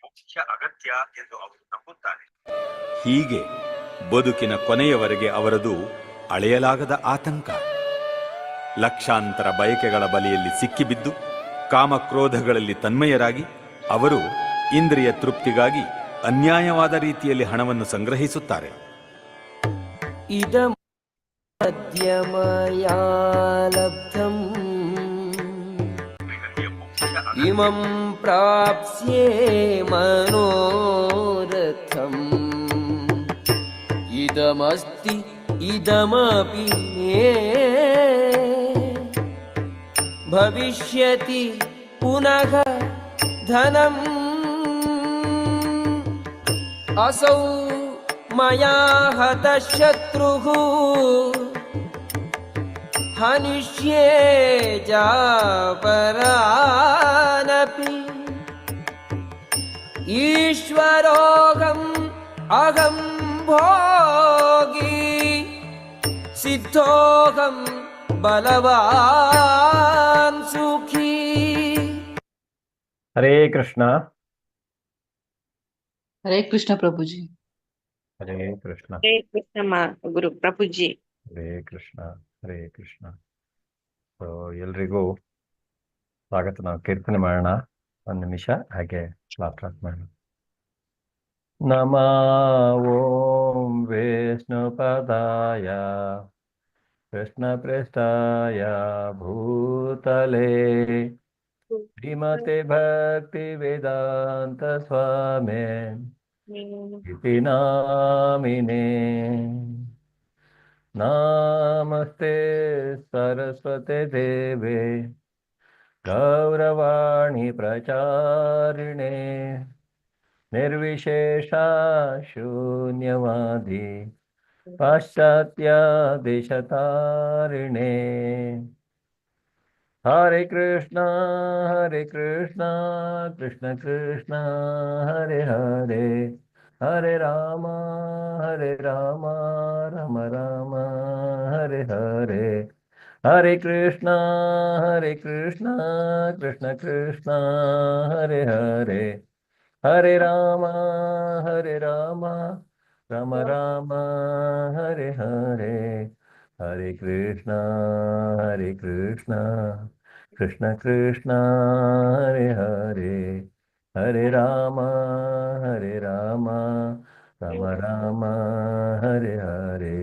ಮುಖ್ಯ ಅಗತ್ಯ ಎಂದು ಅವರು ನಂಬುತ್ತಾರೆ. ಹೀಗೆ ಬದುಕಿನ ಕೊನೆಯವರೆಗೆ ಅವರದು ಅಳೆಯಲಾಗದ ಆತಂಕ. ಲಕ್ಷಾಂತರ ಬಯಕೆಗಳ ಬಲೆಯಲ್ಲಿ ಸಿಕ್ಕಿಬಿದ್ದು ಕಾಮಕ್ರೋಧಗಳಲ್ಲಿ ತನ್ಮಯರಾಗಿ ಅವರು ಇಂದ್ರಿಯ ತೃಪ್ತಿಗಾಗಿ ಅನ್ಯಾಯವಾದ ರೀತಿಯಲ್ಲಿ ಹಣವನ್ನು ಸಂಗ್ರಹಿಸುತ್ತಾರೆ. ಇಮಂ ಪ್ರಾಪ್ಸ್ಯೆ ಮನೋರಥಂ ಇದಮಸ್ತಿ ಇದಮಪಿ ಮೇ ಭವಿಷ್ಯತಿ ಪುನಃ ಧನಂ ಅಸೌ ಮಯಾ ಹತಃ ಶತ್ರುಃ ಹನಿಷ್ಯೇ ಜಾಪರಾನಪಿ ಈಶ್ವರೋಹಂ ಅಹಂ ಭೋಗಿ ಸಿದ್ಧೋಹಂ ಬಲವಾನ್ ಸುಖಿ. ಹರೇ ಕೃಷ್ಣ. ಹರೇ ಕೃಷ್ಣ ಪ್ರಭುಜಿ. ಹರೇ ಕೃಷ್ಣ. ಹರೇ ಕೃಷ್ಣ ಗುರು ಪ್ರಭುಜಿ. ಹರೇ ಕೃಷ್ಣ. ಹರೇ ಕೃಷ್ಣ. ಎಲ್ರಿಗೂ ಸ್ವಾಗತ. ನಾವು ಕೀರ್ತನೆ ಮಾಡೋಣ ಒಂದು ನಿಮಿಷ, ಹಾಗೆ ಸ್ಟಾರ್ಟ್ ಮಾಡೋಣ. ನಮೋ ಓಂ ವಿಷ್ಣುಪದಾಯ ಕೃಷ್ಣ ಪ್ರೇಷ್ಠಾಯ ಭೂತಲೇ ಶ್ರೀಮತೆ ಭಕ್ತಿ ವೇದಾಂತ ಸ್ವಾಮಿ ಇತಿ ನಾಮಿನೇ. ನಮಸ್ತೆ ಸರಸ್ವತಿ ದೇವೆ ಗೌರವಾಣಿ ಪ್ರಚಾರಿಣೆ ನಿರ್ವಿಶೇಷ ಶೂನ್ಯವಾದಿ ಪಾಶ್ಚಾತ್ಯ ದೇಶತಾರಿಣೆ. ಹರೆ ಕೃಷ್ಣ ಕೃಷ್ಣ ಕೃಷ್ಣ ಹರೆ ಹರೆ, ಹರೆ ರಾಮ ರಾಮ ರಾಮ ಹರೆ ಹರೆ. ಹರೆ ಕೃಷ್ಣ ಕೃಷ್ಣ ಕೃಷ್ಣ ಹರೆ ಹರೆ, ಹರೆ ರಾಮ ರಾಮ ರಾಮ ಹರೆ ಹರೆ. ಹರೆ ಕೃಷ್ಣ ಕೃಷ್ಣ ಕೃಷ್ಣ ಹರೆ ಹರೆ, ಹರೆ ರಾಮ ರಾಮ ರಾಮ ಹರೆ ಹರೆ.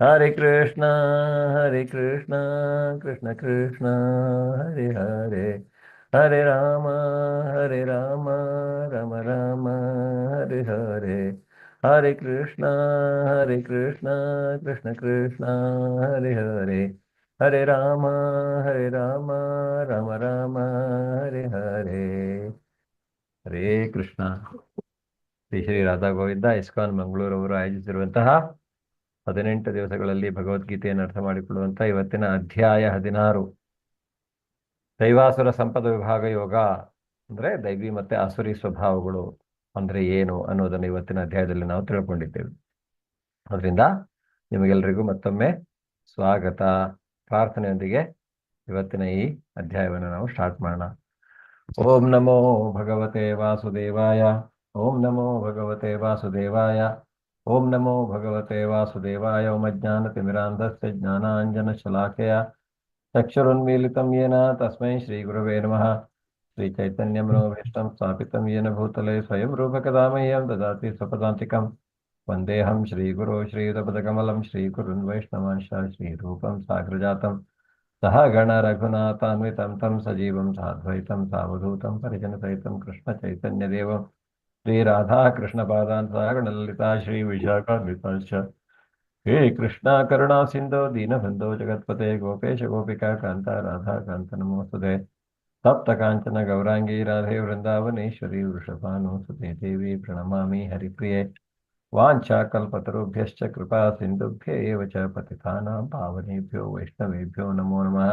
ಹರೆ ಕೃಷ್ಣ ಕೃಷ್ಣ ಕೃಷ್ಣ ಹರೆ ಹರೆ, ಹರೆ ರಾಮ ರಾಮ ರಾಮ ಹರೆ ಹರೆ. ಹರೆ ಕೃಷ್ಣ ಕೃಷ್ಣ ಕೃಷ್ಣ ಹರೆ ಹರೆ, ಹರೆ ರಾಮ ರಾಮ ರಾಮ ಹರೆ ಹರೆ. ಹರೇ ಕೃಷ್ಣ. ಶ್ರೀ ಶ್ರೀ ರಾಧಾ ಗೋವಿಂದ ಇಸ್ಕಾನ್ ಮಂಗಳೂರು ಅವರು ಆಯೋಜಿಸಿರುವಂತಹ 18 ದಿವಸಗಳಲ್ಲಿ ಭಗವದ್ಗೀತೆಯನ್ನು ಅರ್ಥ ಮಾಡಿಕೊಳ್ಳುವಂಥ ಇವತ್ತಿನ ಅಧ್ಯಾಯ 16 ದೈವಾಸುರ ಸಂಪದ ವಿಭಾಗ ಯೋಗ, ಅಂದರೆ ದೈವಿ ಮತ್ತು ಆಸುರಿ ಸ್ವಭಾವಗಳು ಅಂದರೆ ಏನು ಅನ್ನೋದನ್ನು ಇವತ್ತಿನ ಅಧ್ಯಾಯದಲ್ಲಿ ನಾವು ತಿಳ್ಕೊಂಡಿದ್ದೇವೆ. ಅದರಿಂದ ನಿಮಗೆಲ್ಲರಿಗೂ ಮತ್ತೊಮ್ಮೆ ಸ್ವಾಗತ. ಪ್ರಾರ್ಥನೆಯೊಂದಿಗೆ ಇವತ್ತಿನ ಈ ಅಧ್ಯಾಯವನ್ನು ನಾವು ಸ್ಟಾರ್ಟ್ ಮಾಡೋಣ. ಓಂ ನಮೋ ಭಗವತೆ ವಾಸುದೇವಾಯ. ಓಂ ನಮೋ ಭಗವತೆ ವಾಸುದೇವಾಯ. ಓಂ ನಮೋ ಭಗವತೆ ವಾಸುದೇವಾಯ. ಓಂ ಅಜ್ಞಾನತಿಮಿರಾಂಧಸ್ಯ ಜ್ಞಾನಾಂಜನಶಲಾಕಯ ಚಕ್ಷುರುನ್ಮೀಲಿತಂ ಯೇನ ತಸ್ಮೈ ಶ್ರೀ ಗುರವೇ ನಮಃ. ಶ್ರೀ ಚೈತನ್ಯಂ ಮನೋಭೀಷ್ಟಂ ಸ್ಥಾಪಿತಂ ಯೇನ ಭೂತಲೆ ಸ್ವಯಂ ರೂಪಕದಾ ಮಹ್ಯಂ ದದಾತಿ ಸ್ವಪದಾಂತಿಕಂ. ವಂದೇಹಂ ಶ್ರೀಗುರೋ ಶ್ರೀಯುತಪದಕಮಲಂ ಶ್ರೀಗುರುನ್ ವೈಷ್ಣವಾಂಶ ಶ್ರೀರೂಪಂ ಸಾಗ್ರಜಾತಂ ಸಹ ಗಣ ರಘುನಾಥಾನ್ವಿತಂ ತಂ ಸಜೀವಂ ಸಾದ್ವೈತಂ ಸಾವಧೂತಂ ಪರಿಜನಸಹಿತಂ ಕೃಷ್ಣ ಚೈತನ್ಯದೇವಂ ಶ್ರೀ ರಾಧಾ ಕೃಷ್ಣ ಪಾದಾನ್ ಸಹ ಗಣಲಲಿತಾ ಶ್ರೀ ವಿಶಾಖಾನ್ವಿತಾಂಶ. ಹೇ ಕೃಷ್ಣ ಕರುಣಾ ಸಿಂಧೋ ದೀನಬಂಧೋ ಜಗತ್ಪತೆ ಗೋಪೇಶ ಗೋಪಿಕಾ ಕಾಂತ ರಾಧಾ ಕಾಂತ ನಮೋಸ್ತುತೆ. ಸಪ್ತ ಕಾಂಚನ ಗೌರಾಂಗಿ ರಾಧೆ ವೃಂದಾವನೇಶ್ವರಿ ವೃಷಭಾನುಸುತೆ ದೇವಿ ಪ್ರಣಮಾಮಿ ಹರಿಪ್ರಿಯೆ. ವಾಂಛಾಕಲ್ಪತರುಭ್ಯಶ್ಚ ಕೃಪಾ ಸಿಂಧುಭ್ಯ ಏವ ಚ ಪತಿತಾನಾಂ ಪಾವನೇಭ್ಯೋ ವೈಷ್ಣವೇಭ್ಯೋ ನಮೋ ನಮಃ.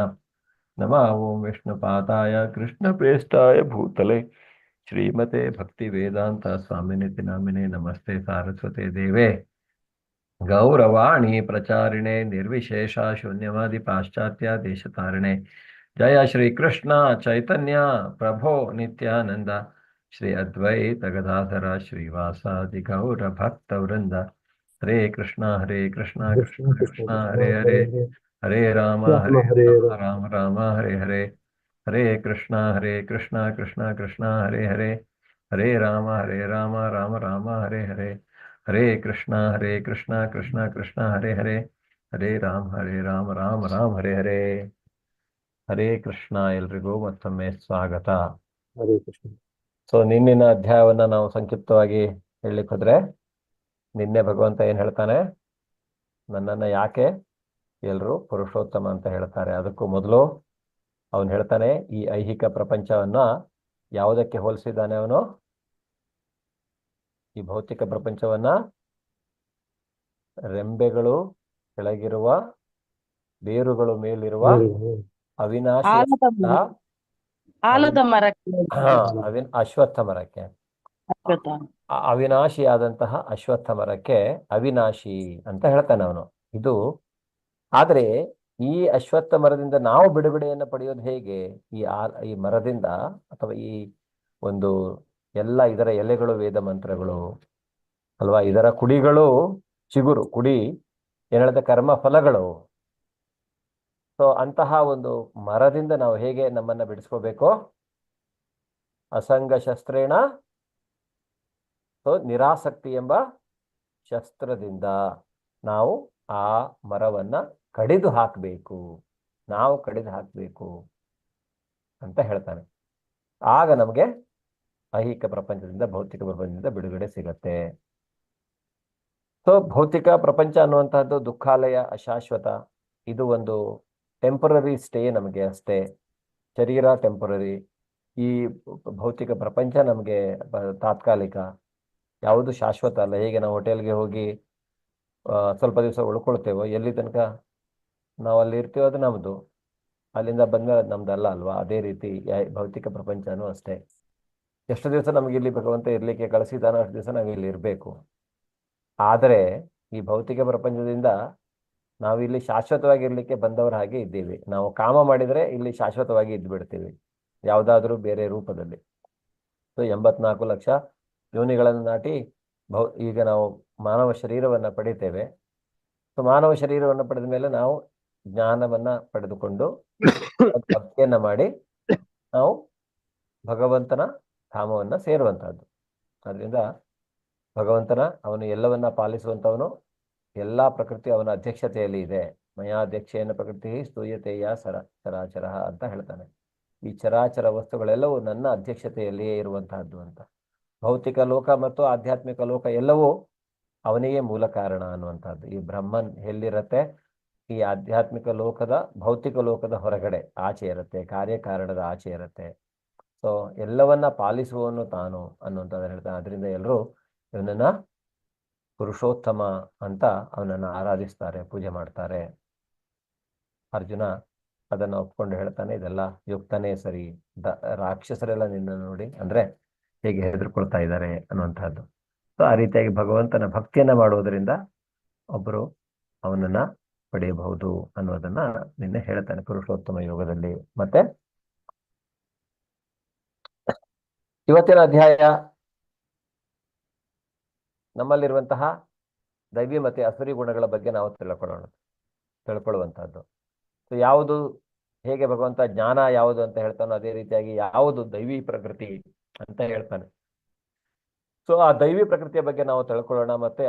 ನಮಃ ಓಂ ವಿಷ್ಣುಪಾದಾಯ ಕೃಷ್ಣಪ್ರೇಷ್ಠಾಯ ಭೂತಲೆ ಶ್ರೀಮತೆ ಭಕ್ತಿ ವೇದಾಂತ ಸ್ವಾಮಿನಿತಿ ನಾಮಿನೇ. ನಮಸ್ತೆ ಸಾರಸ್ವತೆ ದೇವೆ ಗೌರವಾಣಿ ಪ್ರಚಾರಿಣೆ ನಿರ್ವಿಶೇಷ ಶೂನ್ಯವಾದಿ ಪಾಶ್ಚಾತ್ಯ ದೇಶತಾರಿಣೆ. ಜಯ ಶ್ರೀ ಕೃಷ್ಣ ಚೈತನ್ಯ ಪ್ರಭೋ ನಿತ್ಯಾನಂದ ಶ್ರೀ ಅದ್ವೈತ ಗದಾಧರ ಶ್ರೀವಾಸಾದಿ ಗೌರ ಭಕ್ತ ವೃಂದ. ಹರೇ ಕೃಷ್ಣ ಕೃಷ್ಣ ಕೃಷ್ಣ ಹರೇ ಹರೇ, ಹರೇ ರಾಮ ರಾಮ ರಾಮ ಹರೇ ಹರೇ, ಹರೇ ಕೃಷ್ಣ ಕೃಷ್ಣ ಕೃಷ್ಣ ಹರೇ ಹರೇ, ಹರೇ ರಾಮ ರಾಮ ರಾಮ ಹರೇ ಹರೇ, ಹರೇ ಕೃಷ್ಣ ಕೃಷ್ಣ ಕೃಷ್ಣ ಹರೇ ಹರೇ, ಹರೇ ರಾಮ ರಾಮ ಹರೇ ಹರೇ. ಹರೇ ಕೃಷ್ಣ. ಎಲ್ರಿಗೂ ಮತ್ತೊಮ್ಮೆ ಸ್ವಾಗತ. ಹರೇ ಕೃಷ್ಣ. ಸೊ ನಿನ್ನಿನ ಅಧ್ಯಾಯವನ್ನ ನಾವು ಸಂಕ್ಷಿಪ್ತವಾಗಿ ಹೇಳಲಿಕ್ಕೆ ಹೋದ್ರೆ, ನಿನ್ನೆ ಭಗವಂತ ಏನ್ ಹೇಳ್ತಾನೆ, ನನ್ನನ್ನ ಯಾಕೆ ಎಲ್ರು ಪುರುಷೋತ್ತಮ ಅಂತ ಹೇಳ್ತಾರೆ. ಅದಕ್ಕೂ ಮೊದಲು ಅವನು ಹೇಳ್ತಾನೆ, ಈ ಐಹಿಕ ಪ್ರಪಂಚವನ್ನ ಯಾವುದಕ್ಕೆ ಹೋಲಿಸಿದ್ದಾನೆ ಅವನು? ಈ ಭೌತಿಕ ಪ್ರಪಂಚವನ್ನ ರೆಂಬೆಗಳು ಕೆಳಗಿರುವ, ಬೇರುಗಳು ಮೇಲಿರುವ ಅವಿನಾಶಿ ಆಲದ ಮರಕ್ಕೆ ಅಶ್ವತ್ಥ ಮರಕ್ಕೆ, ಅವಿನಾಶಿಯಾದಂತಹ ಅಶ್ವತ್ಥ ಮರಕ್ಕೆ ಅವಿನಾಶಿ ಅಂತ ಹೇಳ್ತಾನೆ ಅವನು. ಇದು ಆದ್ರೆ ಈ ಅಶ್ವತ್ಥ ಮರದಿಂದ ನಾವು ಬಿಡುಗಡೆಯನ್ನು ಪಡೆಯೋದು ಹೇಗೆ? ಈ ಮರದಿಂದ ಅಥವಾ ಈ ಒಂದು ಎಲ್ಲ ಇದರ ಎಲೆಗಳು ವೇದ ಮಂತ್ರಗಳು ಅಲ್ವಾ, ಇದರ ಕುಡಿಗಳು ಚಿಗುರು, ಕುಡಿ ಏನೇಳದ ಕರ್ಮ ಫಲಗಳು. ಸೊ ಅಂತಹ ಒಂದು ಮರದಿಂದ ನಾವು ಹೇಗೆ ನಮ್ಮನ್ನ ಬಿಡಿಸ್ಕೋಬೇಕು? ಅಸಂಗ ಶಸ್ತ್ರೇಣ, ಸೊ ನಿರಾಸಕ್ತಿ ಎಂಬ ಶಸ್ತ್ರದಿಂದ ನಾವು ಆ ಮರವನ್ನ ಕಡಿದು ಹಾಕಬೇಕು, ನಾವು ಕಡಿದು ಹಾಕಬೇಕು ಅಂತ ಹೇಳ್ತಾನೆ. ಆಗ ನಮಗೆ ಐಹಿಕ ಪ್ರಪಂಚದಿಂದ, ಭೌತಿಕ ಪ್ರಪಂಚದಿಂದ ಬಿಡುಗಡೆ ಸಿಗತ್ತೆ. ಸೊ ಭೌತಿಕ ಪ್ರಪಂಚ ಅನ್ನುವಂತಹದ್ದು ದುಃಖಾಲಯ, ಅಶಾಶ್ವತ. ಇದು ಒಂದು ಟೆಂಪರರಿ ಸ್ಟೇ ನಮಗೆ ಅಷ್ಟೇ, ಶರೀರ ಟೆಂಪರರಿ. ಈ ಭೌತಿಕ ಪ್ರಪಂಚ ನಮಗೆ ತಾತ್ಕಾಲಿಕ, ಯಾವುದು ಶಾಶ್ವತ ಅಲ್ಲ. ಹೇಗೆ ನಾವು ಹೋಟೆಲ್ಗೆ ಹೋಗಿ ಸ್ವಲ್ಪ ದಿವಸ ಉಳ್ಕೊಳ್ತೇವೋ, ಎಲ್ಲಿ ತನಕ ನಾವು ಅಲ್ಲಿ ಇರ್ತೀವೋ ಅದು ನಮ್ದು, ಅಲ್ಲಿಂದ ಬಂದ್ಮೇಲೆ ಅದು ನಮ್ದಲ್ಲ ಅಲ್ವಾ. ಅದೇ ರೀತಿ ಭೌತಿಕ ಪ್ರಪಂಚನೂ ಅಷ್ಟೇ. ಎಷ್ಟು ದಿವಸ ನಮಗೆ ಇಲ್ಲಿ ಭಗವಂತ ಇರ್ಲಿಕ್ಕೆ ಕಳಿಸಿದಾನೋ ಅಷ್ಟು ದಿವಸ ನಾವು ಇಲ್ಲಿ ಇರಬೇಕು. ಆದರೆ ಈ ಭೌತಿಕ ಪ್ರಪಂಚದಿಂದ ನಾವು ಇಲ್ಲಿ ಶಾಶ್ವತವಾಗಿ ಇರ್ಲಿಕ್ಕೆ ಬಂದವರ ಹಾಗೆ ಇದ್ದೀವಿ. ನಾವು ಕಾಮ ಮಾಡಿದರೆ ಇಲ್ಲಿ ಶಾಶ್ವತವಾಗಿ ಇದ್ಬಿಡ್ತೀವಿ, ಯಾವುದಾದ್ರೂ ಬೇರೆ ರೂಪದಲ್ಲಿ. ಸೊ 84 ಲಕ್ಷ ಯೋನಿಗಳನ್ನು ದಾಟಿ ಈಗ ನಾವು ಮಾನವ ಶರೀರವನ್ನ ಪಡಿತೇವೆ. ಸೊ ಮಾನವ ಶರೀರವನ್ನು ಪಡೆದ ಮೇಲೆ ನಾವು ಜ್ಞಾನವನ್ನ ಪಡೆದುಕೊಂಡು ಭಕ್ತಿಯನ್ನ ಮಾಡಿ ನಾವು ಭಗವಂತನ ಧಾಮವನ್ನ ಸೇರುವಂತಹದ್ದು. ಅದರಿಂದ ಭಗವಂತನ, ಅವನು ಎಲ್ಲವನ್ನ ಪಾಲಿಸುವಂಥವನು, ಎಲ್ಲಾ ಪ್ರಕೃತಿ ಅವನ ಅಧ್ಯಕ್ಷತೆಯಲ್ಲಿ ಇದೆ. ಮಯಾಧ್ಯಕ್ಷೇನ ಪ್ರಕೃತಿ ಸ್ತೂಯತೆಯ ಚರಾಚರ ಅಂತ ಹೇಳ್ತಾನೆ. ಈ ಚರಾಚರ ವಸ್ತುಗಳೆಲ್ಲವೂ ನನ್ನ ಅಧ್ಯಕ್ಷತೆಯಲ್ಲಿಯೇ ಇರುವಂತಹದ್ದು ಅಂತ. ಭೌತಿಕ ಲೋಕ ಮತ್ತು ಆಧ್ಯಾತ್ಮಿಕ ಲೋಕ ಎಲ್ಲವೂ ಅವನಿಗೆ ಮೂಲ ಕಾರಣ ಅನ್ನುವಂಥದ್ದು. ಈ ಬ್ರಹ್ಮನ್ ಎಲ್ಲಿರತ್ತೆ? ಈ ಆಧ್ಯಾತ್ಮಿಕ ಲೋಕದ, ಭೌತಿಕ ಲೋಕದ ಹೊರಗಡೆ ಆಚೆ ಇರುತ್ತೆ, ಕಾರ್ಯಕಾರಣದ ಆಚೆ ಇರುತ್ತೆ. ಸೊ ಎಲ್ಲವನ್ನ ಪಾಲಿಸುವವನು ತಾನು ಅನ್ನುವಂಥದ್ದು ಹೇಳ್ತಾನೆ. ಅದರಿಂದ ಎಲ್ಲರೂ ಇವನನ್ನ ಪುರುಷೋತ್ತಮ ಅಂತ ಅವನನ್ನು ಆರಾಧಿಸ್ತಾರೆ, ಪೂಜೆ ಮಾಡ್ತಾರೆ. ಅರ್ಜುನ ಅದನ್ನು ಒಪ್ಕೊಂಡು ಹೇಳ್ತಾನೆ, ಇದೆಲ್ಲ ಯುಕ್ತನೇ ಸರಿ. ರಾಕ್ಷಸರೆಲ್ಲ ನಿನ್ನ ನೋಡಿ ಅಂದ್ರೆ ಹೇಗೆ ಹೆದರ್ಕೊಳ್ತಾ ಇದ್ದಾರೆ ಅನ್ನುವಂಥದ್ದು. ಸೊ ಆ ರೀತಿಯಾಗಿ ಭಗವಂತನ ಭಕ್ತಿಯನ್ನ ಮಾಡುವುದರಿಂದ ಒಬ್ಬರು ಅವನನ್ನ ಪಡೆಯಬಹುದು ಅನ್ನೋದನ್ನ ನಿನ್ನೆ ಹೇಳ್ತಾನೆ ಪುರುಷೋತ್ತಮ ಯೋಗದಲ್ಲಿ. ಮತ್ತೆ ಇವತ್ತಿನ ಅಧ್ಯಾಯ ನಮ್ಮಲ್ಲಿರುವಂತಹ ದೈವಿ ಮತ್ತೆ ಅಸುರಿ ಗುಣಗಳ ಬಗ್ಗೆ ನಾವು ತಿಳ್ಕೊಳ್ಳುವಂತಹದ್ದು. ಸೊ ಯಾವುದು, ಹೇಗೆ ಭಗವಂತ ಜ್ಞಾನ ಯಾವುದು ಅಂತ ಹೇಳ್ತಾನೋ ಅದೇ ರೀತಿಯಾಗಿ ಯಾವುದು ದೈವಿ ಪ್ರಕೃತಿ ಅಂತ ಹೇಳ್ತಾನೆ. ಸೊ ಆ ದೈವಿ ಪ್ರಕೃತಿಯ ಬಗ್ಗೆ ನಾವು ತಿಳ್ಕೊಳ್ಳೋಣ. ಮತ್ತೆ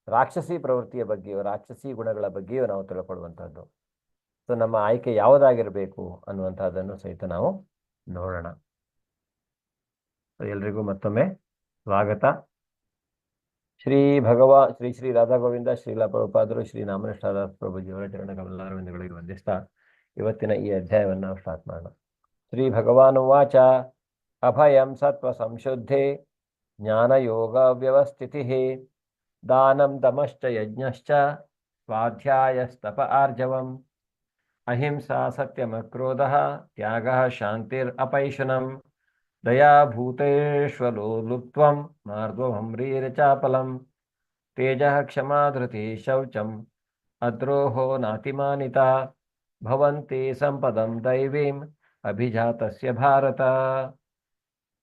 ರಾಕ್ಷಸಿ ಪ್ರವೃತ್ತಿಯ ಬಗ್ಗೆಯೂ, ರಾಕ್ಷಸಿ ಗುಣಗಳ ಬಗ್ಗೆಯೂ ನಾವು ತಿಳ್ಕೊಳ್ಳುವಂತಹದ್ದು. ಸೊ ನಮ್ಮ ಆಯ್ಕೆ ಯಾವುದಾಗಿರ್ಬೇಕು ಅನ್ನುವಂತಹದ್ದನ್ನು ಸಹಿತ ನಾವು ನೋಡೋಣ. ಎಲ್ರಿಗೂ ಮತ್ತೊಮ್ಮೆ ಸ್ವಾಗತ. ಶ್ರೀ ಶ್ರೀ ರಾಧಾ ಗೋವಿಂದ, ಶ್ರೀಲಾ ಪ್ರಭುಪಾದರು, ಶ್ರೀ ನಾಮನಿಷ್ಠಾದಾಸ್ ಪ್ರಭುಜಿಯವರ ಚರಣ ಕಮಲಾರವಿಂದಗಳಿಗೆ ವಂದಿಸ್ತಾ ಇವತ್ತಿನ ಈ ಅಧ್ಯಾಯವನ್ನು ನಾವು ಸ್ಟಾರ್ಟ್ ಮಾಡೋಣ. ಶ್ರೀ ಭಗವಾನುವಾಚ ಅಭಯಂ ಸತ್ವ ಸಂಶುದ್ಧೇ ಜ್ಞಾನಯೋಗ ವ್ಯವಸ್ಥಿತಿ ದಾನಂ ದಮಶ್ಚ ಯಜ್ಞಶ್ಚ ಸ್ವಾಧ್ಯಾಯಸ್ತಪ ಆರ್ಜವಂ ಅಹಿಂಸಾ ಸತ್ಯಮಕ್ರೋಧಃ ತ್ಯಾಗಃ ಶಾಂತಿರಪೈಶುನಂ ದಯಾಭೂತೇಶ್ವಲೋಲುಪ್ತ್ವಂ ಮಾರ್ಗೋಹಂ ರೀರಚಾಪಲಂ ತೇಜಃ ಕ್ಷಮಾ ಧೃತಿ ಶೌಚಂ ಅದ್ರೋಹೋ ನಾತಿಮಾನಿತಾ ಭವಂತಿ ಸಂಪದಂ ದೈವೀಂ ಅಭಿಜಾತಸ್ಯ ಭಾರತ.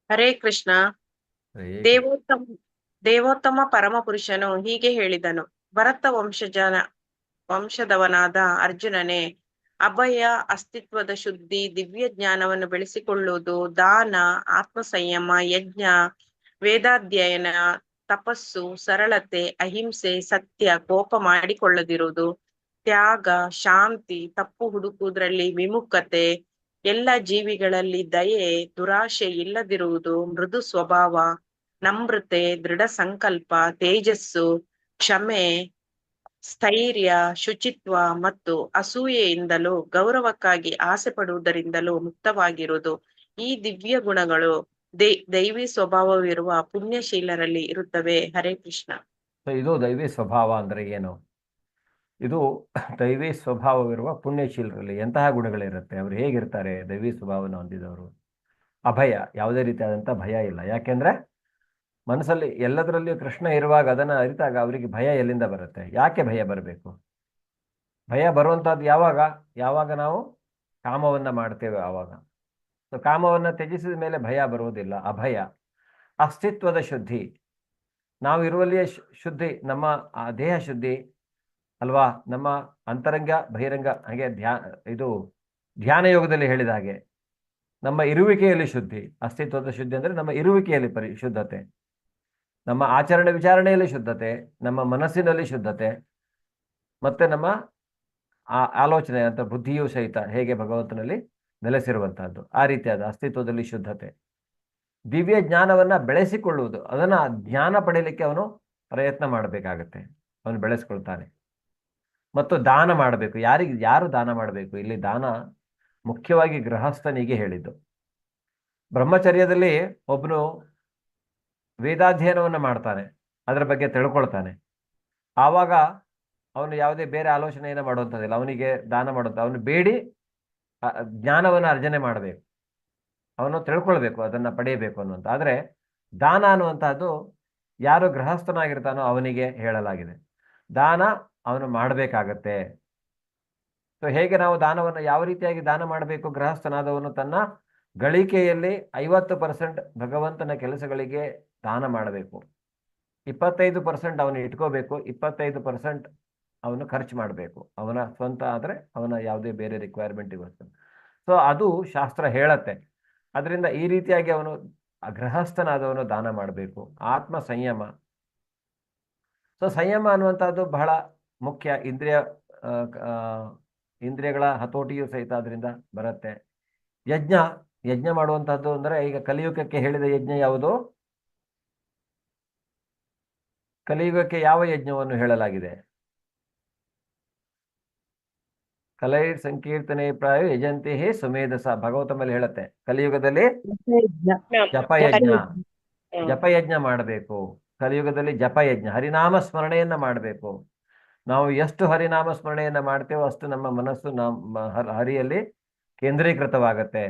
ಹರೇ ಕೃಷ್ಣ. ಹರೇ ದೇವೋತ್ತಮ ದೇವೋತ್ತಮ ಪರಮಪುರುಷನು ಹೀಗೆ ಹೇಳಿದನು. ಭರತ ವಂಶದವನಾದ ಅರ್ಜುನನೇ, ಅಭಯ, ಅಸ್ತಿತ್ವದ ಶುದ್ಧಿ, ದಿವ್ಯ ಜ್ಞಾನವನ್ನು ಬೆಳೆಸಿಕೊಳ್ಳುವುದು, ದಾನ, ಆತ್ಮ ಸಂಯಮ, ಯಜ್ಞ, ವೇದಾಧ್ಯಯನ, ತಪಸ್ಸು, ಸರಳತೆ, ಅಹಿಂಸೆ, ಸತ್ಯ, ಕೋಪ ಮಾಡಿಕೊಳ್ಳದಿರುವುದು, ತ್ಯಾಗ, ಶಾಂತಿ, ತಪ್ಪು ಹುಡುಕುವುದರಲ್ಲಿ ವಿಮುಖತೆ, ಎಲ್ಲ ಜೀವಿಗಳಲ್ಲಿ ದಯೆ, ದುರಾಶೆ ಇಲ್ಲದಿರುವುದು, ಮೃದು ಸ್ವಭಾವ, ನಮ್ರತೆ, ದೃಢ ಸಂಕಲ್ಪ, ತೇಜಸ್ಸು, ಕ್ಷಮೆ, ಸ್ಥೈರ್ಯ, ಶುಚಿತ್ವ ಮತ್ತು ಅಸೂಯೆಯಿಂದಲೂ ಗೌರವಕ್ಕಾಗಿ ಆಸೆ ಪಡುವುದರಿಂದಲೂ ಮುಕ್ತವಾಗಿರುವುದು. ಈ ದಿವ್ಯ ಗುಣಗಳು ದೈವಿ ಸ್ವಭಾವವಿರುವ ಪುಣ್ಯಶೀಲರಲ್ಲಿ ಇರುತ್ತವೆ. ಹರೇ ಕೃಷ್ಣ. ಇದು ದೈವಿ ಸ್ವಭಾವ ಅಂದ್ರೆ ಏನು? ಇದು ದೈವಿ ಸ್ವಭಾವವಿರುವ ಪುಣ್ಯಶೀಲರಲ್ಲಿ ಎಂತಹ ಗುಣಗಳಿರುತ್ತೆ? ಅವರು ಹೇಗಿರ್ತಾರೆ ದೈವಿ ಸ್ವಭಾವನ ಹೊಂದಿದವರು? ಅಭಯ, ಯಾವುದೇ ರೀತಿಯಾದಂಥ ಭಯ ಇಲ್ಲ. ಯಾಕೆಂದ್ರೆ ಮನಸ್ಸಲ್ಲಿ ಎಲ್ಲದರಲ್ಲಿಯೂ ಕೃಷ್ಣ ಇರುವಾಗ ಅದನ್ನು ಅರಿತಾಗ ಅವರಿಗೆ ಭಯ ಎಲ್ಲಿಂದ ಬರುತ್ತೆ? ಯಾಕೆ ಭಯ ಬರಬೇಕು? ಭಯ ಬರುವಂಥದ್ದು ಯಾವಾಗ ನಾವು ಕಾಮವನ್ನು ಮಾಡ್ತೇವೆ ಆವಾಗ. ಸೊ ಕಾಮವನ್ನು ತ್ಯಜಿಸಿದ ಮೇಲೆ ಭಯ ಬರುವುದಿಲ್ಲ. ಅಭಯ, ಅಸ್ತಿತ್ವದ ಶುದ್ಧಿ, ನಾವು ಇರುವಲ್ಲಿಯೇ ಶುದ್ಧಿ, ನಮ್ಮ ದೇಹ ಶುದ್ಧಿ ಅಲ್ವಾ, ನಮ್ಮ ಅಂತರಂಗ ಬಹಿರಂಗ. ಹಾಗೆ ಧ್ಯಾನ ಯೋಗದಲ್ಲಿ ಹೇಳಿದ ಹಾಗೆ ನಮ್ಮ ಇರುವಿಕೆಯಲ್ಲಿ ಶುದ್ಧಿ. ಅಸ್ತಿತ್ವದ ಶುದ್ಧಿ ಅಂದರೆ ನಮ್ಮ ಇರುವಿಕೆಯಲ್ಲಿ ಶುದ್ಧತೆ, ನಮ್ಮ ಆಚರಣೆ ವಿಚಾರಣೆಯಲ್ಲಿ ಶುದ್ಧತೆ, ನಮ್ಮ ಮನಸ್ಸಿನಲ್ಲಿ ಶುದ್ಧತೆ, ಮತ್ತೆ ನಮ್ಮ ಆಲೋಚನೆ ಅಂತ ಬುದ್ಧಿಯೂ ಸಹಿತ ಹೇಗೆ ಭಗವಂತನಲ್ಲಿ ನೆಲೆಸಿರುವಂತಹದ್ದು, ಆ ರೀತಿಯಾದ ಅಸ್ತಿತ್ವದಲ್ಲಿ ಶುದ್ಧತೆ. ದಿವ್ಯ ಜ್ಞಾನವನ್ನ ಬೆಳೆಸಿಕೊಳ್ಳುವುದು, ಅದನ್ನ ಜ್ಞಾನ ಪಡೆಯಲಿಕ್ಕೆ ಅವನು ಪ್ರಯತ್ನ ಮಾಡಬೇಕಾಗತ್ತೆ, ಅವನು ಬೆಳೆಸ್ಕೊಳ್ತಾನೆ. ಮತ್ತು ದಾನ ಮಾಡಬೇಕು. ಯಾರು ದಾನ ಮಾಡಬೇಕು? ಇಲ್ಲಿ ದಾನ ಮುಖ್ಯವಾಗಿ ಗೃಹಸ್ಥನಿಗೆ ಹೇಳಿದ್ದು. ಬ್ರಹ್ಮಚರ್ಯದಲ್ಲಿ ಒಬ್ಬನು ವೇದಾಧ್ಯಯನವನ್ನು ಮಾಡ್ತಾನೆ, ಅದರ ಬಗ್ಗೆ ತಿಳ್ಕೊಳ್ತಾನೆ. ಆವಾಗ ಅವನು ಯಾವುದೇ ಬೇರೆ ಆಲೋಚನೆಯನ್ನು ಮಾಡುವಂಥದ್ದಿಲ್ಲ, ಅವನಿಗೆ ದಾನ ಮಾಡುವಂಥ, ಅವನು ಬೇಡಿ ಜ್ಞಾನವನ್ನು ಅರ್ಜನೆ ಮಾಡಬೇಕು, ಅವನು ತಿಳ್ಕೊಳ್ಬೇಕು, ಅದನ್ನು ಪಡೆಯಬೇಕು ಅನ್ನುವಂಥ. ಆದರೆ ದಾನ ಅನ್ನುವಂಥದ್ದು ಯಾರು ಗೃಹಸ್ಥನಾಗಿರ್ತಾನೋ ಅವನಿಗೆ ಹೇಳಲಾಗಿದೆ. ದಾನ ಅವನು ಮಾಡಬೇಕಾಗತ್ತೆ. ಸೊ ಹೇಗೆ ನಾವು ದಾನವನ್ನು ಯಾವ ರೀತಿಯಾಗಿ ದಾನ ಮಾಡಬೇಕು? ಗೃಹಸ್ಥನಾದವನು ತನ್ನ ಗಳಿಕೆಯಲ್ಲಿ 50% ಭಗವಂತನ ಕೆಲಸಗಳಿಗೆ ದಾನ ಮಾಡಬೇಕು, 25% ಅವನು ಇಟ್ಕೋಬೇಕು, 25% ಅವನು ಖರ್ಚು ಮಾಡಬೇಕು, ಅವನ ಸ್ವಂತ ಆದರೆ ಅವನ ಯಾವುದೇ ಬೇರೆ ರಿಕ್ವೈರ್ಮೆಂಟ್ ಇವತ್ತು. ಸೊ ಅದು ಶಾಸ್ತ್ರ ಹೇಳತ್ತೆ. ಅದರಿಂದ ಈ ರೀತಿಯಾಗಿ ಅವನು ಗೃಹಸ್ಥನಾದವನು ದಾನ ಮಾಡಬೇಕು. ಆತ್ಮ ಸಂಯಮ. ಸೊ ಸಂಯಮ ಅನ್ನುವಂಥದ್ದು ಬಹಳ ಮುಖ್ಯ. ಇಂದ್ರಿಯಗಳ ಹತೋಟಿಯು ಸಹಿತ ಅದರಿಂದ ಬರುತ್ತೆ. ಯಜ್ಞ ಮಾಡುವಂತಹದ್ದು ಅಂದರೆ, ಈಗ ಕಲಿಯುಗಕ್ಕೆ ಹೇಳಿದ ಯಜ್ಞ ಯಾವುದು? ಕಲಿಯುಗಕ್ಕೆ ಯಾವ ಯಜ್ಞವನ್ನು ಹೇಳಲಾಗಿದೆ? ಕಲೈ ಸಂಕೀರ್ತನೆ ಪ್ರಾಯ ಯಜಂತಿ ಹೇ ಸುಮೇಧಸ. ಭಗವತ ಮೇಲೆ ಹೇಳುತ್ತೆ, ಕಲಿಯುಗದಲ್ಲಿ ಜಪಯಜ್ಞ ಮಾಡಬೇಕು. ಕಲಿಯುಗದಲ್ಲಿ ಜಪಯಜ್ಞ, ಹರಿನಾಮ ಸ್ಮರಣೆಯನ್ನ ಮಾಡಬೇಕು. ನಾವು ಎಷ್ಟು ಹರಿನಾಮ ಸ್ಮರಣೆಯನ್ನ ಮಾಡ್ತೇವೋ ಅಷ್ಟು ನಮ್ಮ ಮನಸ್ಸು ಹರಿಯಲ್ಲಿ ಕೇಂದ್ರೀಕೃತವಾಗತ್ತೆ.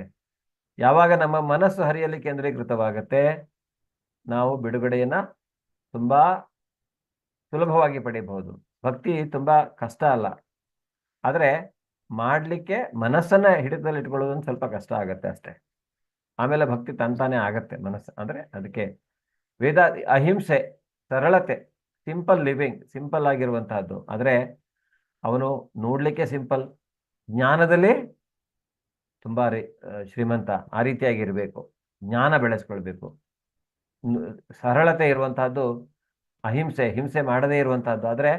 ಯಾವಾಗ ನಮ್ಮ ಮನಸ್ಸು ಹರಿಯಲ್ಲಿ ಕೇಂದ್ರೀಕೃತವಾಗತ್ತೆ, ನಾವು ಬಿಡುಗಡೆಯನ್ನ ತುಂಬಾ ಸುಲಭವಾಗಿ ಪಡೆಯಬಹುದು. ಭಕ್ತಿ ತುಂಬಾ ಕಷ್ಟ ಅಲ್ಲ, ಆದರೆ ಮಾಡಲಿಕ್ಕೆ ಮನಸ್ಸನ್ನ ಹಿಡಿತದಲ್ಲಿ ಇಟ್ಕೊಳ್ಳೋದೊಂದು ಸ್ವಲ್ಪ ಕಷ್ಟ ಆಗತ್ತೆ ಅಷ್ಟೇ. ಆಮೇಲೆ ಭಕ್ತಿ ತಂತಾನೆ ಆಗತ್ತೆ ಮನಸ್ಸು. ಅಂದ್ರೆ ಅದಕ್ಕೆ ಅಹಿಂಸೆ, ಸರಳತೆ, ಸಿಂಪಲ್ ಲಿವಿಂಗ್, ಸಿಂಪಲ್ ಆಗಿರುವಂತಹದ್ದು. ಆದರೆ ಅವನು ನೋಡ್ಲಿಕ್ಕೆ ಸಿಂಪಲ್, ಜ್ಞಾನದಲ್ಲಿ ತುಂಬಾ ಶ್ರೀಮಂತ. ಆ ರೀತಿಯಾಗಿರ್ಬೇಕು, ಜ್ಞಾನ ಬೆಳೆಸ್ಕೊಳ್ಬೇಕು. ಸರಳತೆ ಇರುವಂತಹದ್ದು, ಹಿಂಸೆ ಮಾಡದೇ ಇರುವಂತಹದ್ದು. ಆದರೆ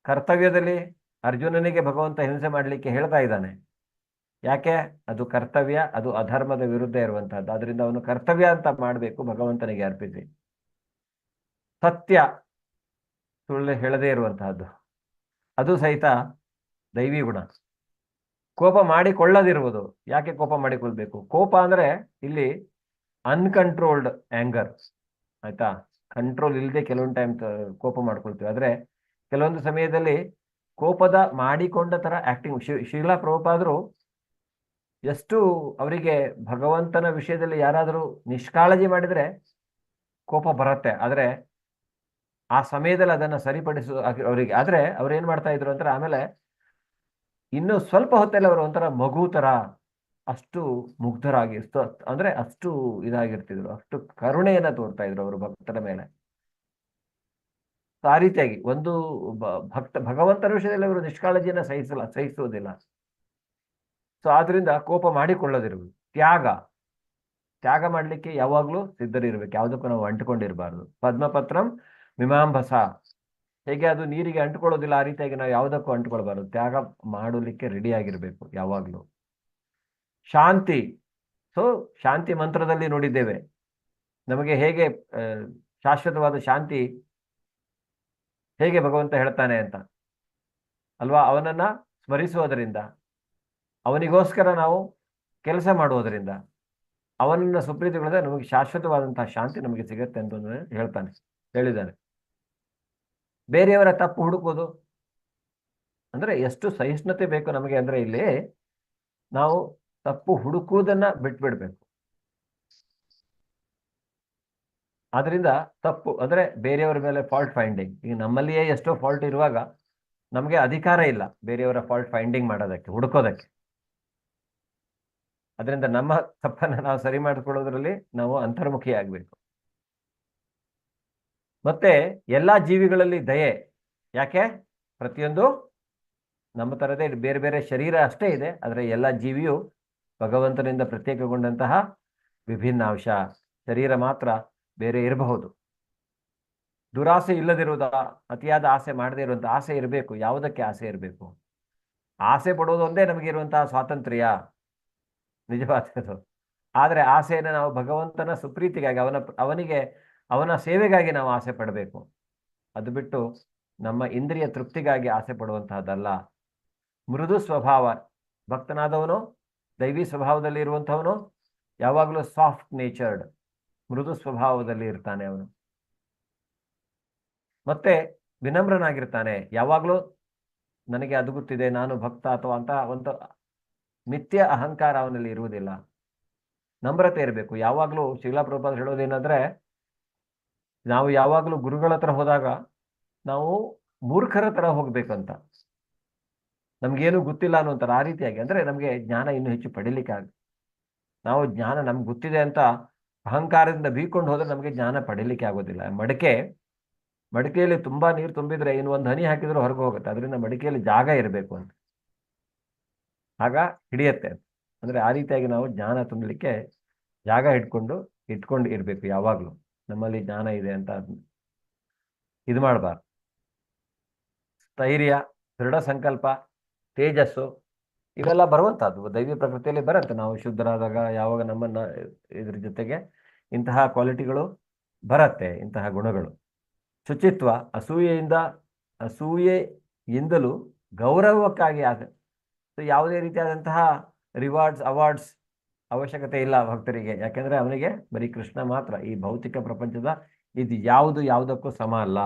ಕರ್ತವ್ಯದಲ್ಲಿ ಅರ್ಜುನನಿಗೆ ಭಗವಂತ ಹಿಂಸೆ ಮಾಡಲಿಕ್ಕೆ ಹೇಳ್ತಾ ಇದ್ದಾನೆ. ಯಾಕೆ? ಅದು ಕರ್ತವ್ಯ, ಅದು ಅಧರ್ಮದ ವಿರುದ್ಧ ಇರುವಂತಹದ್ದು. ಆದ್ರಿಂದ ಅವನು ಕರ್ತವ್ಯ ಅಂತ ಮಾಡಬೇಕು, ಭಗವಂತನಿಗೆ ಅರ್ಪಿಸಿ. ಸತ್ಯ, ಸುಳ್ಳು ಹೇಳದೇ ಇರುವಂತಹದ್ದು, ಅದು ಸಹಿತ ದೈವಿ ಗುಣ. ಕೋಪ ಮಾಡಿಕೊಳ್ಳದಿರುವುದು. ಯಾಕೆ ಕೋಪ ಮಾಡಿಕೊಳ್ಬೇಕು? ಕೋಪ ಅಂದ್ರೆ ಇಲ್ಲಿ ಅನ್ಕಂಟ್ರೋಲ್ಡ್ ಆಂಗರ್, ಆಯ್ತಾ? ಕಂಟ್ರೋಲ್ ಇಲ್ಲದೆ ಕೆಲವೊಂದು ಟೈಮ್ ಕೋಪ ಮಾಡ್ಕೊಳ್ತೀವಿ. ಆದ್ರೆ ಕೆಲವೊಂದು ಸಮಯದಲ್ಲಿ ಕೋಪದ ಮಾಡಿಕೊಂಡ ತರ ಆಕ್ಟಿಂಗ್. ಶೀಲಾ ಪ್ರಭುಪಾದರು ಎಷ್ಟು ಅವರಿಗೆ ಭಗವಂತನ ವಿಷಯದಲ್ಲಿ ಯಾರಾದರೂ ನಿಷ್ಕಾಳಜಿ ಮಾಡಿದ್ರೆ ಕೋಪ ಬರುತ್ತೆ. ಆದ್ರೆ ಆ ಸಮಯದಲ್ಲಿ ಅದನ್ನ ಸರಿಪಡಿಸು ಅವರಿಗೆ. ಆದ್ರೆ ಅವ್ರು ಏನ್ ಮಾಡ್ತಾ ಇದ್ರು ಅಂದ್ರೆ, ಆಮೇಲೆ ಇನ್ನು ಸ್ವಲ್ಪ ಹೊತ್ತಲ್ಲಿ ಅವರು ಒಂಥರ ಮಗು ತರ ಅಷ್ಟು ಮುಗ್ಧರಾಗಿ ಅಂದ್ರೆ ಅಷ್ಟು ಇದಾಗಿರ್ತಿದ್ರು, ಅಷ್ಟು ಕರುಣೆಯನ್ನ ತೋರ್ತಾ ಇದ್ರು ಅವರು ಭಕ್ತರ ಮೇಲೆ. ಆ ರೀತಿಯಾಗಿ ಒಂದು ಭಗವಂತನ ವಿಷಯದಲ್ಲಿ ಅವರು ನಿಷ್ಕಾಳಜಿಯನ್ನ ಸಹಿಸುವುದಿಲ್ಲ. ಸೊ ಆದ್ರಿಂದ ಕೋಪ ಮಾಡಿಕೊಳ್ಳದಿರುವುದು, ತ್ಯಾಗ ಮಾಡ್ಲಿಕ್ಕೆ ಯಾವಾಗ್ಲೂ ಸಿದ್ಧರಿರ್ಬೇಕು, ಯಾವುದಕ್ಕೂ ನಾವು ಅಂಟುಕೊಂಡಿರಬಾರ್ದು. ಪದ್ಮಪತ್ರಂ ಮೀಮಾಂಬಸ, ಹೇಗೆ ಅದು ನೀರಿಗೆ ಅಂಟುಕೊಳ್ಳೋದಿಲ್ಲ ಆ ರೀತಿಯಾಗಿ ನಾವು ಯಾವುದಕ್ಕೂ ಅಂಟುಕೊಳ್ಬಾರ್ದು, ತ್ಯಾಗ ಮಾಡಲಿಕ್ಕೆ ರೆಡಿ ಆಗಿರ್ಬೇಕು ಯಾವಾಗ್ಲೂ. ಶಾಂತಿ, ಸೊ ಶಾಂತಿ ಮಂತ್ರದಲ್ಲಿ ನೋಡಿದ್ದೇವೆ ನಮಗೆ ಹೇಗೆ ಶಾಶ್ವತವಾದ ಶಾಂತಿ ಹೇಗೆ ಭಗವಂತ ಹೇಳ್ತಾನೆ ಅಂತ ಅಲ್ವಾ. ಅವನನ್ನ ಸ್ಮರಿಸುವುದರಿಂದ, ಅವನಿಗೋಸ್ಕರ ನಾವು ಕೆಲಸ ಮಾಡುವುದರಿಂದ, ಅವನನ್ನ ಸುಪ್ರೀತಿಗೊಳಿಸಿದ್ರೆ ನಮಗೆ ಶಾಶ್ವತವಾದಂತಹ ಶಾಂತಿ ನಮಗೆ ಸಿಗತ್ತೆ ಅಂತ ಹೇಳಿದ್ದಾನೆ. ಬೇರೆಯವರ ತಪ್ಪು ಹುಡುಕೋದು ಅಂದ್ರೆ ಎಷ್ಟು ಸಹಿಷ್ಣುತೆ ಬೇಕು ನಮಗೆ ಅಂದ್ರೆ ಇಲ್ಲಿ ನಾವು ತಪ್ಪು ಹುಡುಕುವುದನ್ನ ಬಿಟ್ಬಿಡ್ಬೇಕು. ಆದ್ರಿಂದ ತಪ್ಪು ಅಂದ್ರೆ ಬೇರೆಯವರ ಮೇಲೆ ಫಾಲ್ಟ್ ಫೈಂಡಿಂಗ್, ಈಗ ನಮ್ಮಲ್ಲಿಯೇ ಎಷ್ಟೋ ಫಾಲ್ಟ್ ಇರುವಾಗ ನಮಗೆ ಅಧಿಕಾರ ಇಲ್ಲ ಬೇರೆಯವರ ಫಾಲ್ಟ್ ಫೈಂಡಿಂಗ್ ಮಾಡೋದಕ್ಕೆ, ಹುಡುಕೋದಕ್ಕೆ. ಅದರಿಂದ ನಮ್ಮ ತಪ್ಪನ್ನು ನಾವು ಸರಿ ಮಾಡಿಕೊಳ್ಳೋದ್ರಲ್ಲಿ ನಾವು ಅಂತರ್ಮುಖಿ ಆಗ್ಬೇಕು. ಮತ್ತೆ ಎಲ್ಲಾ ಜೀವಿಗಳಲ್ಲಿ ದಯೆ, ಯಾಕೆ ಪ್ರತಿಯೊಂದು ನಮ್ಮ ತರದೇ ಬೇರೆ ಬೇರೆ ಶರೀರ ಅಷ್ಟೇ ಇದೆ, ಆದರೆ ಎಲ್ಲ ಜೀವಿಯು ಭಗವಂತನಿಂದ ಪ್ರತ್ಯೇಕಗೊಂಡಂತಹ ವಿಭಿನ್ನ ಅಂಶ. ಶರೀರ ಮಾತ್ರ ಬೇರೆ ಇರಬಹುದು. ದುರಾಸೆ ಇಲ್ಲದಿರುವುದ, ಅತಿಯಾದ ಆಸೆ ಮಾಡದೇ ಇರುವಂತ ಆಸೆ ಇರಬೇಕು. ಯಾವುದಕ್ಕೆ ಆಸೆ ಇರಬೇಕು? ಆಸೆ ಪಡೋದು ಒಂದೇ ನಮಗಿರುವಂತಹ ಸ್ವಾತಂತ್ರ್ಯ, ನಿಜವಾದದ್ದು. ಆದರೆ ಆಸೆಯನ್ನು ನಾವು ಭಗವಂತನ ಸುಪ್ರೀತಿಗಾಗಿ, ಅವನ ಸೇವೆಗಾಗಿ ನಾವು ಆಸೆ ಪಡಬೇಕು. ಅದು ಬಿಟ್ಟು ನಮ್ಮ ಇಂದ್ರಿಯ ತೃಪ್ತಿಗಾಗಿ ಆಸೆ ಪಡುವಂತಹದ್ದಲ್ಲ. ಮೃದು ಸ್ವಭಾವ, ಭಕ್ತನಾದವನು ದೈವಿ ಸ್ವಭಾವದಲ್ಲಿ ಇರುವಂಥವನು ಯಾವಾಗಲೂ ಸಾಫ್ಟ್ ನೇಚರ್ಡ್, ಮೃದು ಸ್ವಭಾವದಲ್ಲಿ ಇರ್ತಾನೆ ಅವನು. ಮತ್ತೆ ವಿನಮ್ರನಾಗಿರ್ತಾನೆ. ಯಾವಾಗಲೂ ನನಗೆ ಅದು ಗೊತ್ತಿದೆ, ನಾನು ಭಕ್ತ ಅಥವಾ ಅಂತ ಒಂದು ಮಿಥ್ಯ ಅಹಂಕಾರ ಅವನಲ್ಲಿ ಇರುವುದಿಲ್ಲ. ನಮ್ರತೆ ಇರಬೇಕು ಯಾವಾಗಲೂ. ಶ್ರೀಲಾ ಪ್ರಭುಪಾದರು ಹೇಳೋದೇನಂದ್ರೆ, ನಾವು ಯಾವಾಗಲೂ ಗುರುಗಳ ಹತ್ರ ಹೋದಾಗ ನಾವು ಮೂರ್ಖರ ತರ ಹೋಗ್ಬೇಕಂತ, ನಮ್ಗೇನು ಗೊತ್ತಿಲ್ಲ ಅನ್ನೋಂಥರ. ಆ ರೀತಿಯಾಗಿ ಅಂದ್ರೆ ನಮಗೆ ಜ್ಞಾನ ಇನ್ನೂ ಹೆಚ್ಚು ಪಡಿಲಿಕ್ಕೆ ನಾವು ಜ್ಞಾನ ನಮ್ಗೆ ಗೊತ್ತಿದೆ ಅಂತ ಅಹಂಕಾರದಿಂದ ಬೀಕೊಂಡು ಹೋದ್ರೆ ನಮಗೆ ಜ್ಞಾನ ಪಡಿಲಿಕ್ಕೆ ಆಗೋದಿಲ್ಲ. ಮಡಿಕೆಯಲ್ಲಿ ತುಂಬಾ ನೀರು ತುಂಬಿದ್ರೆ ಇನ್ನು ಒಂದು ಹನಿ ಹಾಕಿದ್ರೆ ಹೊರಗೆ ಹೋಗುತ್ತೆ. ಅದರಿಂದ ಮಡಿಕೆಯಲ್ಲಿ ಜಾಗ ಇರಬೇಕು ಅಂತ, ಆಗ ಹಿಡಿಯತ್ತೆ. ಅಂದ್ರೆ ಆ ರೀತಿಯಾಗಿ ನಾವು ಜ್ಞಾನ ತುಂಬಲಿಕ್ಕೆ ಜಾಗ ಇಟ್ಕೊಂಡು ಇರಬೇಕು ಯಾವಾಗ್ಲೂ. ನಮ್ಮಲ್ಲಿ ಜ್ಞಾನ ಇದೆ ಅಂತ ಇದು ಮಾಡಬಾರ್ದು. ಸ್ಥೈರ್ಯ, ದೃಢ ಸಂಕಲ್ಪ, ತೇಜಸ್ಸು ಇವೆಲ್ಲ ಬರುವಂತಹದ್ದು ದೈವಿ ಪ್ರಕೃತಿಯಲ್ಲಿ ಬರುತ್ತೆ. ನಾವು ಶುದ್ಧರಾದಾಗ ಯಾವಾಗ ನಮ್ಮನ್ನ ಇದ್ರ ಜೊತೆಗೆ ಇಂತಹ ಕ್ವಾಲಿಟಿಗಳು ಬರುತ್ತೆ, ಇಂತಹ ಗುಣಗಳು. ಶುಚಿತ್ವ, ಅಸೂಯೆಯಿಂದಲೂ ಗೌರವಕ್ಕಾಗಿ ಯಾವುದೇ ರೀತಿಯಾದಂತಹ ಅವಾರ್ಡ್ಸ್ ಅವಶ್ಯಕತೆ ಇಲ್ಲ ಭಕ್ತರಿಗೆ. ಯಾಕೆಂದ್ರೆ ಅವನಿಗೆ ಬರೀ ಕೃಷ್ಣ ಮಾತ್ರ. ಈ ಭೌತಿಕ ಪ್ರಪಂಚದ ಇದು ಯಾವುದಕ್ಕೂ ಸಮ ಅಲ್ಲ.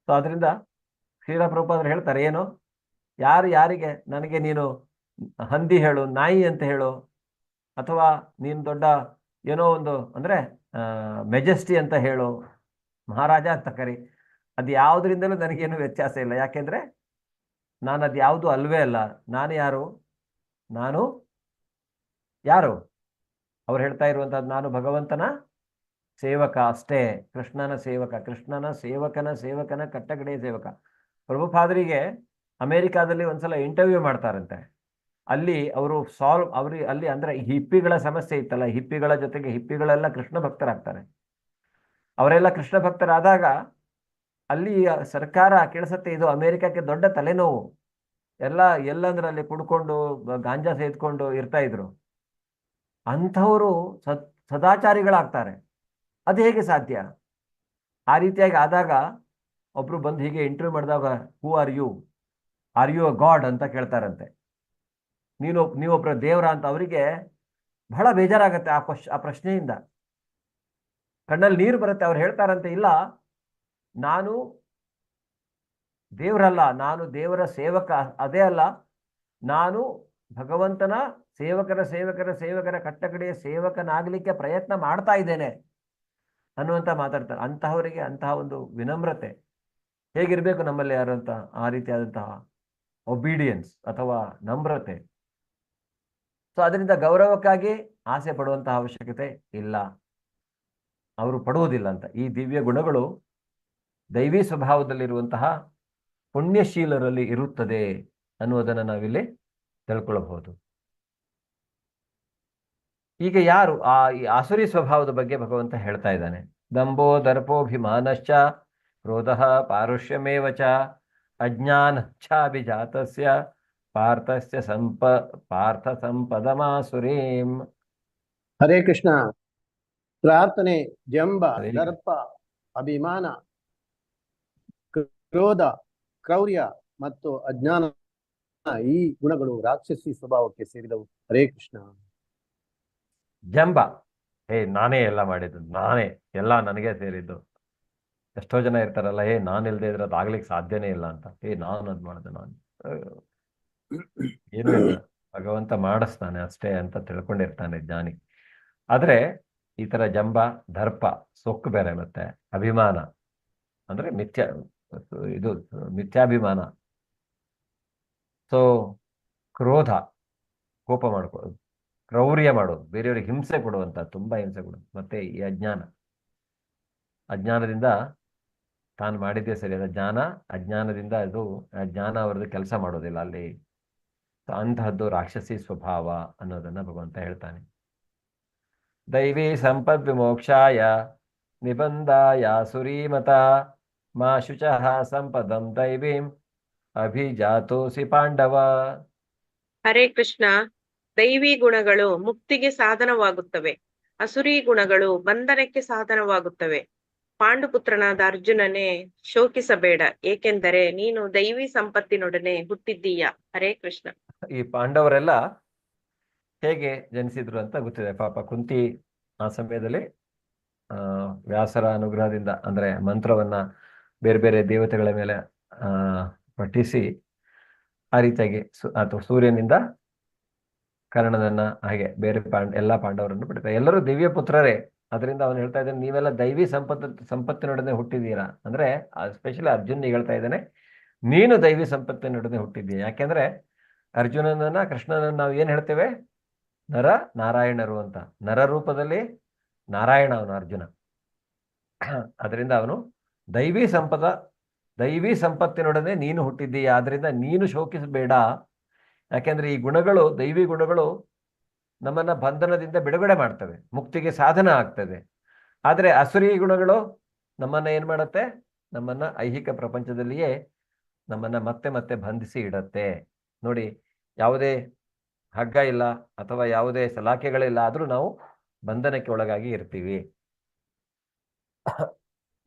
ಸೊ ಅದರಿಂದ ಶ್ರೀಲಾ ಪ್ರಭುಪಾದರು ಹೇಳ್ತಾರೆ, ಏನು ಯಾರಿಗೆ ನನಗೆ ನೀನು ಹಂದಿ ಹೇಳು, ನಾಯಿ ಅಂತ ಹೇಳು, ಅಥವಾ ನೀನು ದೊಡ್ಡ ಏನೋ ಒಂದು ಅಂದ್ರೆ ಮೆಜೆಸ್ಟಿ ಅಂತ ಹೇಳು, ಮಹಾರಾಜ ಅಂತ ಕರಿ, ಅದು ಯಾವುದರಿಂದಲೂ ನನಗೇನು ವ್ಯತ್ಯಾಸ ಇಲ್ಲ. ಯಾಕೆಂದ್ರೆ ನಾನು ಅದು ಯಾವುದು ಅಲ್ವೇ ಅಲ್ಲ. ನಾನು ಯಾರು ಅವ್ರು ಹೇಳ್ತಾ ಇರುವಂತಹದ್ದು, ನಾನು ಭಗವಂತನ ಸೇವಕ ಅಷ್ಟೇ, ಕೃಷ್ಣನ ಸೇವಕನ ಕಟ್ಟಕಡೆಯ ಸೇವಕ. ಪ್ರಭುಪಾದರಿಗೆ ಅಮೆರಿಕಾದಲ್ಲಿ ಒಂದ್ಸಲ ಇಂಟರ್ವ್ಯೂ ಮಾಡ್ತಾರಂತೆ. ಅಲ್ಲಿ ಅವರು ಅಲ್ಲಿ ಅಂದ್ರೆ ಹಿಪ್ಪಿಗಳ ಸಮಸ್ಯೆ ಇತ್ತಲ್ಲ, ಹಿಪ್ಪಿಗಳೆಲ್ಲ ಕೃಷ್ಣ ಭಕ್ತರಾಗ್ತಾರೆ. ಅವರೆಲ್ಲ ಕೃಷ್ಣ ಭಕ್ತರಾದಾಗ ಅಲ್ಲಿ ಸರ್ಕಾರ ಕೇಳಿಸತ್ತೆ, ಇದು ಅಮೆರಿಕಕ್ಕೆ ದೊಡ್ಡ ತಲೆನೋವು. ಎಲ್ಲಂದ್ರೆ ಅಲ್ಲಿ ಕುಡ್ಕೊಂಡು ಗಾಂಜಾ ಸೇದ್ಕೊಂಡು ಇರ್ತಾ ಇದ್ರು. ಅಂಥವರು ಸದಾಚಾರಿಗಳಾಗ್ತಾರೆ. ಅದು ಹೇಗೆ ಸಾಧ್ಯ? ಆ ರೀತಿಯಾಗಿ ಆದಾಗ ಒಬ್ರು ಬಂದು ಹೀಗೆ ಇಂಟರ್ವ್ಯೂ ಮಾಡಿದಾಗ, who are you a god ಅಂತ ಕೇಳ್ತಾರಂತೆ. ನೀವೊಬ್ಬರ ದೇವರ ಅಂತ. ಅವರಿಗೆ ಬಹಳ ಬೇಜಾರಾಗತ್ತೆ ಆ ಪ್ರಶ್ನೆಯಿಂದ, ಕಣ್ಣಲ್ಲಿ ನೀರು ಬರುತ್ತೆ. ಅವ್ರು ಹೇಳ್ತಾರಂತೆ, ಇಲ್ಲ, ನಾನು ದೇವರಲ್ಲ, ನಾನು ದೇವರ ಸೇವಕ. ಅದೇ ಅಲ್ಲ, ನಾನು ಭಗವಂತನ ಸೇವಕರ ಕಟ್ಟಕಡೆಯ ಸೇವಕನಾಗಲಿಕ್ಕೆ ಪ್ರಯತ್ನ ಮಾಡ್ತಾ ಇದ್ದೇನೆ ಅನ್ನುವಂತ ಮಾತಾಡ್ತಾರೆ. ಅಂತಹವರಿಗೆ ಅಂತಹ ಒಂದು ವಿನಮ್ರತೆ ಹೇಗಿರ್ಬೇಕು ನಮ್ಮಲ್ಲಿ ಯಾರು ಅಂತ, ಆ ರೀತಿಯಾದಂತಹ ಒಬಿಡಿಯನ್ಸ್ ಅಥವಾ ನಮ್ರತೆ. ಸೊ ಅದರಿಂದ ಗೌರವಕ್ಕಾಗಿ ಆಸೆ ಪಡುವಂತಹ ಅವಶ್ಯಕತೆ ಇಲ್ಲ, ಅವರು ಪಡುವುದಿಲ್ಲ ಅಂತ. ಈ ದಿವ್ಯ ಗುಣಗಳು ದೈವಿ ಸ್ವಭಾವದಲ್ಲಿರುವಂತಹ ಪುಣ್ಯಶೀಲರಲ್ಲಿ ಇರುತ್ತದೆ ಅನ್ನುವುದನ್ನು ನಾವಿಲ್ಲಿ ತಿಳ್ಕೊಳ್ಳಬಹುದು. ಈಗ ಯಾರು ಈ ಆಸುರಿ ಸ್ವಭಾವದ ಬಗ್ಗೆ ಭಗವಂತ ಹೇಳ್ತಾ ಇದ್ದಾನೆ. ದಂಭೋ ದರ್ಪೋಭಿಮಾನಶ್ಚ ಕ್ರೋಧ ಪಾರುಷ್ಯಮೇವ ಚ ಅಜ್ಞಾನಶ್ಚಾಭಿಜಾತಸ್ಯ ಪಾರ್ಥ ಸಂಪದಮಾಸುರೀಂ. ಹರೇ ಕೃಷ್ಣ. ಪ್ರಾರ್ಥನೆ, ಜಂಬ, ಹರೇ ದರ್ಪ, ಅಭಿಮಾನ, ಕ್ರೋಧ, ಕ್ರೌರ್ಯ ಮತ್ತು ಅಜ್ಞಾನ ಈ ಗುಣಗಳು ರಾಕ್ಷಸಿ ಸ್ವಭಾವಕ್ಕೆ ಸೇರಿದವು. ಹರೇ ಕೃಷ್ಣ. ಜಂಬ, ನಾನೇ ಎಲ್ಲ ಮಾಡಿದ್ದು, ನಾನೇ ಎಲ್ಲ ನನಗೆ ಸೇರಿದ್ದು. ಎಷ್ಟೋ ಜನ ಇರ್ತಾರಲ್ಲ, ನಾನಿಲ್ದೇ ಇದ್ರೆ ಅದು ಆಗ್ಲಿಕ್ಕೆ ಸಾಧ್ಯನೇ ಇಲ್ಲ ಅಂತ. ನಾನು ಅದ್ ಮಾಡಿದೆ, ನಾನು ಏನು ಇಲ್ಲ, ಭಗವಂತ ಮಾಡಿಸ್ತಾನೆ ಅಷ್ಟೇ ಅಂತ ತಿಳ್ಕೊಂಡಿರ್ತಾನೆ ಜ್ಞಾನಿ. ಆದ್ರೆ ಈ ತರ ಜಂಬ, ದರ್ಪ, ಸೊಕ್ಕು ಬೇರೆ, ಮತ್ತೆ ಅಭಿಮಾನ ಅಂದ್ರೆ ಮಿಥ್ಯಾಭಿಮಾನ. ಸೊ ಕ್ರೋಧ, ಕೋಪ ಮಾಡ್ಕೊಳ್ಳೋದು, ಕ್ರೌರ್ಯ ಮಾಡೋದು, ಬೇರೆಯವರಿಗೆ ಹಿಂಸೆ ಕೊಡುವಂತ, ತುಂಬಾ ಹಿಂಸೆ ಕೊಡೋದು, ಮತ್ತೆ ಈ ಅಜ್ಞಾನದಿಂದ ತಾನು ಮಾಡಿದ್ದೇ ಸರಿಯಾದ ಜ್ಞಾನ, ಅಜ್ಞಾನದಿಂದ ಜ್ಞಾನ ಅವರದ್ದು ಕೆಲಸ ಮಾಡೋದಿಲ್ಲ ಅಲ್ಲಿ. ಅಂತಹದ್ದು ರಾಕ್ಷಸಿ ಸ್ವಭಾವ ಅನ್ನೋದನ್ನ ಭಗವಂತ ಹೇಳ್ತಾನೆ. ದೈವಿ ಸಂಪದ್ ವಿಮೋಕ್ಷಾಯ ನಿಬಂಧಾಯ ಸುರೀಮತ ಮಾ ಶುಚಃ ಸಂಪದಂ ದೈವೀಂ ಅಭಿಜಾತೋಸಿ ಪಾಂಡವ. ಹರೇ ಕೃಷ್ಣ. ದೈವಿ ಗುಣಗಳು ಮುಕ್ತಿಗೆ ಸಾಧನವಾಗುತ್ತವೆ, ಅಸುರಿ ಗುಣಗಳು ಬಂಧನಕ್ಕೆ ಸಾಧನವಾಗುತ್ತವೆ. ಪಾಂಡುಪುತ್ರನಾದ ಅರ್ಜುನನೇ, ಶೋಕಿಸಬೇಡ, ಏಕೆಂದರೆ ನೀನು ದೈವಿ ಸಂಪತ್ತಿನೊಡನೆ ಹುಟ್ಟಿದ್ದೀಯ. ಹರೇ ಕೃಷ್ಣ. ಈ ಪಾಂಡವರೆಲ್ಲ ಹೇಗೆ ಜನಿಸಿದ್ರು ಅಂತ ಗೊತ್ತಿದೆ. ಪಾಪ ಕುಂತಿ ಆ ಸಮಯದಲ್ಲಿ ವ್ಯಾಸರ ಅನುಗ್ರಹದಿಂದ, ಅಂದ್ರೆ ಮಂತ್ರವನ್ನ ಬೇರೆ ಬೇರೆ ದೇವತೆಗಳ ಮೇಲೆ ಪಠಿಸಿ ಆ ರೀತಿಯಾಗಿ ಅಥವಾ ಸೂರ್ಯನಿಂದ ಕರ್ಣನನ್ನ, ಹಾಗೆ ಬೇರೆ ಎಲ್ಲಾ ಪಾಂಡವರನ್ನು ಪಡಿತಾರೆ. ಎಲ್ಲರೂ ದಿವ್ಯ ಪುತ್ರರೇ. ಅದರಿಂದ ಅವನು ಹೇಳ್ತಾ ಇದ್ದಾನೆ, ನೀವೆಲ್ಲ ದೈವಿ ಸಂಪತ್ತಿನೊಡನೆ ಹುಟ್ಟಿದ್ದೀರಾ. ಅಂದ್ರೆ ಸ್ಪೆಷಲಿ ಅರ್ಜುನ್ ಹೇಳ್ತಾ ಇದ್ದಾನೆ, ನೀನು ದೈವಿ ಸಂಪತ್ತಿನೊಡನೆ ಹುಟ್ಟಿದ್ದೀಯ. ಯಾಕೆಂದ್ರೆ ಅರ್ಜುನನನ್ನ, ಕೃಷ್ಣನನ್ನ ನಾವು ಏನ್ ಹೇಳ್ತೇವೆ, ನರ ನಾರಾಯಣರು ಅಂತ. ನರ ರೂಪದಲ್ಲಿ ನಾರಾಯಣ ಅವನು ಅರ್ಜುನ. ಅದರಿಂದ ಅವನು ದೈವಿ ಸಂಪತ್ತಿನೊಡನೆ ನೀನು ಹುಟ್ಟಿದ್ದೀಯ. ಆದ್ರಿಂದ ನೀನು ಶೋಕಿಸಬೇಡ. ಯಾಕೆಂದ್ರೆ ಈ ಗುಣಗಳು, ದೈವಿ ಗುಣಗಳು ನಮ್ಮನ್ನ ಬಂಧನದಿಂದ ಬಿಡುಗಡೆ ಮಾಡ್ತವೆ, ಮುಕ್ತಿಗೆ ಸಾಧನ ಆಗ್ತದೆ. ಆದ್ರೆ ಅಸುರಿ ಗುಣಗಳು ನಮ್ಮನ್ನ ಏನ್ ಮಾಡತ್ತೆ, ನಮ್ಮನ್ನ ಐಹಿಕ ಪ್ರಪಂಚದಲ್ಲಿಯೇ ನಮ್ಮನ್ನ ಮತ್ತೆ ಮತ್ತೆ ಬಂಧಿಸಿ ಇಡತ್ತೆ. ನೋಡಿ, ಯಾವುದೇ ಹಗ್ಗ ಇಲ್ಲ ಅಥವಾ ಯಾವುದೇ ಸಲಾಖೆಗಳಿಲ್ಲ, ಆದ್ರೂ ನಾವು ಬಂಧನಕ್ಕೆ ಒಳಗಾಗಿ ಇರ್ತೀವಿ.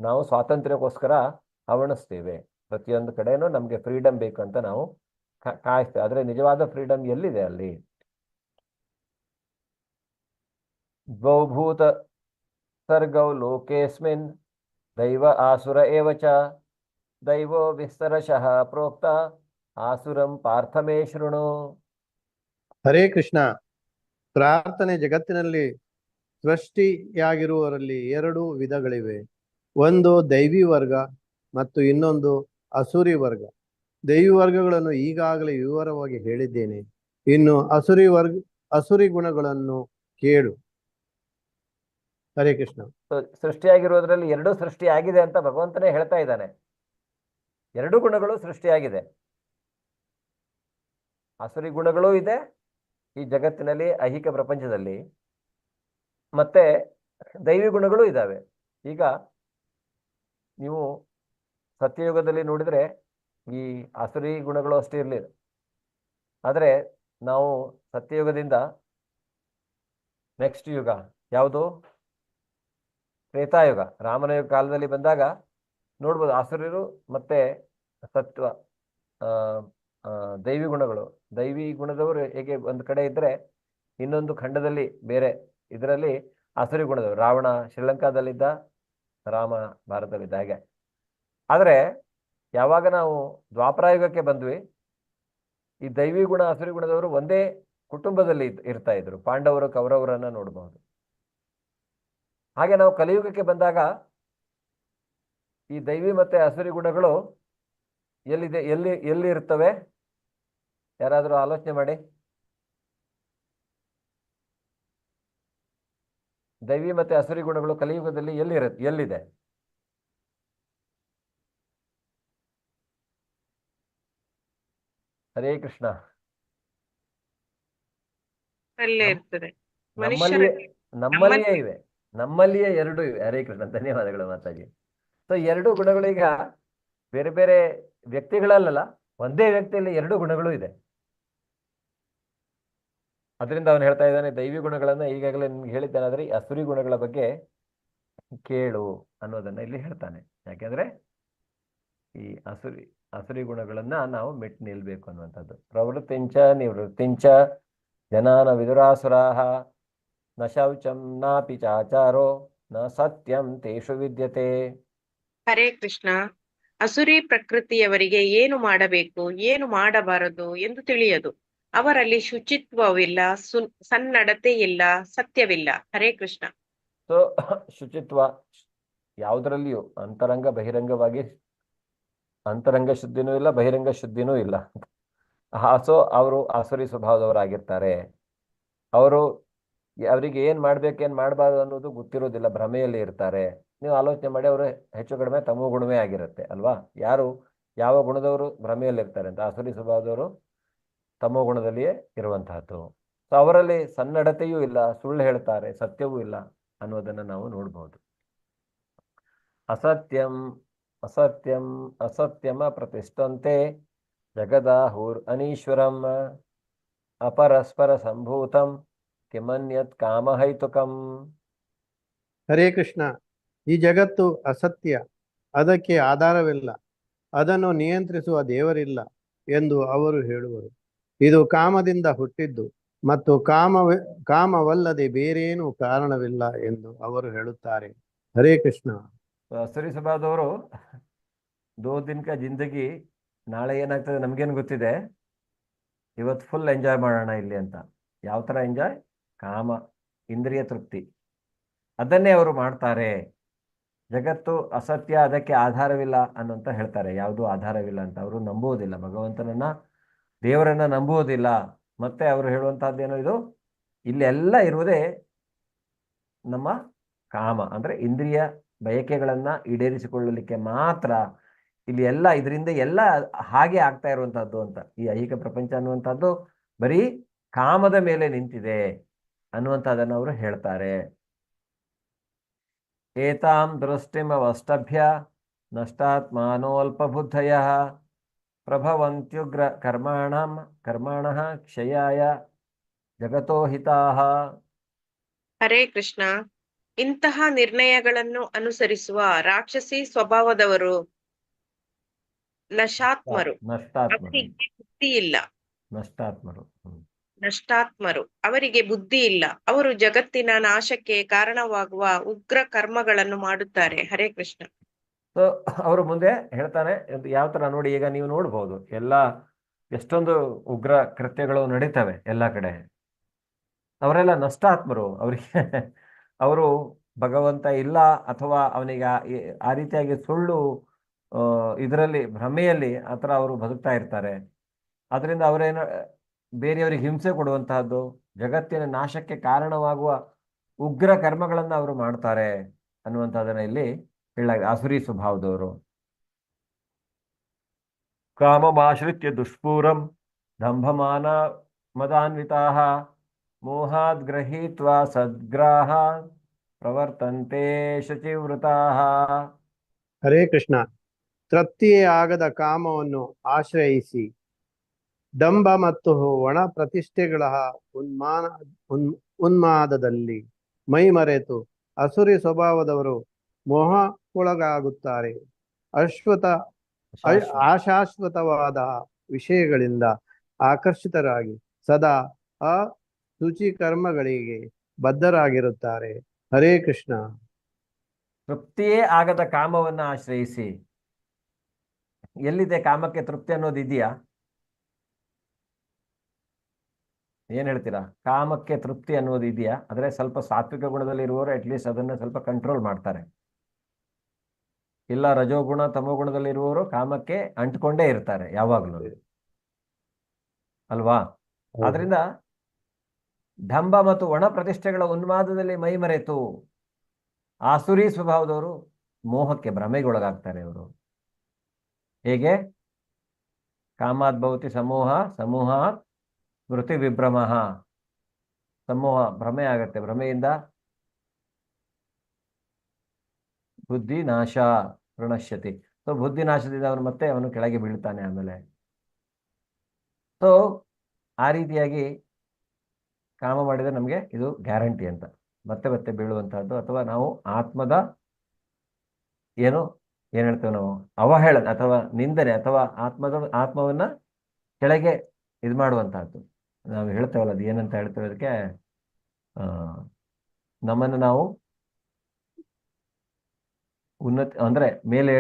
ನಾವು ಸ್ವಾತಂತ್ರ್ಯಕ್ಕೋಸ್ಕರ ಹವಣಿಸ್ತೇವೆ. ಪ್ರತಿಯೊಂದು ಕಡೆನೂ ನಮ್ಗೆ ಫ್ರೀಡಮ್ ಬೇಕು ಅಂತ ನಾವು ಕಾಯಿಸ್ತೇವೆ. ಆದ್ರೆ ನಿಜವಾದ ಫ್ರೀಡಮ್ ಎಲ್ಲಿದೆ ಅಲ್ಲಿ? ದ್ವೌಭೂತ ಸರ್ಗೌ ಲೋಕೇಸ್ಮಿನ್ ದೈವ ಆಸುರ ಏವ ಚ ದೈವೋ ವಿಸ್ತರಶಃ ಪ್ರೋಕ್ತ ಆಸುರಂ ಪಾರ್ಥಮೇ ಶೃಣು. ಹರೇ ಕೃಷ್ಣ. ಪ್ರಾರ್ಥನೆ, ಜಗತ್ತಿನಲ್ಲಿ ಸೃಷ್ಟಿಯಾಗಿರುವವರಲ್ಲಿ ಎರಡು ವಿಧಗಳಿವೆ. ಒಂದು ದೈವಿ ವರ್ಗ ಮತ್ತು ಇನ್ನೊಂದು ಅಸುರಿ ವರ್ಗ. ದೈವಿ ವರ್ಗಗಳನ್ನು ಈಗಾಗಲೇ ವಿವರವಾಗಿ ಹೇಳಿದ್ದೇನೆ. ಇನ್ನು ಅಸುರಿ ಗುಣಗಳನ್ನು ಕೇಳು. ಹರೇ ಕೃಷ್ಣ. ಸೃಷ್ಟಿಯಾಗಿರುವುದರಲ್ಲಿ ಎರಡು ಸೃಷ್ಟಿಯಾಗಿದೆ ಅಂತ ಭಗವಂತನೇ ಹೇಳ್ತಾ ಇದ್ದಾನೆ. ಎರಡು ಗುಣಗಳು ಸೃಷ್ಟಿಯಾಗಿದೆ. ಅಸುರಿ ಗುಣಗಳೂ ಇದೆ ಈ ಜಗತ್ತಿನಲ್ಲಿ, ಐಹಿಕ ಪ್ರಪಂಚದಲ್ಲಿ, ಮತ್ತೆ ದೈವಿ ಗುಣಗಳು ಇದ್ದಾವೆ. ಈಗ ನೀವು ಸತ್ಯಯುಗದಲ್ಲಿ ನೋಡಿದ್ರೆ ಈ ಅಸುರಿ ಗುಣಗಳು ಅಷ್ಟೇ ಇರಲಿಲ್ಲ. ಆದರೆ ನಾವು ಸತ್ಯಯುಗದಿಂದ ನೆಕ್ಸ್ಟ್ ಯುಗ ಯಾವುದು, ತ್ರೇತಾಯುಗ, ರಾಮನ ಯುಗ ಕಾಲದಲ್ಲಿ ಬಂದಾಗ ನೋಡ್ಬೋದು ಅಸುರರು ಮತ್ತೆ ಸತ್ವ, ದೈವಿ ಗುಣಗಳು. ದೈವಿ ಗುಣದವರು ಹೇಗೆ ಒಂದು ಕಡೆ ಇದ್ರೆ ಇನ್ನೊಂದು ಖಂಡದಲ್ಲಿ ಬೇರೆ ಇದರಲ್ಲಿ ಅಸುರಿ ಗುಣದವರು. ರಾವಣ ಶ್ರೀಲಂಕಾದಲ್ಲಿದ್ದ, ರಾಮ ಭಾರತದಲ್ಲಿದ್ದ ಹಾಗೆ. ಆದರೆ ಯಾವಾಗ ನಾವು ದ್ವಾಪರಾಯುಗಕ್ಕೆ ಬಂದ್ವಿ, ಈ ದೈವಿ ಗುಣ ಅಸುರಿ ಗುಣದವರು ಒಂದೇ ಕುಟುಂಬದಲ್ಲಿ ಇರ್ತಾ ಇದ್ರು. ಪಾಂಡವರು ಕೌರವರನ್ನ ನೋಡಬಹುದು. ಹಾಗೆ ನಾವು ಕಲಿಯುಗಕ್ಕೆ ಬಂದಾಗ ಈ ದೈವಿ ಮತ್ತೆ ಅಸುರಿ ಗುಣಗಳು ಎಲ್ಲಿ ಇರ್ತವೆ? ಯಾರಾದರೂ ಆಲೋಚನೆ ಮಾಡಿ. ದೈವಿ ಮತ್ತೆ ಅಸುರಿ ಗುಣಗಳು ಕಲಿಯುಗದಲ್ಲಿ ಎಲ್ಲಿದೆ? ಹರೇ ಕೃಷ್ಣ. ಅಲ್ಲೇ ಇರ್ತದೆ ನಮ್ಮಲ್ಲಿಯೇ ಮನುಷ್ಯರಲ್ಲಿ. ನಮ್ಮಲ್ಲಿಯೇ ಇವೆ. ನಮ್ಮಲ್ಲಿಯೇ ಎರಡು ಇವೆ. ಹರೇ ಕೃಷ್ಣ, ಧನ್ಯವಾದಗಳು ಮಾತಾಜಿ. ಸೊ ಎರಡು ಗುಣಗಳು ಈಗ ಬೇರೆ ಬೇರೆ ವ್ಯಕ್ತಿಗಳಲ್ಲ, ಒಂದೇ ವ್ಯಕ್ತಿಯಲ್ಲಿ ಎರಡು ಗುಣಗಳು ಇದೆ. ಅದರಿಂದ ಅವನು ಹೇಳ್ತಾ ಇದ್ದಾನೆ, ದೈವಿ ಗುಣಗಳನ್ನ ಈಗಾಗಲೇ ನಿಮ್ಗೆ ಹೇಳಿದ್ದಾನಾದ್ರೆ ಈ ಅಸುರಿ ಗುಣಗಳ ಬಗ್ಗೆ ಕೇಳು ಅನ್ನೋದನ್ನ ಇಲ್ಲಿ ಹೇಳ್ತಾನೆ. ಯಾಕೆಂದ್ರೆ ಈ ಅಸುರಿ ಗುಣಗಳನ್ನ ನಾವು ಮೆಟ್ಟು ನಿಲ್ಬೇಕು ಅನ್ನುವಂಥದ್ದು. ಪ್ರವೃತ್ತಿಂಚ ನಿವೃತ್ತಿಂಚ ಜನಾನ ವಿದುರಾಸುರಾಹ ನ ಶೌಚಂ ನಾಪಿ ಚಾಚಾರೋ ನ ಸತ್ಯಂ ತೇಷು ವಿದ್ಯತೆ. ಹರೇ ಕೃಷ್ಣ. ಅಸುರಿ ಪ್ರಕೃತಿಯವರಿಗೆ ಏನು ಮಾಡಬೇಕು ಏನು ಮಾಡಬಾರದು ಎಂದು ತಿಳಿಯದು. ಅವರಲ್ಲಿ ಶುಚಿತ್ವವಿಲ್ಲ, ಸನ್ನಡತೆ ಇಲ್ಲ, ಸತ್ಯವಿಲ್ಲ. ಹರೇ ಕೃಷ್ಣ. ಸೊ ಶುಚಿತ್ವ ಯಾವುದರಲ್ಲಿಯೂ ಅಂತರಂಗ ಬಹಿರಂಗವಾಗಿ, ಅಂತರಂಗ ಶುದ್ಧಿನೂ ಇಲ್ಲ, ಬಹಿರಂಗ ಶುದ್ಧಿನೂ ಇಲ್ಲ. ಸೊ ಅವರು ಆಸುರಿ ಸ್ವಭಾವದವರಾಗಿರ್ತಾರೆ. ಅವರಿಗೆ ಏನ್ ಮಾಡ್ಬೇಕು ಏನ್ ಮಾಡಬಾರ್ದು ಅನ್ನೋದು ಗೊತ್ತಿರೋದಿಲ್ಲ, ಭ್ರಮೆಯಲ್ಲಿ ಇರ್ತಾರೆ. ನೀವು ಆಲೋಚನೆ ಮಾಡಿ, ಅವರು ಹೆಚ್ಚು ಕಡಿಮೆ ತಮೋ ಗುಣವೇ ಆಗಿರುತ್ತೆ ಅಲ್ವಾ? ಯಾವ ಗುಣದವರು ಭ್ರಮೆಯಲ್ಲಿ ಇರ್ತಾರೆ ಅಂತ? ಆಸುರಿ ಸ್ವಭಾವದವರು ತಮೋ ಗುಣದಲ್ಲಿಯೇ ಇರುವಂತಹದ್ದು. ಸೊ ಅವರಲ್ಲಿ ಸನ್ನಡತೆಯೂ ಇಲ್ಲ, ಸುಳ್ಳು ಹೇಳ್ತಾರೆ, ಸತ್ಯವೂ ಇಲ್ಲ ಅನ್ನೋದನ್ನ ನಾವು ನೋಡ್ಬಹುದು. ಅಸತ್ಯಮ ಪ್ರತಿಷ್ಠಂತೆ ಜಗದಾಹುರ್ ಅನೀಶ್ವರಂ ಅಪರಸ್ಪರ ಸಂಭೂತಂ ಕಿಮನ್ಯತ್ ಕಾಮಹೈತುಕಂ. ಹರೇ ಕೃಷ್ಣ. ಈ ಜಗತ್ತು ಅಸತ್ಯ, ಅದಕ್ಕೆ ಆಧಾರವಿಲ್ಲ, ಅದನ್ನು ನಿಯಂತ್ರಿಸುವ ದೇವರಿಲ್ಲ ಎಂದು ಅವರು ಹೇಳುವರು. ಇದು ಕಾಮದಿಂದ ಹುಟ್ಟಿದ್ದು ಮತ್ತು ಕಾಮವಲ್ಲದೆ ಬೇರೇನೂ ಕಾರಣವಿಲ್ಲ ಎಂದು ಅವರು ಹೇಳುತ್ತಾರೆ. ಹರೇ ಕೃಷ್ಣ. ಅಸುರಿ ಸ್ವಭಾವದವರು ದೋ ದಿನ ಕಾ ಜಿಂದಗಿ, ನಾಳೆ ಏನಾಗ್ತದೆ ನಮ್ಗೇನು ಗೊತ್ತಿದೆ, ಇವತ್ತು ಫುಲ್ ಎಂಜಾಯ್ ಮಾಡೋಣ ಇಲ್ಲಿ ಅಂತ. ಯಾವ ತರ ಎಂಜಾಯ್? ಕಾಮ, ಇಂದ್ರಿಯ ತೃಪ್ತಿ, ಅದನ್ನೇ ಅವರು ಮಾಡ್ತಾರೆ. ಜಗತ್ತು ಅಸತ್ಯ, ಅದಕ್ಕೆ ಆಧಾರವಿಲ್ಲ ಅನ್ನೋಂತ ಹೇಳ್ತಾರೆ. ಯಾವುದು ಆಧಾರವಿಲ್ಲ ಅಂತ ಅವರು ನಂಬುವುದಿಲ್ಲ, ಭಗವಂತನನ್ನ ದೇವರನ್ನ ನಂಬುವುದಿಲ್ಲ. ಮತ್ತೆ ಅವರು ಹೇಳುವಂತಹದ್ದೇನೋ, ಇದು ಇಲ್ಲೆಲ್ಲ ಇರುವುದೇ ನಮ್ಮ ಕಾಮ, ಅಂದ್ರೆ ಇಂದ್ರಿಯ ಬಯಕೆಗಳನ್ನ ಈಡೇರಿಸಿಕೊಳ್ಳಲಿಕ್ಕೆ ಮಾತ್ರ. ಇಲ್ಲಿ ಇದರಿಂದ ಎಲ್ಲ ಹಾಗೆ ಆಗ್ತಾ ಇರುವಂತಹದ್ದು ಅಂತ. ಈ ಐಹಿಕ ಪ್ರಪಂಚ ಅನ್ನುವಂಥದ್ದು ಬರೀ ಕಾಮದ ಮೇಲೆ ನಿಂತಿದೆ ಅನ್ನುವಂಥದ್ದನ್ನು ಅವರು ಹೇಳ್ತಾರೆ. ಏತಾಂ ದೃಷ್ಟಿಮವಷ್ಟಭ್ಯ ನಷ್ಟಾತ್ಮಾನೋಲ್ಪಬುದ್ಧಯ ಪ್ರಭವಂತ್ಯುಗ್ರ ಕರ್ಮಾಣಃ ಕ್ಷಯಾಯ ಜಗತೋ ಹಿತಾಃ. ಹರೇ ಕೃಷ್ಣ. ಇಂತಹ ನಿರ್ಣಯಗಳನ್ನು ಅನುಸರಿಸುವ ರಾಕ್ಷಸಿ ಸ್ವಭಾವದವರು ನಷ್ಟಾತ್ಮರು. ಅವರಿಗೆ ಬುದ್ಧಿ ಇಲ್ಲ. ಅವರು ಜಗತ್ತಿನ ನಾಶಕ್ಕೆ ಕಾರಣವಾಗುವ ಉಗ್ರ ಕರ್ಮಗಳನ್ನು ಮಾಡುತ್ತಾರೆ. ಹರೇ ಕೃಷ್ಣ. ಸೊ ಅವರು ಮುಂದೆ ಹೇಳ್ತಾನೆ ಯಾವ ತರ ನೋಡಿ, ಈಗ ನೀವು ನೋಡ್ಬೋದು ಎಷ್ಟೊಂದು ಉಗ್ರ ಕೃತ್ಯಗಳು ನಡೀತವೆ ಎಲ್ಲ ಕಡೆ. ಅವರೆಲ್ಲ ನಷ್ಟಾತ್ಮರು. ಅವರು ಭಗವಂತ ಇಲ್ಲ ಅಥವಾ ಅವನಿಗೆ ಆ ರೀತಿಯಾಗಿ ಸುಳ್ಳು ಇದರಲ್ಲಿ ಭ್ರಮೆಯಲ್ಲಿ ಆತರ ಅವರು ಬದುಕ್ತಾ ಇರ್ತಾರೆ. ಅದರಿಂದ ಅವರೇನು ಬೇರೆಯವರಿಗೆ ಹಿಂಸೆ ಕೊಡುವಂತಹದ್ದು, ಜಗತ್ತಿನ ನಾಶಕ್ಕೆ ಕಾರಣವಾಗುವ ಉಗ್ರ ಕರ್ಮಗಳನ್ನ ಅವರು ಮಾಡ್ತಾರೆ ಅನ್ನುವಂಥದ್ದನ್ನ ಇಲ್ಲಿ ಹೇಳಲಾಗಿದೆ. ಆಸುರಿ ಸ್ವಭಾವದವರು ಕಾಮಮಾಶ್ರಿತ್ಯ ದುಷ್ಪೂರಂ ದಂಭಮಾನ ಮದಾನ್ವಿತಾಃ ಮೋಹಾದ್ ಗೃಹೀತ್ವಾ ಸದ್ಗ್ರಾಹ ಪ್ರವರ್ತಂತೆ ಶಚಿವೃತಾಃ. ಹರೇ ಕೃಷ್ಣ. ತೃಪ್ತಿಯೇ ಆಗದ ಕಾಮವನ್ನು ಆಶ್ರಯಿಸಿ ದಂಭ ಮತ್ತು ಒಣ ಪ್ರತಿಷ್ಠೆಗಳ ಉನ್ಮಾದದಲ್ಲಿ ಮೈಮರೆತು ಅಸುರಿ ಸ್ವಭಾವದವರು ಮೋಹಕ್ಕೊಳಗಾಗುತ್ತಾರೆ. ಅಶಾಶ್ವತವಾದ ವಿಷಯಗಳಿಂದ ಆಕರ್ಷಿತರಾಗಿ ಸದಾ ಅಶುಚಿ ಕರ್ಮಗಳಿಗೆ ಬದ್ಧರಾಗಿರುತ್ತಾರೆ. ಹರೇ ಕೃಷ್ಣ. ತೃಪ್ತಿಯೇ ಆಗದ ಕಾಮವನ್ನ ಆಶ್ರಯಿಸಿ. ಎಲ್ಲಿದೆ ಕಾಮಕ್ಕೆ ತೃಪ್ತಿ ಅನ್ನೋದು ಇದೆಯಾ? ಏನ್ ಹೇಳ್ತೀರಾ? ಕಾಮಕ್ಕೆ ತೃಪ್ತಿ ಅನ್ನೋದು ಇದೆಯಾ? ಆದ್ರೆ ಸ್ವಲ್ಪ ಸಾತ್ವಿಕ ಗುಣದಲ್ಲಿ ಇರುವವರು ಅಟ್ಲೀಸ್ಟ್ ಅದನ್ನ ಸ್ವಲ್ಪ ಕಂಟ್ರೋಲ್ ಮಾಡ್ತಾರೆ. ಇಲ್ಲ ರಜೋಗುಣ ತಮೋಗುಣದಲ್ಲಿ ಇರುವವರು ಕಾಮಕ್ಕೆ ಅಂಟ್ಕೊಂಡೇ ಇರ್ತಾರೆ ಯಾವಾಗ್ಲೂ. ಅಲ್ವಾ? ಹೌದು. ಆದ್ರಿಂದ ಢಂಬ ಮತ್ತು ಒಣ ಪ್ರತಿಷ್ಠೆಗಳ ಉನ್ಮಾದದಲ್ಲಿ ಮೈ ಮರೆತು ಆಸುರಿ ಸ್ವಭಾವದವರು ಮೋಹಕ್ಕೆ ಭ್ರಮೆಗೊಳಗಾಗ್ತಾರೆ. ಅವರು ಹೇಗೆ? ಕಾಮಾದ್ಭವತಿ ಸಮೂಹ, ಸಮೂಹಾತ್ ಸ್ಮೃತಿ ವಿಭ್ರಮ. ಸಮೂಹ ಭ್ರಮೆ ಆಗತ್ತೆ, ಭ್ರಮೆಯಿಂದ ಬುದ್ಧಿ ನಾಶ ಪ್ರಣಶ್ಯತಿ. ಸೊ ಬುದ್ಧಿ ನಾಶದಿಂದ ಅವನು ಕೆಳಗೆ ಬೀಳ್ತಾನೆ. ಆಮೇಲೆ ಸೊ ಆ ರೀತಿಯಾಗಿ ಕಾಮ ಮಾಡಿದರೆ ನಮಗೆ ಇದು ಗ್ಯಾರಂಟಿ ಅಂತ, ಮತ್ತೆ ಮತ್ತೆ ಬೀಳುವಂತಹದ್ದು. ಅಥವಾ ನಾವು ಆತ್ಮದ ಏನು ಹೇಳ್ತೇವೆ ನಾವು, ಅವಹೇಳನ ಅಥವಾ ನಿಂದನೆ, ಅಥವಾ ಆತ್ಮವನ್ನ ಕೆಳಗೆ ಇದು ಮಾಡುವಂತಹದ್ದು. ನಾವು ಹೇಳ್ತೇವಲ್ಲ, ಅದು ಏನಂತ ಹೇಳ್ತೇವೆ ಅದಕ್ಕೆ, ನಮ್ಮನ್ನು ನಾವು ಅಂದ್ರೆ ಮೇಲೆ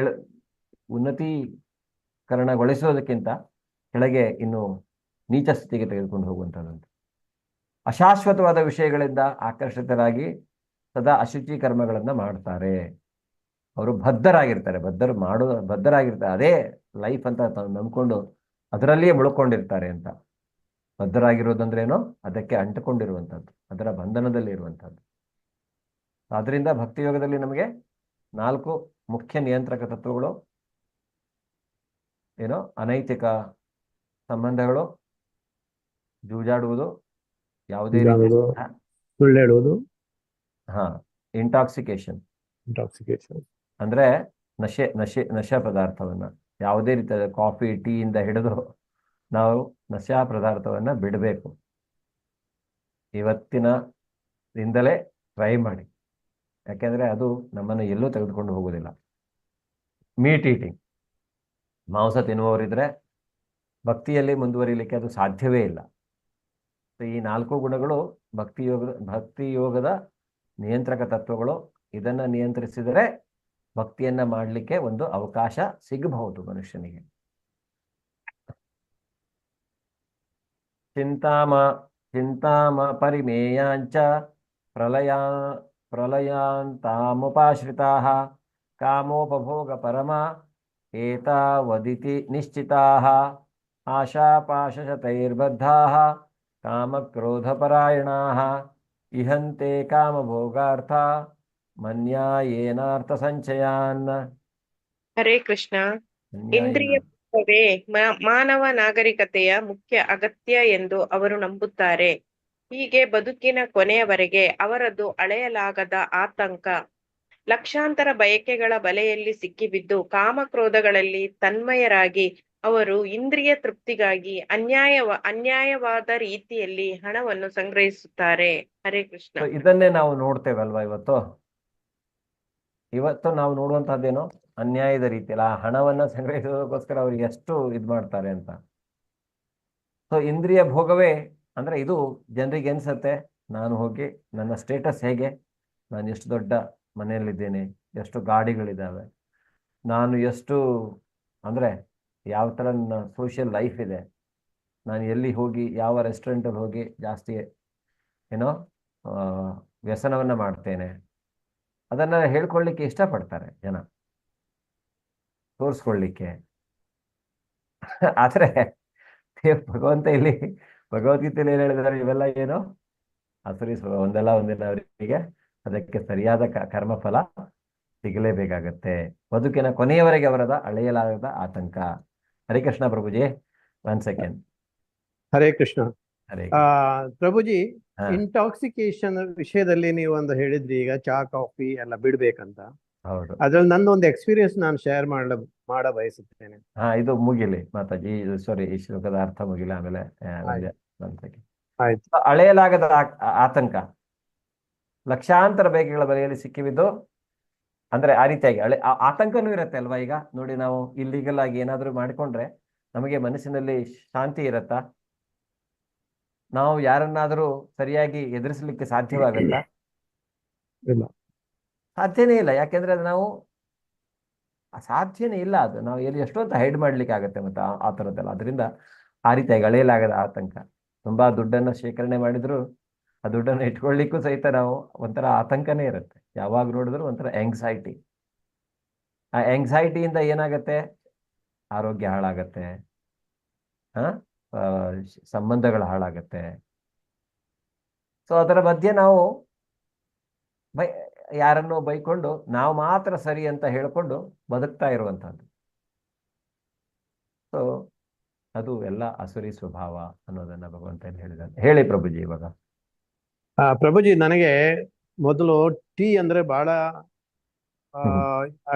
ಉನ್ನತೀಕರಣಗೊಳಿಸೋದಕ್ಕಿಂತ ಕೆಳಗೆ ಇನ್ನು ನೀಚ ಸ್ಥಿತಿಗೆ ತೆಗೆದುಕೊಂಡು ಹೋಗುವಂಥದ್ದು. ಅಶಾಶ್ವತವಾದ ವಿಷಯಗಳಿಂದ ಆಕರ್ಷಿತರಾಗಿ ಸದಾ ಅಶುಚಿ ಕರ್ಮಗಳನ್ನು ಮಾಡ್ತಾರೆ. ಅವರು ಬದ್ಧರಾಗಿರ್ತಾರೆ, ಬದ್ಧರಾಗಿರ್ತಾರೆ. ಅದೇ ಲೈಫ್ ಅಂತ ನಂಬ್ಕೊಂಡು ಅದರಲ್ಲಿಯೇ ಮುಳ್ಕೊಂಡಿರ್ತಾರೆ ಅಂತ. ಬದ್ಧರಾಗಿರೋದಂದ್ರೆ ಏನೋ, ಅದಕ್ಕೆ ಅಂಟುಕೊಂಡಿರುವಂಥದ್ದು, ಅದರ ಬಂಧನದಲ್ಲಿ ಇರುವಂಥದ್ದು. ಆದ್ರಿಂದ ಭಕ್ತಿಯೋಗದಲ್ಲಿ ನಮಗೆ 4 ಮುಖ್ಯ ನಿಯಂತ್ರಕ ತತ್ವಗಳು ಏನೋ: ಅನೈತಿಕ ಸಂಬಂಧಗಳು, ಜೂಜಾಡುವುದು, ಯಾವುದೇ ರೀತಿ ಸುಳ್ಳು ಹೇಳುವುದು, ಇಂಟಾಕ್ಸಿಕೇಶನ್ ಅಂದ್ರೆ ನಶೆ ಪದಾರ್ಥವನ್ನ, ಯಾವುದೇ ರೀತಿಯಾದ ಕಾಫಿ, ಟೀ ಇಂದ ಹಿಡಿದು ನಾವು ನಶಾ ಪದಾರ್ಥವನ್ನ ಬಿಡಬೇಕು. ಇವತ್ತಿನಿಂದಲೇ ಟ್ರೈ ಮಾಡಿ, ಯಾಕೆಂದ್ರೆ ಅದು ನಮ್ಮನ್ನು ಎಲ್ಲೂ ತೆಗೆದುಕೊಂಡು ಹೋಗುವುದಿಲ್ಲ. ಮೀಟ್ ಈಟಿಂಗ್, ಮಾಂಸ ತಿನ್ನುವವರಿದ್ರೆ ಭಕ್ತಿಯಲ್ಲಿ ಮುಂದುವರಿಲಿಕ್ಕೆ ಅದು ಸಾಧ್ಯವೇ ಇಲ್ಲ. ಈ 4 ಗುಣಗಳು ಭಕ್ತಿಯೋಗದ ನಿಯಂತ್ರಕ ತತ್ವಗಳು. ಇದನ್ನ ನಿಯಂತ್ರಿಸಿದರೆ ಭಕ್ತಿಯನ್ನ ಮಾಡಲಿಕ್ಕೆ ಒಂದು ಅವಕಾಶ ಸಿಗಬಹುದು ಮನುಷ್ಯನಿಗೆ. ಚಿಂತಾಮ ಪರಿಮೇಯಾಂಚ ಪ್ರಲಯಾಂತಾಮುಪಾಶ್ರಿತಾಃ ಕಾಮೋಪಭೋಗ ಪರಮ ಏತಾವದಿತಿ ನಿಶ್ಚಿತಾಃ ಆಶಾಪಾಶಶತೈರ್ಬದ್ಧಾಃ ಕಾಮಕ್ರೋಧಪರಾಯಣಾಃ ಇಹಂತೆ ಕಾಮಭೋಗಾರ್ಥ ಮನ್ಯಾಯೇನಾರ್ಥ ಸಂಚಯಾನ್. ಹರೇ ಕೃಷ್ಣ. ಇಂದ್ರಿಯ ಭೋಗವೇ ಮಾನವ ನಾಗರಿಕತೆಯ ಮುಖ್ಯ ಅಗತ್ಯ ಎಂದು ಅವರು ನಂಬುತ್ತಾರೆ. ಹೀಗೆ ಬದುಕಿನ ಕೊನೆಯವರೆಗೆ ಅವರದು ಅಳೆಯಲಾಗದ ಆತಂಕ. ಲಕ್ಷಾಂತರ ಬಯಕೆಗಳ ಬಲೆಯಲ್ಲಿ ಸಿಕ್ಕಿಬಿದ್ದು ಕಾಮಕ್ರೋಧಗಳಲ್ಲಿ ತನ್ಮಯರಾಗಿ ಅವರು ಇಂದ್ರಿಯ ತೃಪ್ತಿಗಾಗಿ ಅನ್ಯಾಯವಾದ ರೀತಿಯಲ್ಲಿ ಹಣವನ್ನು ಸಂಗ್ರಹಿಸುತ್ತಾರೆ. ಹರೇ ಕೃಷ್ಣ. ಇದನ್ನೇ ನಾವು ನೋಡ್ತೇವಲ್ವಾ ಇವತ್ತು ನಾವು ನೋಡುವಂತಹದ್ದೇನು? ಅನ್ಯಾಯದ ರೀತಿಯಲ್ಲ ಆ ಹಣವನ್ನ ಸಂಗ್ರಹಿಸೋದಕ್ಕೋಸ್ಕರ ಅವ್ರಿಗೆ ಎಷ್ಟು ಇದು ಮಾಡ್ತಾರೆ ಅಂತ. ಸೊ ಇಂದ್ರಿಯ ಭೋಗವೇ ಅಂದ್ರೆ ಇದು ಜನರಿಗೆ ಅನ್ಸತ್ತೆ, ನಾನು ಹೋಗಿ ನನ್ನ ಸ್ಟೇಟಸ್ ಹೇಗೆ, ನಾನು ಎಷ್ಟು ದೊಡ್ಡ ಮನೆಯಲ್ಲಿದ್ದೇನೆ, ಎಷ್ಟು ಗಾಡಿಗಳಿದ್ದಾವೆ, ನಾನು ಎಷ್ಟು ಅಂದ್ರೆ ಯಾವ ಥರ ನನ್ನ ಸೋಷಿಯಲ್ ಲೈಫ್ ಇದೆ, ನಾನು ಎಲ್ಲಿ ಹೋಗಿ ಯಾವ ರೆಸ್ಟೋರೆಂಟಲ್ಲಿ ಹೋಗಿ ಜಾಸ್ತಿ ಏನೋ ವ್ಯಸನವನ್ನ ಮಾಡ್ತೇನೆ, ಅದನ್ನ ಹೇಳ್ಕೊಳ್ಳಿಕ್ಕೆ ಇಷ್ಟಪಡ್ತಾರೆ ಜನ, ತೋರಿಸ್ಕೊಳ್ಳಿಕ್ಕೆ. ಆದರೆ ಭಗವಂತ ಇಲ್ಲಿ ಭಗವದ್ಗೀತೆಯಲ್ಲಿ ಏನು ಹೇಳಿದ್ದಾರೆ? ಇವೆಲ್ಲ ಏನು ಆಸುರಿ ಒಂದಲ್ಲ ಒಂದಿನ ಅವರಿಗೆ ಅದಕ್ಕೆ ಸರಿಯಾದ ಕರ್ಮಫಲ ಸಿಗಲೇಬೇಕಾಗತ್ತೆ. ಬದುಕಿನ ಕೊನೆಯವರೆಗೆ ಅವರದ ಅಳೆಯಲಾಗದ ಆತಂಕ. ಹರೇ ಕೃಷ್ಣ ಪ್ರಭುಜಿ. 1 ಸೆಕೆಂಡ್. ಹರೇ ಕೃಷ್ಣ. ಹರೇ ಪ್ರಭುಜಿ, ಇಂಟಾಕ್ಸಿಕೇಶನ್ ವಿಷಯದಲ್ಲಿ ನೀವು ಒಂದು ಹೇಳಿದ್ರಿ, ಈಗ ಚಹಾ ಕಾಫಿ ಎಲ್ಲ ಬಿಡ್ಬೇಕಂತ. ಹೌದು. ಅದ್ರಲ್ಲಿ ನಂದೊಂದು ಎಕ್ಸ್ಪೀರಿಯನ್ಸ್ ನಾನು ಶೇರ್ ಮಾಡ ಬಯಸುತ್ತೇನೆ. ಇದು ಮುಗಿಲಿ ಮಾತಾಜಿ, ಸಾರಿ, ಈ ಶ್ಲೋಕದ ಅರ್ಥ ಮುಗಿಲಿ, ಆಮೇಲೆ 1 ಸೆಕೆಂಡ್. ಆಯ್ತು. ಅಳೆಯಲಾಗದ ಆತಂಕ, ಲಕ್ಷಾಂತರ ಬಯಕೆಗಳ ಬಲೆಯಲ್ಲಿ ಸಿಕ್ಕಿಬಿದ್ದು, ಅಂದ್ರೆ ಆ ರೀತಿಯಾಗಿ ಆತಂಕನೂ ಇರುತ್ತೆ ಅಲ್ವಾ? ಈಗ ನೋಡಿ, ನಾವು ಇಲ್ಲಿಗಲ್ ಆಗಿ ಏನಾದ್ರೂ ಮಾಡಿಕೊಂಡ್ರೆ ನಮಗೆ ಮನಸ್ಸಿನಲ್ಲಿ ಶಾಂತಿ ಇರತ್ತಾ? ನಾವು ಯಾರನ್ನಾದರೂ ಸರಿಯಾಗಿ ಎದುರಿಸಲಿಕ್ಕೆ ಸಾಧ್ಯವಾಗತ್ತಾ? ಇಲ್ಲ, ಸಾಧ್ಯನೇ ಇಲ್ಲ. ಯಾಕೆಂದ್ರೆ ಅದು ನಾವು ಸಾಧ್ಯನೇ ಇಲ್ಲ. ಅದು ನಾವು ಎಷ್ಟೊಂದು ಹೈಡ್ ಮಾಡ್ಲಿಕ್ಕೆ ಆಗುತ್ತೆ ಮತ್ತೆ ಆ ಥರದ್ದೆಲ್ಲ. ಅದರಿಂದ ಆ ರೀತಿಯಾಗಿ ಅಳೆಯಲಾಗದ ಆತಂಕ. ತುಂಬಾ ದುಡ್ಡನ್ನು ಶೇಖರಣೆ ಮಾಡಿದ್ರು ಆ ದುಡ್ಡನ್ನು ಇಟ್ಕೊಳ್ಳಿಕ್ಕೂ ಸಹಿತ ನಾವು ಒಂಥರ ಆತಂಕನೇ ಇರುತ್ತೆ. ಯಾವಾಗ ನೋಡಿದ್ರು ಒಂಥರ ಆಂಗ್ಸೈಟಿ. ಆ ಆಂಗ್ಸೈಟಿಯಿಂದ ಏನಾಗತ್ತೆ? ಆರೋಗ್ಯ ಹಾಳಾಗತ್ತೆ. ಸಂಬಂಧಗಳು ಹಾಳಾಗತ್ತೆ. ಸೊ ಅದರ ಮಧ್ಯೆ ನಾವು ಯಾರನ್ನೋ ಬೈಕೊಂಡು ನಾವು ಮಾತ್ರ ಸರಿ ಅಂತ ಹೇಳ್ಕೊಂಡು ಬದುಕ್ತಾ ಇರುವಂತಹದ್ದು. ಸೊ ಅದು ಎಲ್ಲ ಅಸುರಿ ಸ್ವಭಾವ ಅನ್ನೋದನ್ನ ಭಗವಂತ ಹೇಳಿದ್ದಾನೆ. ಹೇಳಿ ಪ್ರಭುಜಿ ಇವಾಗ. ಪ್ರಭುಜಿ, ನನಗೆ ಮೊದಲು ಟೀ ಅಂದ್ರೆ ಬಹಳ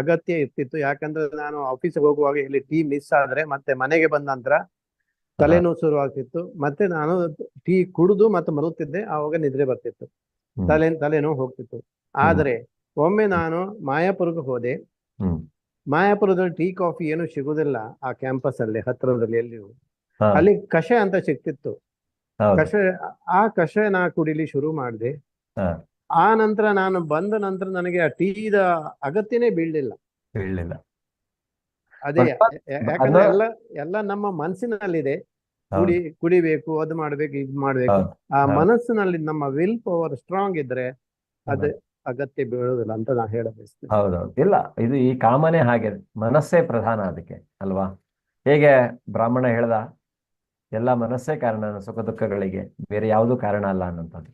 ಅಗತ್ಯ ಇರ್ತಿತ್ತು. ಯಾಕಂದ್ರೆ ನಾನು ಆಫೀಸಿಗೆ ಹೋಗುವಾಗ ಇಲ್ಲಿ ಟೀ ಮಿಸ್ ಆದ್ರೆ ಮತ್ತೆ ಮನೆಗೆ ಬಂದ ನಂತರ ತಲೆನೋವು ಶುರು ಆಗ್ತಿತ್ತು. ಮತ್ತೆ ನಾನು ಟೀ ಕುಡಿದು ಮತ್ತೆ ಮಲಗ್ತಿದ್ದೆ, ಆವಾಗ ನಿದ್ರೆ ಬರ್ತಿತ್ತು, ತಲೆನೋವು ಹೋಗ್ತಿತ್ತು. ಆದ್ರೆ ಒಮ್ಮೆ ನಾನು ಮಾಯಾಪುರಕ್ಕೆ ಹೋದೆ. ಮಾಯಾಪುರದಲ್ಲಿ ಟೀ ಕಾಫಿ ಏನು ಸಿಗುದಿಲ್ಲ ಆ ಕ್ಯಾಂಪಸ್ ಅಲ್ಲಿ ಹತ್ತಿರದಲ್ಲಿ ಎಲ್ಲಿಯೂ. ಅಲ್ಲಿ ಕಷಾಯ ಅಂತ ಸಿಕ್ತಿತ್ತು. ಕಷಾಯ ನಾ ಕುಡಿಲಿ ಶುರು ಮಾಡಿದೆ. ಆ ನಂತರ ನಾನು ಬಂದ ನಂತರ ನನಗೆ ಆ ಟೀದ ಅಗತ್ಯನೇ ಬೀಳಲಿಲ್ಲ. ಅದೇ ಯಾಕಂದ್ರೆ ಎಲ್ಲ ನಮ್ಮ ಮನಸ್ಸಿನಲ್ಲಿದೆ. ಕುಡಿಬೇಕು, ಅದು ಮಾಡ್ಬೇಕು, ಇದು ಮಾಡ್ಬೇಕು. ಆ ಮನಸ್ಸಿನಲ್ಲಿ ನಮ್ಮ ವಿಲ್ ಪವರ್ ಸ್ಟ್ರಾಂಗ್ ಇದ್ರೆ ಅದು ಅಗತ್ಯ ಬೀಳೋದಿಲ್ಲ ಅಂತ ನಾನು ಹೇಳಬಯಸ್ತೇನೆ. ಹೌದೌದು. ಇಲ್ಲ, ಇದು ಈ ಕಾಮನೆ ಹಾಗೆ, ಮನಸ್ಸೇ ಪ್ರಧಾನ ಅದಕ್ಕೆ ಅಲ್ವಾ. ಹೇಗೆ ಬ್ರಾಹ್ಮಣ ಹೇಳ್ದ, ಎಲ್ಲ ಮನಸ್ಸೇ ಕಾರಣ ಸುಖ ದುಃಖಗಳಿಗೆ, ಬೇರೆ ಯಾವುದು ಕಾರಣ ಅಲ್ಲ ಅನ್ನೋಂಥದ್ದು.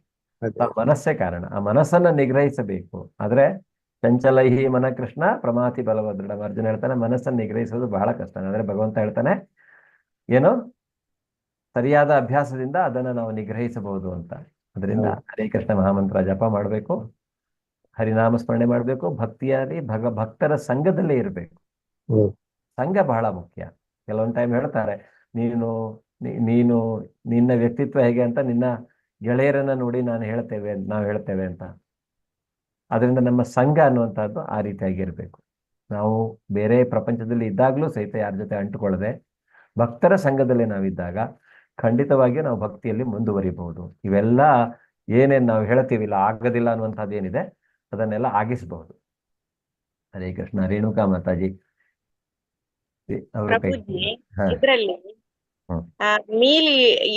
ಮನಸ್ಸೇ ಕಾರಣ. ಆ ಮನಸ್ಸನ್ನ ನಿಗ್ರಹಿಸಬೇಕು. ಆದ್ರೆ ಚಂಚಲೈಹಿ ಮನ ಕೃಷ್ಣ ಪ್ರಮಾತಿ ಬಲಭದ್ರ. ಅರ್ಜುನ ಹೇಳ್ತಾನೆ ಮನಸ್ಸನ್ನು ನಿಗ್ರಹಿಸೋದು ಬಹಳ ಕಷ್ಟ. ಅಂದ್ರೆ ಭಗವಂತ ಹೇಳ್ತಾನೆ ಏನು, ಸರಿಯಾದ ಅಭ್ಯಾಸದಿಂದ ಅದನ್ನ ನಾವು ನಿಗ್ರಹಿಸಬಹುದು ಅಂತ. ಅದರಿಂದ ಹರೇ ಕೃಷ್ಣ ಮಹಾಮಂತ್ರ ಜಪ ಮಾಡಬೇಕು, ಹರಿನಾಮ ಸ್ಮರಣೆ ಮಾಡಬೇಕು, ಭಕ್ತಿಯಾಗಿ ಭಕ್ತರ ಸಂಘದಲ್ಲೇ ಇರಬೇಕು. ಸಂಘ ಬಹಳ ಮುಖ್ಯ. ಕೆಲವೊಂದು ಟೈಮ್ ಹೇಳ್ತಾರೆ, ನೀನು ನಿನ್ನ ವ್ಯಕ್ತಿತ್ವ ಹೇಗೆ ಅಂತ ನಿನ್ನ ಗೆಳೆಯರನ್ನ ನೋಡಿ ನಾವು ಹೇಳ್ತೇವೆ ಅಂತ. ಅದರಿಂದ ನಮ್ಮ ಸಂಘ ಅನ್ನುವಂಥದ್ದು ಆ ರೀತಿಯಾಗಿರ್ಬೇಕು. ನಾವು ಬೇರೆ ಪ್ರಪಂಚದಲ್ಲಿ ಇದ್ದಾಗಲೂ ಸಹಿತ ಯಾರ ಜೊತೆ ಅಂಟುಕೊಳ್ಳದೆ ಭಕ್ತರ ಸಂಘದಲ್ಲಿ ನಾವಿದ್ದಾಗ ಖಂಡಿತವಾಗಿ ನಾವು ಭಕ್ತಿಯಲ್ಲಿ ಮುಂದುವರಿಬಹುದು. ಇವೆಲ್ಲ ಏನೇನು ನಾವು ಹೇಳ್ತೀವಿಲ್ಲ, ಆಗೋದಿಲ್ಲ ಅನ್ನುವಂಥದ್ದು ಏನಿದೆ ಅದನ್ನೆಲ್ಲ ಆಗಿಸಬಹುದು. ಹರೇ ಕೃಷ್ಣ. ರೇಣುಕಾ ಮಾತಾಜಿ ಇದ್ರಲ್ಲಿ ಮೀಲ್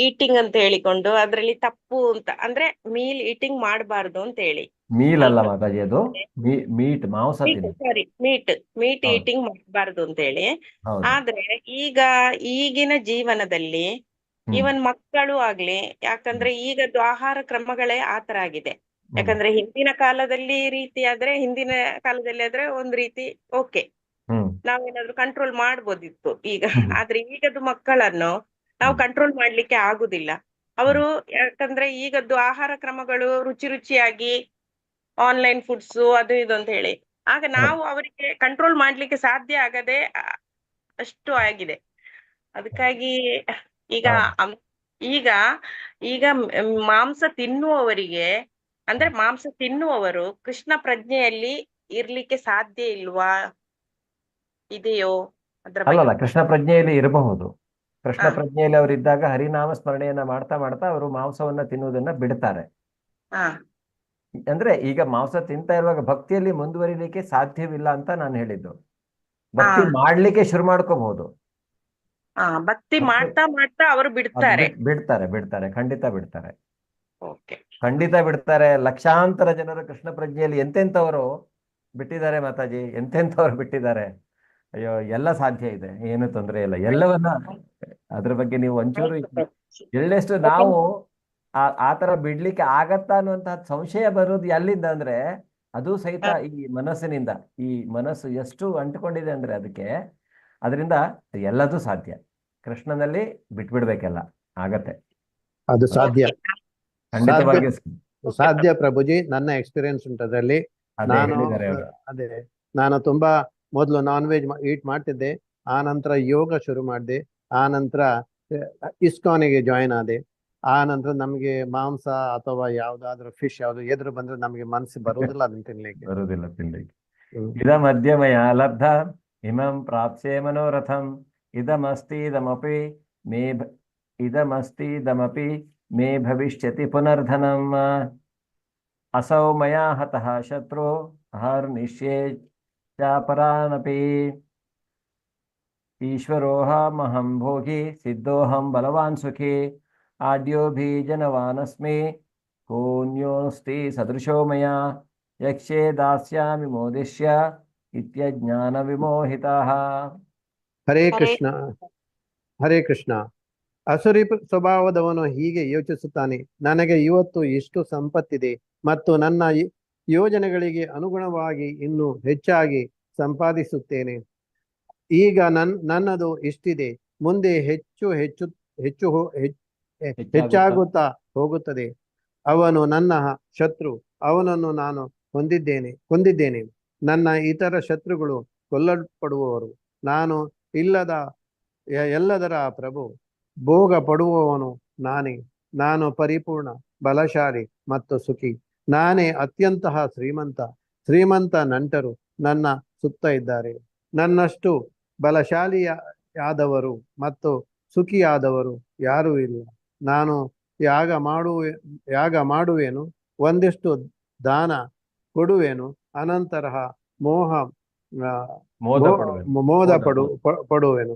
ಈಟಿಂಗ್ ಅಂತ ಹೇಳಿಕೊಂಡು ಅದ್ರಲ್ಲಿ ತಪ್ಪು ಅಂತ, ಅಂದ್ರೆ ಮೀಲ್ ಈಟಿಂಗ್ ಮಾಡಬಾರ್ದು ಅಂತ ಹೇಳಿ. ಮೀಲ್ ಅಲ್ಲ ಮಾತಾಜಿ, ಅದು ಮೀಟ್, ಮಾಂಸ. ಸಾರಿ, ಮೀಟ್ ಈಟಿಂಗ್ ಮಾಡಬಾರ್ದು ಅಂತ ಹೇಳಿ. ಆದ್ರೆ ಈಗಿನ ಜೀವನದಲ್ಲಿ ಈವನ್ ಮಕ್ಕಳು ಆಗ್ಲಿ, ಯಾಕಂದ್ರೆ ಈಗದ್ದು ಆಹಾರ ಕ್ರಮಗಳೇ ಆತರ ಆಗಿದೆ. ಯಾಕಂದ್ರೆ ಹಿಂದಿನ ಕಾಲದಲ್ಲಿ ರೀತಿ ಆದ್ರೆ ಒಂದ್ ರೀತಿ ಓಕೆ, ನಾವೇನಾದ್ರೂ ಕಂಟ್ರೋಲ್ ಮಾಡ್ಬೋದಿತ್ತು. ಆದ್ರೆ ಈಗದ್ದು ಮಕ್ಕಳನ್ನು ನಾವು ಕಂಟ್ರೋಲ್ ಮಾಡ್ಲಿಕ್ಕೆ ಆಗುದಿಲ್ಲ. ಅವರು ಯಾಕಂದ್ರೆ ಈಗದ್ದು ಆಹಾರ ಕ್ರಮಗಳು ರುಚಿಯಾಗಿ ಆನ್ಲೈನ್ ಫುಡ್ಸ್ ಅದು ಇದು ಅಂತ ಹೇಳಿ, ಆಗ ನಾವು ಅವರಿಗೆ ಕಂಟ್ರೋಲ್ ಮಾಡ್ಲಿಕ್ಕೆ ಸಾಧ್ಯ ಆಗದೆ ಅಷ್ಟು ಆಗಿದೆ. ಅದಕ್ಕಾಗಿ ಈಗ ಮಾಂಸ ತಿನ್ನುವವರಿಗೆ, ಅಂದ್ರೆ ಮಾಂಸ ತಿನ್ನುವವರು ಕೃಷ್ಣ ಪ್ರಜ್ಞೆಯಲ್ಲಿ ಇರ್ಲಿಕ್ಕೆ ಸಾಧ್ಯ ಇಲ್ವಾ, ಇದೆಯೋ? ಅಲ್ಲಲ್ಲ, ಕೃಷ್ಣ ಪ್ರಜ್ಞೆಯಲ್ಲಿ ಇರಬಹುದು. ಕೃಷ್ಣ ಪ್ರಜ್ಞೆಯಲ್ಲಿ ಅವರಿದ್ದಾಗ ಹರಿನಾಮ ಸ್ಮರಣೆಯನ್ನ ಮಾಡ್ತಾ ಮಾಡ್ತಾ ಅವರು ಮಾಂಸವನ್ನ ತಿನ್ನುವುದನ್ನ ಬಿಡ್ತಾರೆ. ಅಂದ್ರೆ ಈಗ ಮಾಂಸ ತಿಂತಾ ಇರುವಾಗ ಭಕ್ತಿಯಲ್ಲಿ ಮುಂದುವರಿಲಿಕ್ಕೆ ಸಾಧ್ಯವಿಲ್ಲ ಅಂತ ನಾನು ಹೇಳಿದ್ದು. ಭಕ್ತಿ ಮಾಡ್ಲಿಕ್ಕೆ ಶುರು ಮಾಡ್ಕೋಬಹುದು. ಭಕ್ತಿ ಮಾಡ್ತಾ ಮಾಡ್ತಾ ಅವರು ಬಿಡ್ತಾರೆ. ಖಂಡಿತ ಬಿಡ್ತಾರೆ. ಲಕ್ಷಾಂತರ ಜನರು ಕೃಷ್ಣ ಪ್ರಜ್ಞೆಯಲ್ಲಿ ಎಂತೆಂಥವರು ಬಿಟ್ಟಿದ್ದಾರೆ ಮಾತಾಜಿ, ಎಂತೆಂಥವ್ರು ಬಿಟ್ಟಿದ್ದಾರೆ. ಅಯ್ಯೋ, ಎಲ್ಲ ಸಾಧ್ಯ ಇದೆ, ಏನು ತೊಂದರೆ ಇಲ್ಲ. ಎಲ್ಲವನ್ನ ಅದ್ರ ಬಗ್ಗೆ ನೀವು ಒಂಚೂರು ಎಳ್ಳೆಷ್ಟು ನಾವು ಆತರ ಬಿಡ್ಲಿಕ್ಕೆ ಆಗತ್ತಾ ಅನ್ನುವಂತಹ ಸಂಶಯ ಬರೋದು ಎಲ್ಲಿಂದ ಅಂದ್ರೆ, ಅದು ಸಹಿತ ಈ ಮನಸ್ಸಿನಿಂದ. ಈ ಮನಸ್ಸು ಎಷ್ಟು ಅಂಟಿಕೊಂಡಿದೆ ಅಂದ್ರೆ ಅದರಿಂದ ಎಲ್ಲದೂ ಸಾಧ್ಯ. ಕೃಷ್ಣನಲ್ಲಿ ಬಿಟ್ಬಿಡ್ಬೇಕೆಲ್ಲ, ಆಗತ್ತೆ. ಅದು ಸಾಧ್ಯ, ಖಂಡಿತವಾಗಿ ಸಾಧ್ಯ ಪ್ರಭುಜಿ. ನನ್ನ ಎಕ್ಸ್ಪೀರಿಯನ್ಸ್ ಉಂಟದ್ರಲ್ಲಿ. ನಾನು ತುಂಬಾ ಮೊದಲು ನಾನ್ ವೆಜ್ ಈಟ್ ಮಾಡ್ತಿದ್ದೆ. ಆ ನಂತರ ಯೋಗ ಶುರು ಮಾಡಿದೆ. ಆ ನಂತರ ಇಸ್ಕಾನಿಗೆ ಜಾಯಿನ್ ಆದೆ. ಆ ನಂತರ ನಮ್ಗೆ ಮಾಂಸ ಅಥವಾ ಯಾವ್ದಾದ್ರು ಫಿಶ್ ಯಾವ್ದು ಎದುರು ಬಂದ್ರೆ ನಮ್ಗೆ ಮನಸ್ಸು ಬರುವುದಿಲ್ಲ, ಅದನ್ನ ತಿನ್ಲಿಕ್ಕೆ. ಇದ ಮಧ್ಯಮಯ ಲಬ್ಧ ಇಮಂ ಪ್ರಾಪ್ಸೆ ಮನೋರಥಂ ಇದಮಸ್ತೀದಮಪಿ ಮೇ ಭವಿಷ್ಯತಿ ಪುನರ್ಧನಂ ಅಸೌ ಮಯಾ ಹತಃ ಶತ್ರು ಅಹರ್ನಿಶ್ಯೇ ಚಾಪರಾನಪಿ ಈಶ್ವರೋಹಮಹಂ ಭೋಗಿ ಸಿದ್ಧೋಹಂ ಬಲವಾನ್ ಸುಖಿ ಆಡ್ಯೋಭಿಜನವಾನಸ್ಮಿ ಕೋನ್ಯೋಸ್ತಿ ಸದೃಶೋ ಮಯಾ ಯಕ್ಷೇ ದಾಸ್ಯಾಮಿ ಮೋದಿಷ್ಯ ಇತ್ಯಜ್ಞಾನ ವಿಮೋಹಿತಾಃ. ಹರೇ ಕೃಷ್ಣ. ಅಸುರಿ ಸ್ವಭಾವದವನು ಹೀಗೆ ಯೋಚಿಸುತ್ತಾನೆ, ನನಗೆ ಇವತ್ತು ಇಷ್ಟು ಸಂಪತ್ತಿದೆ ಮತ್ತು ನನ್ನ ಯೋಜನೆಗಳಿಗೆ ಅನುಗುಣವಾಗಿ ಇನ್ನೂ ಹೆಚ್ಚಾಗಿ ಸಂಪಾದಿಸುತ್ತೇನೆ. ಈಗ ನನ್ನದು ಇಷ್ಟಿದೆ, ಮುಂದೆ ಹೆಚ್ಚು ಹೆಚ್ಚು ಹೆಚ್ಚು ಹೆಚ್ಚಾಗುತ್ತಾ ಹೋಗುತ್ತದೆ. ಅವನು ನನ್ನ ಶತ್ರು, ಅವನನ್ನು ನಾನು ಕೊಂದಿದ್ದೇನೆ. ನನ್ನ ಇತರ ಶತ್ರುಗಳು ಕೊಲ್ಲಲ್ಪಡುವವರು. ನಾನು ಇಲ್ಲದ ಎಲ್ಲದರ ಪ್ರಭು, ಭೋಗ ಪಡುವವನು ನಾನೇ. ನಾನು ಪರಿಪೂರ್ಣ, ಬಲಶಾಲಿ ಮತ್ತು ಸುಖಿ. ನಾನೇ ಅತ್ಯಂತ ಶ್ರೀಮಂತ ನಂಟರು ನನ್ನ ಸುತ್ತ ಇದ್ದಾರೆ. ನನ್ನಷ್ಟು ಬಲಶಾಲಿಯಾದವರು ಮತ್ತು ಸುಖಿಯಾದವರು ಯಾರೂ ಇಲ್ಲ. ನಾನು ಯಾಗ ಮಾಡುವೆನು, ಒಂದಿಷ್ಟು ದಾನ ಕೊಡುವೆನು, ಅನಂತರ ಮೋದ ಪಡುವೆನು.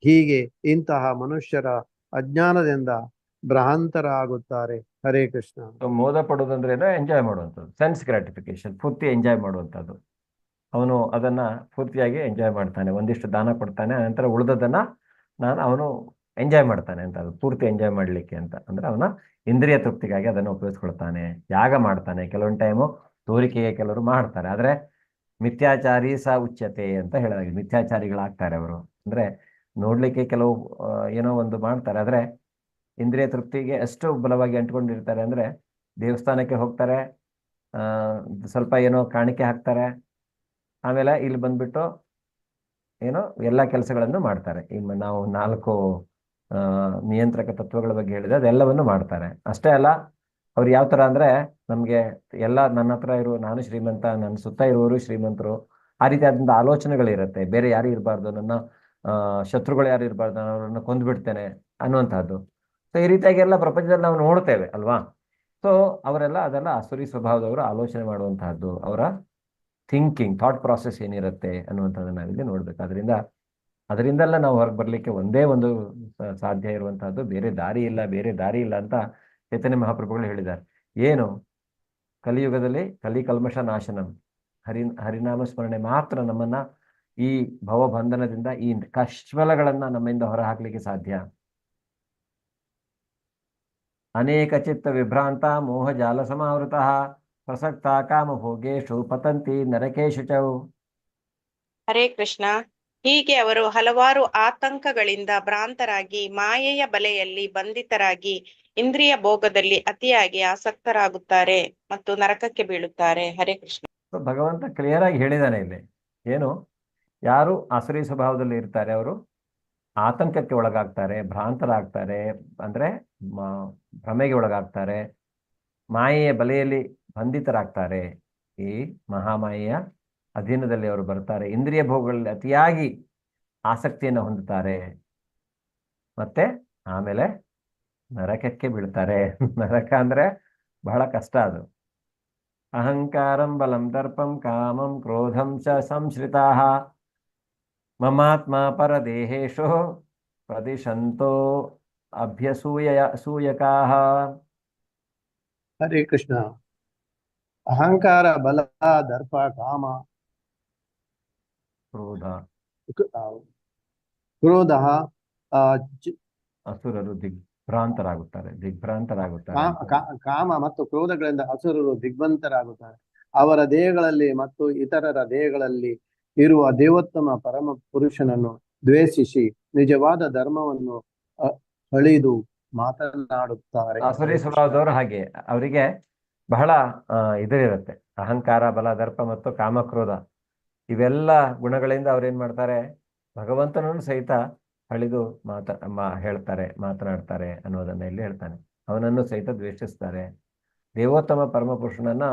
ಹೀಗೆ ಇಂತಹ ಮನುಷ್ಯರ ಅಜ್ಞಾನದಿಂದ ಭ್ರಾಂತರಾಗುತ್ತಾರೆ. ಹರೇ ಕೃಷ್ಣ. ಮೋದ ಪಡುವುದಂದ್ರೆ ಎಂಜಾಯ್ ಮಾಡುವಂಥದ್ದು, ಸೆನ್ಸ್ ಗ್ರಾಟಿಫಿಕೇಶನ್, ಪೂರ್ತಿ ಎಂಜಾಯ್ ಮಾಡುವಂಥದ್ದು. ಅವನು ಅದನ್ನ ಪೂರ್ತಿಯಾಗಿ ಎಂಜಾಯ್ ಮಾಡ್ತಾನೆ, ಒಂದಿಷ್ಟು ದಾನ ಕೊಡ್ತಾನೆ, ನಂತರ ಉಳಿದದನ್ನ ಅವನು ಎಂಜಾಯ್ ಮಾಡ್ತಾನೆ ಅಂತ. ಅದು ಪೂರ್ತಿ ಎಂಜಾಯ್ ಮಾಡಲಿಕ್ಕೆ ಅಂತ ಅಂದ್ರೆ ಅವನ ಇಂದ್ರಿಯ ತೃಪ್ತಿಗಾಗಿ ಅದನ್ನು ಉಪಯೋಗಿಸ್ಕೊಳ್ತಾನೆ. ಯಾಗ ಮಾಡ್ತಾನೆ, ಕೆಲವೊಂದು ಟೈಮು ತೋರಿಕೆಗೆ ಕೆಲವರು ಮಾಡ್ತಾರೆ, ಆದರೆ ಮಿಥ್ಯಾಚಾರಿ ಉಚ್ಯತೆ ಅಂತ ಹೇಳಲಾಗಿದೆ. ಮಿಥ್ಯಾಚಾರಿಗಳಾಗ್ತಾರೆ ಅವರು. ಅಂದ್ರೆ ನೋಡ್ಲಿಕ್ಕೆ ಕೆಲವು ಏನೋ ಒಂದು ಮಾಡ್ತಾರೆ, ಆದರೆ ಇಂದ್ರಿಯ ತೃಪ್ತಿಗೆ ಎಷ್ಟು ಬಲವಾಗಿ ಅಂಟ್ಕೊಂಡಿರ್ತಾರೆ ಅಂದ್ರೆ ದೇವಸ್ಥಾನಕ್ಕೆ ಹೋಗ್ತಾರೆ, ಸ್ವಲ್ಪ ಏನೋ ಕಾಣಿಕೆ ಹಾಕ್ತಾರೆ, ಆಮೇಲೆ ಇಲ್ಲಿ ಬಂದ್ಬಿಟ್ಟು ಏನೋ ಎಲ್ಲ ಕೆಲಸಗಳನ್ನು ಮಾಡ್ತಾರೆ. ನಾವು 4 ನಿಯಂತ್ರಕ ತತ್ವಗಳ ಬಗ್ಗೆ ಹೇಳಿದೆ, ಅದೆಲ್ಲವನ್ನು ಮಾಡ್ತಾರೆ. ಅಷ್ಟೇ ಅಲ್ಲ, ಅವ್ರು ಯಾವ ಥರ ಅಂದರೆ ನಮಗೆ ಎಲ್ಲ ನನ್ನ ಹತ್ರ ನಾನು ಶ್ರೀಮಂತ, ನನ್ನ ಸುತ್ತ ಇರುವವರು ಶ್ರೀಮಂತರು, ಆ ರೀತಿಯಾದಂಥ ಆಲೋಚನೆಗಳಿರುತ್ತೆ. ಬೇರೆ ಯಾರು ಇರಬಾರ್ದು, ನನ್ನ ಶತ್ರುಗಳು ಯಾರು ಇರಬಾರ್ದು, ನಾನು ಅವರನ್ನು ಕೊಂದುಬಿಡ್ತೇನೆ ಅನ್ನುವಂಥದ್ದು. ಸೊ ಈ ರೀತಿಯಾಗಿ ಎಲ್ಲ ಪ್ರಪಂಚದಲ್ಲಿ ನಾವು ನೋಡ್ತೇವೆ ಅಲ್ವಾ. ಸೊ ಅದೆಲ್ಲ ಅಸುರಿ ಸ್ವಭಾವದವರು ಆಲೋಚನೆ ಮಾಡುವಂತಹದ್ದು, ಅವರ ಥಾಟ್ ಪ್ರಾಸೆಸ್ ಏನಿರುತ್ತೆ ಅನ್ನುವಂಥದ್ದನ್ನು ನಾವಿಲ್ಲಿ ನೋಡ್ಬೇಕು. ಅದರಿಂದೆಲ್ಲ ನಾವು ಹೊರಗೆ ಬರಲಿಕ್ಕೆ ಒಂದೇ ಒಂದು ಸಾಧ್ಯ ಇರುವಂತಹದ್ದು, ಬೇರೆ ದಾರಿ ಇಲ್ಲ ಅಂತ ಚೈತನ್ಯ ಮಹಾಪ್ರಭುಗಳು ಹೇಳಿದ್ದಾರೆ. ಏನು ಕಲಿಯುಗದಲ್ಲಿ ಕಲ್ಮಶ ನಾಶನಂ, ಹರಿನಾಮ ಸ್ಮರಣೆ ಮಾತ್ರ ನಮ್ಮನ್ನ ಈ ಭವಬಂಧನದಿಂದ, ಈ ಕಶ್ಮಲಗಳನ್ನ ನಮ್ಮಿಂದ ಹೊರ ಹಾಕ್ಲಿಕ್ಕೆ ಸಾಧ್ಯ. ಅನೇಕ ಚಿತ್ತ ವಿಭ್ರಾಂತ ಮೋಹ ಜಾಲ ಸಮಾವೃತ ಪ್ರಸಕ್ತ ಕಾಮ ಭೋಗೇಶು ಪತಂತಿ ನರಕೇಶು ಚ. ಹರೇ ಕೃಷ್ಣ. ಹೀಗೆ ಅವರು ಹಲವಾರು ಆತಂಕಗಳಿಂದ ಭ್ರಾಂತರಾಗಿ, ಮಾಯೆಯ ಬಲೆಯಲ್ಲಿ ಬಂಧಿತರಾಗಿ, ಇಂದ್ರಿಯ ಭೋಗದಲ್ಲಿ ಅತಿಯಾಗಿ ಆಸಕ್ತರಾಗುತ್ತಾರೆ ಮತ್ತು ನರಕಕ್ಕೆ ಬೀಳುತ್ತಾರೆ. ಹರೇ ಕೃಷ್ಣ. ಭಗವಂತ ಕ್ಲಿಯರ್ ಆಗಿ ಹೇಳಿದಾನೆ ಇಲ್ಲಿ. ಏನು, ಯಾರು ಆಸುರಿ ಸ್ವಭಾವದಲ್ಲಿ ಇರ್ತಾರೆ ಅವರು ಆತಂಕಕ್ಕೆ ಒಳಗಾಗ್ತಾರೆ, ಭ್ರಾಂತರಾಗ್ತಾರೆ, ಅಂದ್ರೆ ಭ್ರಮೆಗೆ ಒಳಗಾಗ್ತಾರೆ, ಮಾಯೆಯ ಬಲೆಯಲ್ಲಿ ಬಂಧಿತರಾಗ್ತಾರೆ, ಈ ಮಹಾಮಾಯೆಯ ಅಧೀನದಲ್ಲಿ ಅವರು ಬರ್ತಾರೆ, ಇಂದ್ರಿಯ ಭೋಗಗಳಲ್ಲಿ ಅತಿಯಾಗಿ ಆಸಕ್ತಿಯನ್ನು ಹೊಂದುತ್ತಾರೆ, ಮತ್ತೆ ಆಮೇಲೆ ನರಕಕ್ಕೆ ಬೀಳ್ತಾರೆ. ನರಕ ಅಂದ್ರೆ ಬಹಳ ಕಷ್ಟ ಅದು. ಅಹಂಕಾರಂ ಬಲಂ ದರ್ಪಂ ಕಾಮಂ ಕ್ರೋಧಂ ಚ ಸಂಶ್ರಿತಾ ಮಮಾತ್ಮ ಪರದೇಹೇಶು ಪ್ರದಿಶಂತೋ ಅಭ್ಯಸೂಯಕಾಃ. ಹರೇ ಕೃಷ್ಣ. ಅಹಂಕಾರ, ಬಲ, ದರ್ಪ, ಕಾಮ, ಕ್ರೋಧ ಅಸುರರು ದಿಗ್ಭ್ರಾಂತರಾಗುತ್ತಾರೆ. ಕಾಮ ಮತ್ತು ಕ್ರೋಧಗಳಿಂದ ಅಸುರರು ದಿಗ್ಭ್ರಾಂತರಾಗುತ್ತಾರೆ. ಅವರ ದೇಹಗಳಲ್ಲಿ ಮತ್ತು ಇತರರ ದೇಹಗಳಲ್ಲಿ ಇರುವ ದೇವೋತ್ತಮ ಪರಮ ಪುರುಷನನ್ನು ದ್ವೇಷಿಸಿ ನಿಜವಾದ ಧರ್ಮವನ್ನು ಅಳಿದು ಮಾತನಾಡುತ್ತಾರೆ. ಅಸುರಿ ಸ್ವಭಾವದವರು ಹಾಗೆ, ಅವರಿಗೆ ಬಹಳ ಇದರಿರುತ್ತೆ. ಅಹಂಕಾರ, ಬಲ, ದರ್ಪ ಮತ್ತು ಕಾಮಕ್ರೋಧ ಇವೆಲ್ಲ ಗುಣಗಳಿಂದ ಅವ್ರೇನ್ ಮಾಡ್ತಾರೆ, ಭಗವಂತನನ್ನು ಸಹಿತ ಅಳಿದು ಮಾತನಾಡ್ತಾರೆ ಅನ್ನೋದನ್ನ ಇಲ್ಲಿ ಹೇಳ್ತಾನೆ. ಅವನನ್ನು ಸಹಿತ ದ್ವೇಷಿಸ್ತಾರೆ. ದೇವೋತ್ತಮ ಪರಮಪುರುಷನನ್ನ,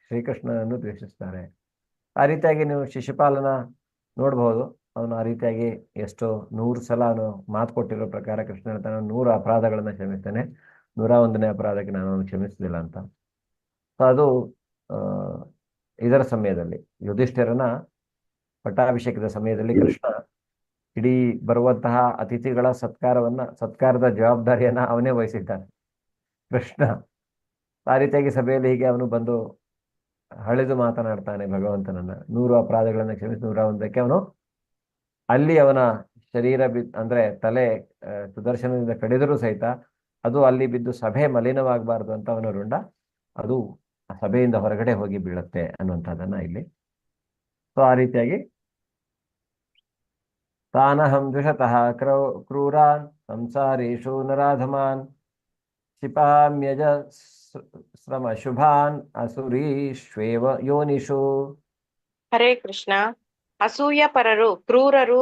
ಶ್ರೀಕೃಷ್ಣನನ್ನು ದ್ವೇಷಿಸ್ತಾರೆ. ಆ ರೀತಿಯಾಗಿ ನೀವು ಶಿಶುಪಾಲನ ನೋಡ್ಬಹುದು. ಅವನು ಆ ರೀತಿಯಾಗಿ ಎಷ್ಟೋ 100 ಸಲ ಅವನು ಮಾತು ಕೊಟ್ಟಿರೋ ಪ್ರಕಾರ ಕೃಷ್ಣ ಹೇಳ್ತಾನೆ, 100 ಅಪರಾಧಗಳನ್ನ ಕ್ಷಮಿಸ್ತೇನೆ, 101ನೇ ಅಪರಾಧಕ್ಕೆ ನಾನು ಅವನು ಕ್ಷಮಿಸಲಿಲ್ಲ ಅಂತ. ಅದು ಇದರ ಸಮಯದಲ್ಲಿ ಯುಧಿಷ್ಠಿರನ ಪಟ್ಟಾಭಿಷೇಕದ ಸಮಯದಲ್ಲಿ ಕೃಷ್ಣ ಇಡೀ ಬರುವಂತಹ ಅತಿಥಿಗಳ ಸತ್ಕಾರದ ಜವಾಬ್ದಾರಿಯನ್ನ ಅವನೇ ವಹಿಸಿದ್ದಾನೆ ಕೃಷ್ಣ. ಆ ರೀತಿಯಾಗಿ ಸಭೆಯಲ್ಲಿ ಹೀಗೆ ಅವನು ಬಂದು ಹಳೆದು ಮಾತನಾಡ್ತಾನೆ ಭಗವಂತನನ್ನ. 100 ಅಪರಾಧಗಳನ್ನ ಕ್ಷಮಿಸಿ 101ಕ್ಕೆ ಅವನು ಅಲ್ಲಿ ಅವನ ಶರೀರ ಅಂದ್ರೆ ತಲೆ ಸುದರ್ಶನದಿಂದ ಕಡಿದರೂ ಸಹಿತ ಅದು ಅಲ್ಲಿ ಬಿದ್ದು ಸಭೆ ಮಲಿನವಾಗಬಾರ್ದು ಅಂತ ಅವನ ರುಂಡ ಅದು ಆ ಸಭೆಯಿಂದ ಹೊರಗಡೆ ಹೋಗಿ ಬೀಳುತ್ತೆ ಅನ್ನುವಂಥದ್ದನ್ನ ಇಲ್ಲಿ. ಸೊ ಆ ರೀತಿಯಾಗಿ ತಾನಹಂ ದ್ವಿಷತಃ ಕ್ರೂರಾನ್ ಸಂಸಾರೇಷು ನರಾಧಮಾನ್ ಕ್ಷಿಪಾಮ್ಯಜ ಶ್ರಮ ಶುಭಾನ್ ಅಸುರೀಶ್ವೇವ ಯೋನಿಷು. ಹರೇ ಕೃಷ್ಣ. ಅಸೂಯ ಪರರು, ಕ್ರೂರರು,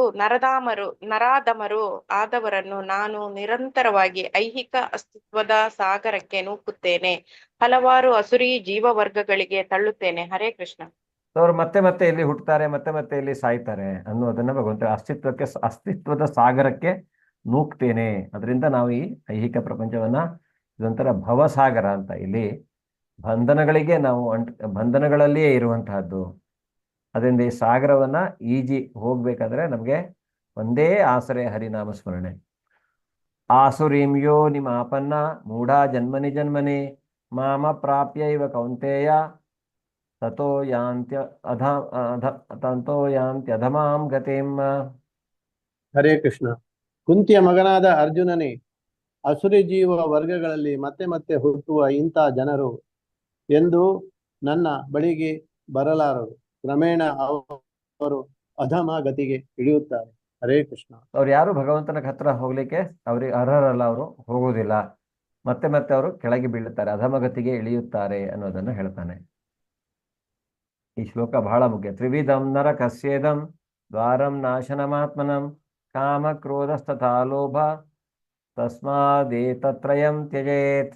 ನರಾಧಮರು ಆದವರನ್ನು ನಾನು ನಿರಂತರವಾಗಿ ಐಹಿಕ ಅಸ್ತಿತ್ವದ ಸಾಗರಕ್ಕೆ ನೂಕುತ್ತೇನೆ, ಹಲವಾರು ಅಸುರಿ ಜೀವವರ್ಗಗಳಿಗೆ ತಳ್ಳುತ್ತೇನೆ. ಹರೇ ಕೃಷ್ಣ. ಅವ್ರು ಮತ್ತೆ ಮತ್ತೆ ಇಲ್ಲಿ ಹುಟ್ಟುತ್ತಾರೆ, ಮತ್ತೆ ಮತ್ತೆ ಇಲ್ಲಿ ಸಾಯ್ತಾರೆ ಅನ್ನೋದನ್ನ ಭಗವಂತ ಅಸ್ತಿತ್ವದ ಸಾಗರಕ್ಕೆ ನೂಕ್ತೇನೆ. ಅದರಿಂದ ನಾವು ಈ ಐಹಿಕ ಪ್ರಪಂಚವನ್ನ ಇದೊಂಥರ ಭವಸಾಗರ ಅಂತ, ಇಲ್ಲಿ ಬಂಧನಗಳಿಗೆ ನಾವು ಬಂಧನಗಳಲ್ಲಿಯೇ ಇರುವಂತಹದ್ದು. ಅದರಿಂದ ಈ ಸಾಗರವನ್ನ ಈಜಿ ಹೋಗ್ಬೇಕಾದ್ರೆ ನಮಗೆ ಒಂದೇ ಆಸರೆ ಹರಿನಾಮ ಸ್ಮರಣೆ. ಆಸುರೀಂ ಯೋ ನಿಮಾಪನ್ನ ಮೂಢ ಜನ್ಮನಿ ಜನ್ಮನಿ ಮಾಮ ಪ್ರಾಪ್ಯ ಇವ ಕೌಂತೆಯ ತಥೋ ಯಾಂತ್ಯಧಮಾಂ ಗತಿಂ. ಹರೇ ಕೃಷ್ಣ. ಕುಂತಿಯ ಮಗನಾದ ಅರ್ಜುನನೇ, ಅಸುರಿ ಜೀವ ವರ್ಗಗಳಲ್ಲಿ ಮತ್ತೆ ಮತ್ತೆ ಹುಟ್ಟುವ ಇಂಥ ಜನರು ಎಂದು ನನ್ನ ಬಳಿಗೆ ಬರಲಾರರು. ಕ್ರಮೇಣ ಅವರು ಅಧಮ ಗತಿಗೆ ಇಳಿಯುತ್ತಾರೆ. ಹರೇ ಕೃಷ್ಣ. ಅವ್ರು ಯಾರು ಭಗವಂತನ ಹತ್ರ ಹೋಗ್ಲಿಕ್ಕೆ ಅವ್ರಿಗೆ ಅರ್ಹರಲ್ಲ, ಅವರು ಹೋಗುವುದಿಲ್ಲ, ಮತ್ತೆ ಮತ್ತೆ ಅವರು ಕೆಳಗೆ ಬೀಳುತ್ತಾರೆ, ಅಧಮಗತಿಗೆ ಇಳಿಯುತ್ತಾರೆ ಅನ್ನೋದನ್ನು ಹೇಳ್ತಾನೆ. ಈ ಶ್ಲೋಕ ಬಹಳ ಮುಖ್ಯ. ತ್ರಿವಿಧಂ ನರಕಸ್ಯೇದಂ ದ್ವಾರಂ ನಾಶನಮಾತ್ಮನಂ ಕಾಮ ಕ್ರೋಧಸ್ತಥಾ ಲೋಭ ತಸ್ಮಾದೇತತ್ರಯಂ ತ್ಯಜೇತ್.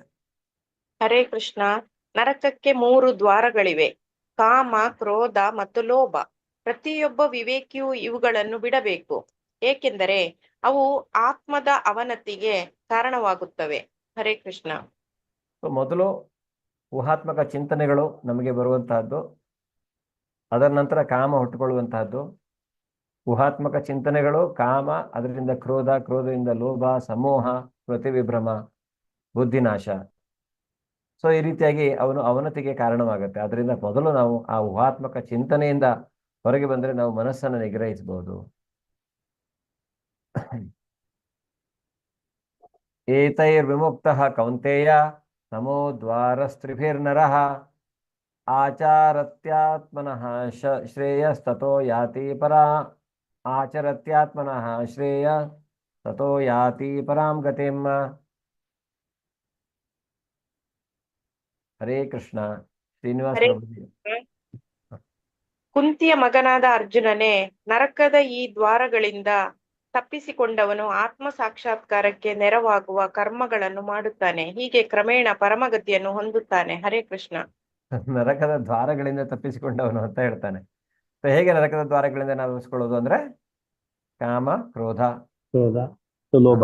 ಹರೇ ಕೃಷ್ಣ. ನರಕಕ್ಕೆ 3 ದ್ವಾರಗಳಿವೆ: ಕಾಮ, ಕ್ರೋಧ ಮತ್ತು ಲೋಭ. ಪ್ರತಿಯೊಬ್ಬ ವಿವೇಕಿಯು ಇವುಗಳನ್ನು ಬಿಡಬೇಕು, ಏಕೆಂದರೆ ಅವು ಆತ್ಮದ ಅವನತಿಗೆ ಕಾರಣವಾಗುತ್ತವೆ. ಹರೇ ಕೃಷ್ಣ. ಮೊದಲು ಊಹಾತ್ಮಕ ಚಿಂತನೆಗಳು ನಮಗೆ ಬರುವಂತಹದ್ದು, ಅದರ ನಂತರ ಕಾಮ ಹುಟ್ಟುಕೊಳ್ಳುವಂತಹದ್ದು. ಊಹಾತ್ಮಕ ಚಿಂತನೆಗಳು, ಕಾಮ, ಅದರಿಂದ ಕ್ರೋಧ, ಕ್ರೋಧದಿಂದ ಲೋಭ, ಸಮೋಹ, ಪ್ರತಿವಿಭ್ರಮ, ಬುದ್ಧಿನಾಶ. ಸೊ ಈ ರೀತಿಯಾಗಿ ಅವನು ಅವನತಿಗೆ ಕಾರಣವಾಗುತ್ತೆ. ಅದರಿಂದ ಮೊದಲು ನಾವು ಆ ಊಹಾತ್ಮಕ ಚಿಂತನೆಯಿಂದ ಹೊರಗೆ ಬಂದರೆ ನಾವು ಮನಸ್ಸನ್ನು ನಿಗ್ರಹಿಸಬಹುದು. ಏತೈರ್ವಿಮುಕ್ತಃ ಕೌಂತೆಯ ನಮೋ ದ್ವಾರಸ್ತ್ರಿಭಿರ್ನರಃ ಆಚರತ್ಯಾತ್ಮನಃ ಶ್ರೇಯಸ್ತತೋ ಯಾತಿ ಪರಾ ಆಚರತ್ಯಾತ್ಮನಃ ಶ್ರೇಯ ತತೋ ಯಾತಿ ಪರಾಂ ಗತಿಂ. ಹರೇ ಕೃಷ್ಣ. ಶ್ರೀನಿವಾಸ ಹರೇ ಕುಂತಿಯ ಮಗನಾದ ಅರ್ಜುನನೇ, ನರಕದ ಈ ದ್ವಾರಗಳಿಂದ ತಪ್ಪಿಸಿಕೊಂಡವನು ಆತ್ಮ ಸಾಕ್ಷಾತ್ಕಾರಕ್ಕೆ ನೆರವಾಗುವ ಕರ್ಮಗಳನ್ನು ಮಾಡುತ್ತಾನೆ. ಹೀಗೆ ಕ್ರಮೇಣ ಪರಮಗತಿಯನ್ನು ಹೊಂದುತ್ತಾನೆ. ಹರೇ ಕೃಷ್ಣ. ನರಕದ ದ್ವಾರಗಳಿಂದ ತಪ್ಪಿಸಿಕೊಂಡವನು ಅಂತ ಹೇಳ್ತಾನೆ. ಹೇಗೆ ನರಕದ ದ್ವಾರಗಳಿಂದ ನಾವು ತಪ್ಪಿಸಿಕೊಳ್ಳೋದು ಅಂದ್ರೆ ಕಾಮ, ಕ್ರೋಧ, ಲೋಭ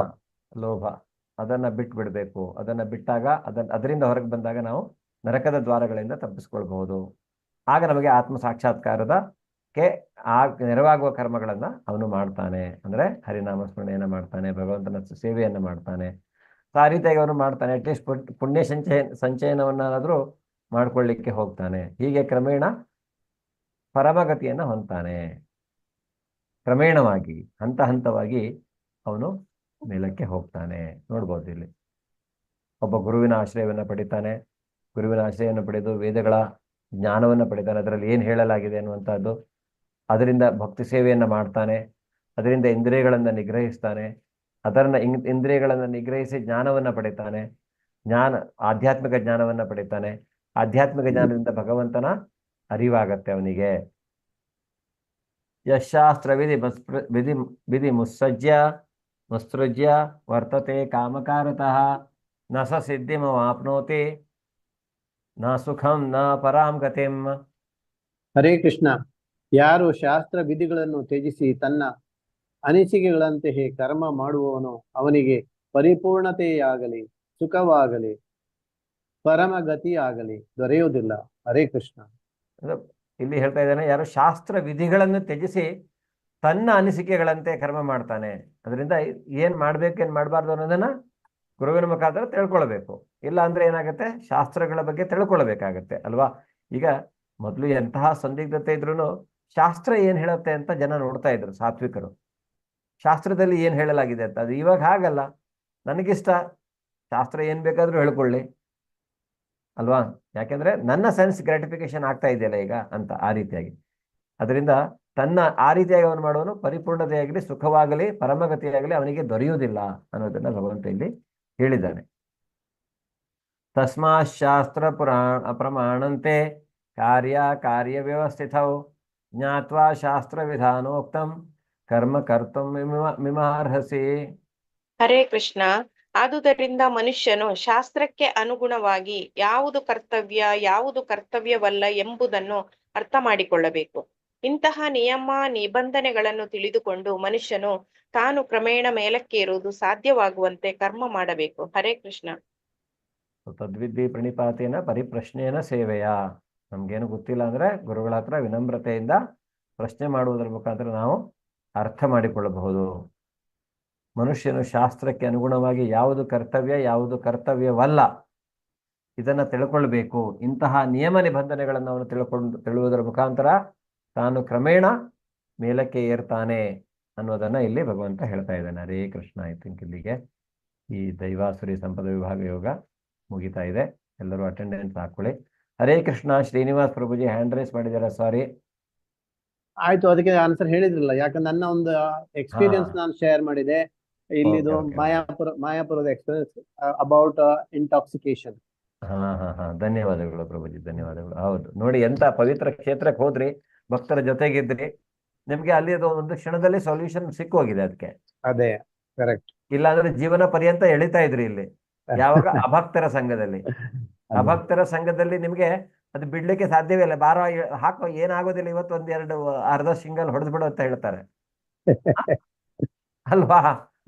ಲೋಭ ಅದನ್ನ ಬಿಟ್ಟು ಬಿಡಬೇಕು. ಅದನ್ನ ಬಿಟ್ಟಾಗ ಅದರಿಂದ ಹೊರಗೆ ಬಂದಾಗ ನಾವು ನರಕದ ದ್ವಾರಗಳಿಂದ ತಪ್ಪಿಸ್ಕೊಳ್ಬಹುದು. ಆಗ ನಮಗೆ ಆತ್ಮ ಸಾಕ್ಷಾತ್ಕಾರದಕ್ಕೆ ನೆರವಾಗುವ ಕರ್ಮಗಳನ್ನ ಅವನು ಮಾಡ್ತಾನೆ. ಅಂದ್ರೆ ಹರಿನಾಮ ಸ್ಮರಣೆಯನ್ನ ಮಾಡ್ತಾನೆ, ಭಗವಂತನ ಸೇವೆಯನ್ನ ಮಾಡ್ತಾನೆ. ಆ ರೀತಿಯಾಗಿ ಅವನು ಮಾಡ್ತಾನೆ. ಅಟ್ಲೀಸ್ಟ್ ಪುಣ್ಯ ಸಂಚಯನವನ್ನಾದ್ರೂ ಮಾಡ್ಕೊಳ್ಳಿಕ್ಕೆ ಹೋಗ್ತಾನೆ. ಹೀಗೆ ಕ್ರಮೇಣ ಪರಮಗತಿಯನ್ನ ಹೊಂದ್ತಾನೆ. ಕ್ರಮೇಣವಾಗಿ ಹಂತ ಹಂತವಾಗಿ ಅವನು ಮೇಲಕ್ಕೆ ಹೋಗ್ತಾನೆ. ನೋಡ್ಬೋದು ಇಲ್ಲಿ ಒಬ್ಬ ಗುರುವಿನ ಆಶ್ರಯವನ್ನು ಪಡಿತಾನೆ. ಗುರುವಿನ ಆಶ್ರಯವನ್ನು ಪಡೆದು ವೇದಗಳ ಜ್ಞಾನವನ್ನು ಪಡಿತಾನೆ, ಅದರಲ್ಲಿ ಏನು ಹೇಳಲಾಗಿದೆ ಅನ್ನುವಂಥದ್ದು. ಅದರಿಂದ ಭಕ್ತಿ ಸೇವೆಯನ್ನು ಮಾಡ್ತಾನೆ. ಅದರಿಂದ ಇಂದ್ರಿಯಗಳನ್ನು ನಿಗ್ರಹಿಸ್ತಾನೆ. ಇಂದ್ರಿಯಗಳನ್ನು ನಿಗ್ರಹಿಸಿ ಜ್ಞಾನವನ್ನು ಪಡಿತಾನೆ. ಆಧ್ಯಾತ್ಮಿಕ ಜ್ಞಾನವನ್ನು ಪಡಿತಾನೆ. ಆಧ್ಯಾತ್ಮಿಕ ಜ್ಞಾನದಿಂದ ಭಗವಂತನ ಅರಿವಾಗತ್ತೆ ಅವನಿಗೆ. ಯಶಾಸ್ತ್ರ ವಿಧಿ ಮುತ್ಸೃಜ್ಯ ವರ್ತತೆ ಕಾಮಕಾರತಃ ನ ಸ ಸಿದ್ಧಿಮಾಪ್ನೋತಿ ನ ಸುಖಂ ನ ಪರಾಂ ಗತಿಂ. ಹರೇ ಕೃಷ್ಣ. ಯಾರು ಶಾಸ್ತ್ರ ವಿಧಿಗಳನ್ನು ತ್ಯಜಿಸಿ ತನ್ನ ಅನಿಸಿಕೆಗಳಂತೆಯೇ ಕರ್ಮ ಮಾಡುವವನು ಅವನಿಗೆ ಪರಿಪೂರ್ಣತೆಯಾಗಲಿ ಸುಖವಾಗಲಿ ಪರಮಗತಿಯಾಗಲಿ ದೊರೆಯುವುದಿಲ್ಲ. ಹರೇ ಕೃಷ್ಣ. ಇಲ್ಲಿ ಹೇಳ್ತಾ ಇದ್ದಾನೆ, ಯಾರು ಶಾಸ್ತ್ರ ವಿಧಿಗಳನ್ನು ತ್ಯಜಿಸಿ ತನ್ನ ಅನಿಸಿಕೆಗಳಂತೆ ಕರ್ಮ ಮಾಡ್ತಾನೆ, ಅದರಿಂದ ಏನ್ ಮಾಡ್ಬೇಕು ಏನ್ ಮಾಡಬಾರ್ದು ಅನ್ನೋದನ್ನ ಗುರುವಿನ ಮುಖಾಂತರ ತಿಳ್ಕೊಳ್ಬೇಕು. ಇಲ್ಲ ಅಂದ್ರೆ ಏನಾಗುತ್ತೆ, ಶಾಸ್ತ್ರಗಳ ಬಗ್ಗೆ ತಿಳ್ಕೊಳ್ಬೇಕಾಗತ್ತೆ ಅಲ್ವಾ. ಈಗ ಮೊದಲು ಎಂತಹ ಸಂದಿಗ್ಧತೆ ಇದ್ರೂ ಶಾಸ್ತ್ರ ಏನ್ ಹೇಳುತ್ತೆ ಅಂತ ಜನ ನೋಡ್ತಾ ಇದ್ರು ಸಾತ್ವಿಕರು. ಶಾಸ್ತ್ರದಲ್ಲಿ ಏನು ಹೇಳಲಾಗಿದೆ ಅಂತ. ಅದು ಇವಾಗ ಹಾಗಲ್ಲ, ನನಗಿಷ್ಟ, ಶಾಸ್ತ್ರ ಏನು ಬೇಕಾದರೂ ಹೇಳ್ಕೊಳ್ಳಿ ಅಲ್ವಾ, ಯಾಕೆಂದ್ರೆ ನನ್ನ ಸೆನ್ಸ್ ಗ್ರಾಟಿಫಿಕೇಶನ್ ಆಗ್ತಾ ಇದೆಯಲ್ಲ ಈಗ ಅಂತ, ಆ ರೀತಿಯಾಗಿ. ಅದರಿಂದ ತನ್ನ ಆ ರೀತಿಯಾಗಿ ಅವನು ಮಾಡುವನು ಪರಿಪೂರ್ಣತೆಯಾಗಲಿ ಸುಖವಾಗಲಿ ಪರಮಗತಿಯಾಗಲಿ ಅವನಿಗೆ ದೊರೆಯುವುದಿಲ್ಲ ಅನ್ನೋದನ್ನ ಭಗವಂತ ಇಲ್ಲಿ ಹೇಳಿದ್ದಾನೆ. ತಸ್ಮಾತ್ ಶಾಸ್ತ್ರ ಪ್ರಮಾಣಂತೆ ಕಾರ್ಯ ವ್ಯವಸ್ಥಿತೌ ಜ್ಞಾತ್ವಾ ಶಾಸ್ತ್ರ ವಿಧಾನೋಕ್ತಂ ಕರ್ಮ ಕರ್ತುಂ ಮಿಮಾರ್ಹಸಿ. ಹರೇ ಕೃಷ್ಣ. ಆದುದರಿಂದ ಮನುಷ್ಯನು ಶಾಸ್ತ್ರಕ್ಕೆ ಅನುಗುಣವಾಗಿ ಯಾವುದು ಕರ್ತವ್ಯ ಯಾವುದು ಕರ್ತವ್ಯವಲ್ಲ ಎಂಬುದನ್ನು ಅರ್ಥ ಮಾಡಿಕೊಳ್ಳಬೇಕು. ಇಂತಹ ನಿಯಮ ನಿಬಂಧನೆಗಳನ್ನು ತಿಳಿದುಕೊಂಡು ಮನುಷ್ಯನು ತಾನು ಕ್ರಮೇಣ ಮೇಲಕ್ಕೇರುವುದು ಸಾಧ್ಯವಾಗುವಂತೆ ಕರ್ಮ ಮಾಡಬೇಕು. ಹರೇ ಕೃಷ್ಣ. ತದ್ವಿದ್ಧಿ ಪ್ರಣಿಪಾತೇನ ಪರಿಪ್ರಶ್ನೆಯನ ಸೇವೆಯ. ನಮ್ಗೇನು ಗೊತ್ತಿಲ್ಲ ಅಂದ್ರೆ ಗುರುಗಳ ಹತ್ರ ವಿನಮ್ರತೆಯಿಂದ ಪ್ರಶ್ನೆ ಮಾಡುವುದರ ಮುಖಾಂತರ ನಾವು ಅರ್ಥ ಮಾಡಿಕೊಳ್ಳಬಹುದು. ಮನುಷ್ಯನು ಶಾಸ್ತ್ರಕ್ಕೆ ಅನುಗುಣವಾಗಿ ಯಾವುದು ಕರ್ತವ್ಯ ಯಾವುದು ಕರ್ತವ್ಯವಲ್ಲ ಇದನ್ನ ತಿಳ್ಕೊಳ್ಬೇಕು. ಇಂತಹ ನಿಯಮ ನಿಬಂಧನೆಗಳನ್ನು ಅವನು ತಿಳುವುದರ ಮುಖಾಂತರ ತಾನು ಕ್ರಮೇಣ ಮೇಲಕ್ಕೆ ಏರ್ತಾನೆ ಅನ್ನೋದನ್ನ ಇಲ್ಲಿ ಭಗವಂತ ಹೇಳ್ತಾ ಇದ್ದಾನೆ. ಹರೇ ಕೃಷ್ಣ. ಐ ಥಿಂಕ್ ಇಲ್ಲಿಗೆ ಈ ದೈವಾಸುರಿ ಸಂಪದ ವಿಭಾಗ ಯೋಗ ಮುಗಿತಾ ಇದೆ. ಎಲ್ಲರೂ ಅಟೆಂಡೆನ್ಸ್ ಹಾಕೊಳ್ಳಿ. ಹರೇ ಕೃಷ್ಣ. ಶ್ರೀನಿವಾಸ್ ಪ್ರಭುಜಿ ಹ್ಯಾಂಡ್ ರೈಸ್ ಮಾಡಿದ್ದಾರೆ, ಸಾರಿ. ಆಯ್ತು, ಅದಕ್ಕೆ ಆನ್ಸರ್ ಹೇಳಿದ್ರಲ್ಲ, ಯಾಕಂದ್ರೆ ನನ್ನ ಒಂದು ಎಕ್ಸ್ಪೀರಿಯನ್ಸ್ ನಾನು ಶೇರ್ ಮಾಡಿದೆ. ಇಲ್ಲಿದು ಮಾಯಾಪುರದ ಎಕ್ಸ್ಪೀರಿಯನ್ಸ್ ಅಬೌಟ್ ಇಂಟಾಕ್ಸಿಕೇಶನ್. ಧನ್ಯವಾದಗಳು ಪ್ರಭುಜಿ, ಧನ್ಯವಾದಗಳು. ಹೌದು ನೋಡಿ, ಎಂತ ಪವಿತ್ರ ಕ್ಷೇತ್ರಕ್ಕೆ ಹೋದ್ರಿ, ಭಕ್ತರ ಜೊತೆಗಿದ್ರಿ, ನಿಮ್ಗೆ ಅಲ್ಲಿ ಅದು ಒಂದು ಕ್ಷಣದಲ್ಲಿ ಸೊಲ್ಯೂಷನ್ ಸಿಕ್ಕೋಗಿದೆ ಅದಕ್ಕೆ. ಅದೇ ಕರೆಕ್ಟ್. ಇಲ್ಲಾಂದ್ರೆ ಜೀವನ ಪರ್ಯಂತ ಎಳಿತಾ ಇದ್ರಿ ಇಲ್ಲಿ. ಯಾವಾಗ ಅಭಕ್ತರ ಸಂಘದಲ್ಲಿ, ಅಭಕ್ತರ ಸಂಘದಲ್ಲಿ ನಿಮ್ಗೆ ಅದು ಬಿಡ್ಲಿಕ್ಕೆ ಸಾಧ್ಯವೇ ಇಲ್ಲ. ಬಾರ ಹಾಕೋ, ಏನಾಗೋದಿಲ್ಲ, ಇವತ್ತು ಒಂದೆರಡು ಅರ್ಧ ಸಿಂಗಲ್ ಹೊಡೆದು ಬಿಡು ಅಂತ ಹೇಳ್ತಾರೆ ಅಲ್ವಾ.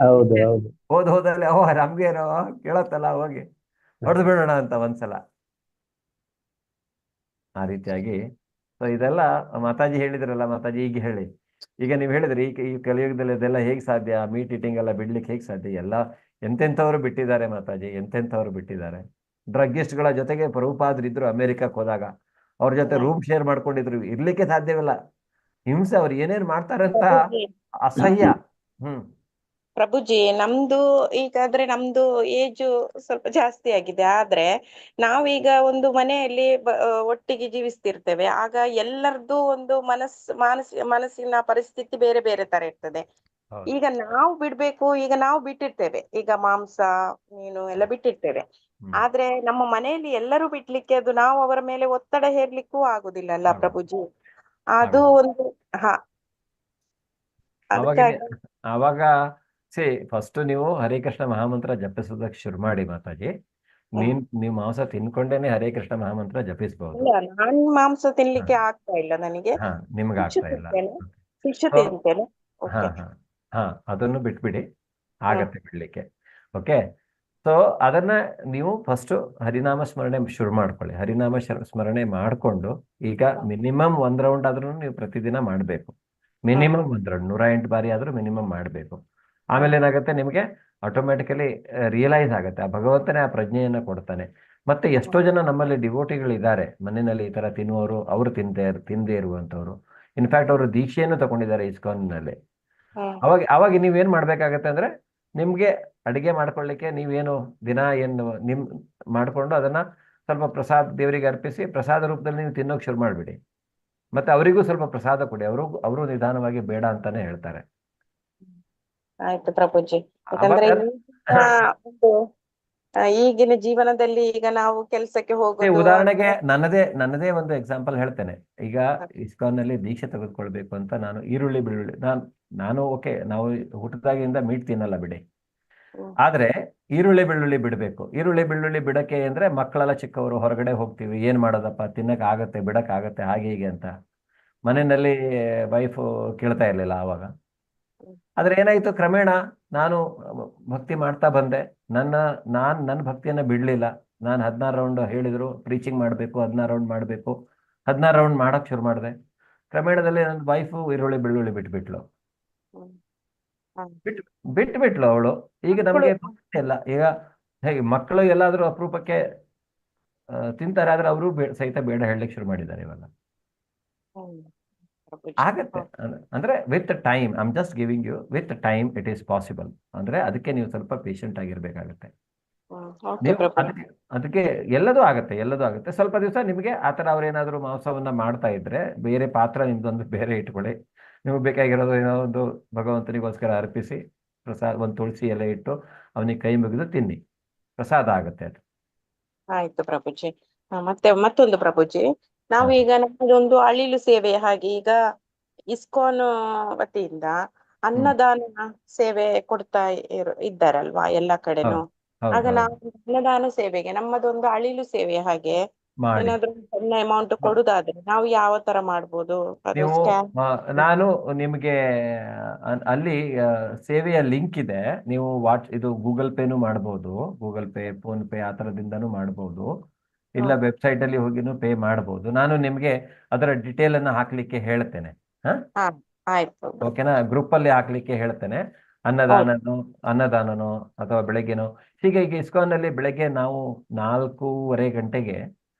ಹೌದು ಹೌದು. ಹೋದಲ್ಲಿ ನಮ್ಗೇನೋ ಕೇಳತ್ತಲ್ಲ, ಹೋಗಿ ಹೊಡೆದು ಬಿಡೋಣ ಅಂತ ಒಂದ್ಸಲ. ಆ ರೀತಿಯಾಗಿ ಸೊ ಇದೆಲ್ಲ ಮಾತಾಜಿ ಹೇಳಿದ್ರಲ್ಲ, ಮಾತಾಜಿ ಈಗ ಹೇಳಿ, ಈಗ ನೀವು ಹೇಳಿದ್ರಿ ಈ ಕಲಿಯುಗದಲ್ಲಿ ಇದೆಲ್ಲ ಹೇಗೆ ಸಾಧ್ಯ, ಮೀಟ್ ಈಟಿಂಗ್ ಎಲ್ಲ ಬಿಡ್ಲಿಕ್ಕೆ ಹೇಗೆ ಸಾಧ್ಯ? ಎಲ್ಲ ಎಂತೆಂಥವ್ರು ಬಿಟ್ಟಿದ್ದಾರೆ ಮಾತಾಜಿ, ಎಂತೆಂಥವ್ರು ಬಿಟ್ಟಿದ್ದಾರೆ. ಡ್ರಗ್ಗಿಸ್ಟ್ಗಳ ಜೊತೆಗೆ ಪ್ರಭುಪಾದ್ರು ಇದ್ರು ಅಮೆರಿಕಕ್ಕೆ ಹೋದಾಗ, ಅವ್ರ ಜೊತೆ ರೂಮ್ ಶೇರ್ ಮಾಡ್ಕೊಂಡಿದ್ರು. ಇರ್ಲಿಕ್ಕೆ ಸಾಧ್ಯವಿಲ್ಲ, ಹಿಂಸೆ, ಅವ್ರು ಏನೇನ್ ಮಾಡ್ತಾರಂತ ಅಸಹ್ಯ. ಪ್ರಭುಜಿ, ನಮ್ದು ಏಜು ಸ್ವಲ್ಪ ಜಾಸ್ತಿ ಆಗಿದೆ. ಆದ್ರೆ ನಾವೀಗ ಒಂದು ಮನೆಯಲ್ಲಿ ಒಟ್ಟಿಗೆ ಜೀವಿಸ್ತಿರ್ತೇವೆ. ಆಗ ಎಲ್ಲರದ್ದು ಒಂದು ಮನಸ್ಸಿನ ಪರಿಸ್ಥಿತಿ ಬೇರೆ ಬೇರೆ ತರ ಇರ್ತದೆ. ಈಗ ನಾವು ಬಿಡ್ಬೇಕು, ಈಗ ನಾವು ಬಿಟ್ಟಿರ್ತೇವೆ, ಈಗ ಮಾಂಸ ಮೀನು ಎಲ್ಲ ಬಿಟ್ಟಿರ್ತೇವೆ. ಆದ್ರೆ ನಮ್ಮ ಮನೆಯಲ್ಲಿ ಎಲ್ಲರೂ ಬಿಡ್ಲಿಕ್ಕೆ ಅದು ನಾವು ಅವರ ಮೇಲೆ ಒತ್ತಡ ಹೇರ್ಲಿಕ್ಕೂ ಆಗುದಿಲ್ಲ ಅಲ್ಲ ಪ್ರಭುಜಿ. ಅದು ಒಂದು ಆವಾಗ ಫಸ್ಟ್ ನೀವು ಹರೇ ಕೃಷ್ಣ ಮಹಾಮಂತ್ರ ಜಪಿಸೋದಕ್ಕೆ ಶುರು ಮಾಡಿ ಮಾತಾಜಿ. ನೀವು ಮಾಂಸ ತಿನ್ಕೊಂಡೇನೆ ಹರೇ ಕೃಷ್ಣ ಮಹಾಮಂತ್ರ ಜಪಿಸಬಹುದು. ನಾನ್ ಮಾಂಸ ತಿನ್ಲಿಕ್ಕೆ ಆಗ್ತಾ ಇಲ್ಲ ನನಗೆ. ನಿಮ್ಗೆ ಆಗ್ತಾ ಇಲ್ಲ, ಫಿಶ್ ತಿಂತೇನೆ. ಅದನ್ನು ಬಿಟ್ಬಿಡಿ, ಆಗತ್ತೆ ಬಿಡ್ಲಿಕ್ಕೆ. ಓಕೆ, ಸೊ ಅದನ್ನ ನೀವು ಫಸ್ಟ್ ಹರಿನಾಮ ಸ್ಮರಣೆ ಶುರು ಮಾಡ್ಕೊಳ್ಳಿ. ಹರಿನಾಮ ಸ್ಮರಣೆ ಮಾಡ್ಕೊಂಡು ಈಗ ಮಿನಿಮಮ್ 1 ರೌಂಡ್ ಆದ್ರೂ ನೀವು ಪ್ರತಿದಿನ ಮಾಡಬೇಕು. ಮಿನಿಮಮ್ 1 ರೌಂಡ್, 108 ಬಾರಿ ಆದ್ರೂ ಮಿನಿಮಮ್ ಮಾಡಬೇಕು. ಆಮೇಲೆ ಏನಾಗುತ್ತೆ, ನಿಮಗೆ ಆಟೋಮ್ಯಾಟಿಕಲಿ ರಿಯಲೈಸ್ ಆಗುತ್ತೆ, ಆ ಭಗವಂತನೇ ಆ ಪ್ರಜ್ಞೆಯನ್ನ ಕೊಡ್ತಾನೆ. ಮತ್ತೆ ಎಷ್ಟೋ ಜನ ನಮ್ಮಲ್ಲಿ ಡಿವೋಟಿಗಳಿದ್ದಾರೆ ಮನೆಯಲ್ಲಿ ಈ ತರ ತಿನ್ನುವವರು, ಅವರು ತಿಂದೇ ಇರುವಂತವ್ರು. ಇನ್ಫ್ಯಾಕ್ಟ್ ಅವರು ದೀಕ್ಷೆಯನ್ನು ತಗೊಂಡಿದ್ದಾರೆ ಇಸ್ಕಾನ್ನಲ್ಲಿ. ಅವಾಗ ನೀವೇನ್ ಮಾಡ್ಬೇಕಾಗತ್ತೆ ಅಂದ್ರೆ, ನಿಮ್ಗೆ ಅಡಿಗೆ ಮಾಡ್ಕೊಳ್ಳಿಕ್ಕೆ ನೀವೇನು ದಿನ ಏನು ಮಾಡ್ಕೊಂಡು ಅದನ್ನ ಸ್ವಲ್ಪ ಪ್ರಸಾದ ದೇವರಿಗೆ ಅರ್ಪಿಸಿ ಪ್ರಸಾದ ರೂಪದಲ್ಲಿ ನೀವು ತಿನ್ನೋಕೆ ಶುರು ಮಾಡ್ಬಿಡಿ. ಮತ್ತೆ ಅವರಿಗೂ ಸ್ವಲ್ಪ ಪ್ರಸಾದ ಕೊಡಿ, ಅವರು ನಿಧಾನವಾಗಿ ಬೇಡ ಅಂತಾನೆ ಹೇಳ್ತಾರೆ. ಆಯ್ತು ಪ್ರಭುಜಿ. ಯಾಕಂದ್ರೆ ಈಗಿನ ಜೀವನದಲ್ಲಿ ಈಗ ನಾವು ಕೆಲಸಕ್ಕೆ ಹೋಗೋದು. ಉದಾಹರಣೆಗೆ ನನ್ನದೇ ಒಂದು ಎಕ್ಸಾಂಪಲ್ ಹೇಳ್ತೇನೆ. ಈಗ ಇಸ್ಕಾನ್ ನಲ್ಲಿ ದೀಕ್ಷೆ ತೆಗೆದುಕೊಳ್ಬೇಕು ಅಂತ ನಾನು ಈರುಳ್ಳಿ ಬೆಳ್ಳುಳ್ಳಿ ನಾನು ಓಕೆ, ನಾವು ಹುಟ್ಟದಾಗಿಂದ ಮೀಟ್ ತಿನ್ನಲ್ಲ ಬಿಡಿ, ಆದ್ರೆ ಈರುಳ್ಳಿ ಬೆಳ್ಳುಳ್ಳಿ ಬಿಡ್ಬೇಕು. ಈರುಳ್ಳಿ ಬೆಳ್ಳುಳ್ಳಿ ಬಿಡಕ್ಕೆ ಅಂದ್ರೆ ಮಕ್ಕಳೆಲ್ಲ ಚಿಕ್ಕವರು, ಹೊರಗಡೆ ಹೋಗ್ತೀವಿ, ಏನ್ ಮಾಡೋದಪ್ಪ, ತಿನ್ನಕ್ ಆಗತ್ತೆ ಬಿಡಕ್ ಆಗತ್ತೆ ಹಾಗೆ ಹೀಗೆ ಅಂತ ಮನೆಯಲ್ಲಿ ವೈಫ್ ಕೇಳ್ತಾ ಇರ್ಲಿಲ್ಲ ಆವಾಗ. ಆದ್ರೆ ಏನಾಯ್ತು, ಕ್ರಮೇಣ ನಾನು ಭಕ್ತಿ ಮಾಡ್ತಾ ಬಂದೆ. ನನ್ನ ಭಕ್ತಿಯನ್ನ ಬಿಡ್ಲಿಲ್ಲ. ನಾನು 16 ರೌಂಡ್ ಹೇಳಿದ್ರು ಪ್ರೀಚಿಂಗ್ ಮಾಡ್ಬೇಕು, 16 ರೌಂಡ್ ಮಾಡ್ಬೇಕು, 16 ರೌಂಡ್ ಮಾಡಕ್ ಶುರು ಮಾಡಿದೆ. ಕ್ರಮೇಣದಲ್ಲಿ ನನ್ನ ವೈಫು ಈರುಳ್ಳಿ ಬೆಳ್ಳುಳ್ಳಿ ಬಿಟ್ಬಿಟ್ಲು ಅವಳು. ಈಗ ನಮಗೆ ಇಲ್ಲ. ಈಗ ಹೇಗೆ ಮಕ್ಕಳು ಎಲ್ಲಾದ್ರೂ ಅಪರೂಪಕ್ಕೆ ತಿಂತಾರೆ, ಆದ್ರೆ ಅವರು ಸಹಿತ ಬೇಡ ಹೇಳಲಿಕ್ಕೆ ಶುರು ಮಾಡಿದ್ದಾರೆ ಇವಾಗ. ಪ್ರಭುಜಿ. ಆಗತ್ತೆ. ಅಂದ್ರೆ with time, I am just giving you, with time it is possible. ಅಂದ್ರೆ ಅದಕ್ಕೆ ನೀವು ಸ್ವಲ್ಪ ಪೇಷಂಟ್ ಆಗಿರ್ಬೇಕಾಗತ್ತೆ. ಓಕೆ ನೀವು ಪ್ರಭುಜಿ. ಅದಕ್ಕೆ ಎಲ್ಲದೂ ಆಗತ್ತೆ, ಎಲ್ಲದೂ ಆಗುತ್ತೆ. ಸ್ವಲ್ಪ ದಿವಸ ನಿಮಗೆ ಆತರ ಅವ್ರೇನಾದ್ರು ಮಾಂಸವನ್ನ ಮಾಡ್ತಾ ಇದ್ರೆ ಬೇರೆ ಪಾತ್ರ ನಿಮ್ದೊಂದು ಬೇರೆ ಇಟ್ಕೊಳ್ಳಿ. ನಿಮ್ಗೆ ಬೇಕಾಗಿರೋದು ಏನೋ ಒಂದು ಭಗವಂತನಿಗೋಸ್ಕರ ಅರ್ಪಿಸಿ ಪ್ರಸಾದ, ಒಂದು ತುಳಸಿ ಎಲೆ ಇಟ್ಟು ಅವನಿಗೆ ಕೈ ಮುಗಿದು ತಿನ್ನಿ, ಪ್ರಸಾದ ಆಗತ್ತೆ ಅದು. ಆಯ್ತು ಪ್ರಭುಜಿ. ಮತ್ತೆ ಮತ್ತೊಂದು ಪ್ರಭುಜಿ, ನಾವೀಗ ನಮ್ಮದೊಂದು ಅಳಿಲು ಸೇವೆ ಹಾಗೆ ಈಗ ಇಸ್ಕಾನ್ ವತಿಯಿಂದ ಅನ್ನದಾನ ಸೇವೆ ಕೊಡ್ತಾ ಇದ್ದಾರಲ್ವಾ ಎಲ್ಲ ಕಡೆನೂ. ಹೌದು ಆಗ ಹೌದು ನಾವು ಅನ್ನದಾನ ಸೇವೆಗೆ ನಮ್ಮದೊಂದು ಅಳಿಲು ಸೇವೆ ಹಾಗೆ ಮಾಡಿ. ಏನಾದ್ರೂ ಸಣ್ಣ ಅಮೌಂಟ್ ಕೊಡುದಾದ್ರೆ ನಾವು ಯಾವ ತರ ಮಾಡ್ಬೋದು? ಅದು ನೀವು ಸ್ಕ್ಯಾನ್ ನಾನು ನಿಮಗೆ ಅಲ್ಲಿ ಸೇವೆಯ ಲಿಂಕ್ ಇದೆ. ನೀವು ಇದು ಗೂಗಲ್ ಪೇನು ಮಾಡ್ಬೋದು, ಗೂಗಲ್ ಪೇ, ಫೋನ್ ಪೇ ಆ ಥರದಿಂದನೂ ಮಾಡ್ಬೋದು, ಇಲ್ಲ ವೆಬ್ಸೈಟ್ ಅಲ್ಲಿ ಹೋಗಿನೂ ಪೇ ಮಾಡ್ಬೋದು. ನಾನು ನಿಮಗೆ ಅದರ ಡಿಟೇಲ್ ಅನ್ನ ಹಾಕ್ಲಿಕ್ಕೆ ಹೇಳ್ತೇನೆ. ಹಾ ಆಯ್ತು. ಓಕೆನಾ? ಗ್ರೂಪ್ ಅಲ್ಲಿ ಹಾಕ್ಲಿಕ್ಕೆ ಹೇಳ್ತೇನೆ. ಹೌದು. ಅನ್ನದಾನನೋ ಅಥವಾ ಬೆಳಗ್ಗೆನೋ. ಹೀಗೆ ಈಗ ಇಸ್ಕಾನ್ ಅಲ್ಲಿ ಬೆಳಗ್ಗೆ ನಾವು 4:30 ಗಂಟೆಗೆ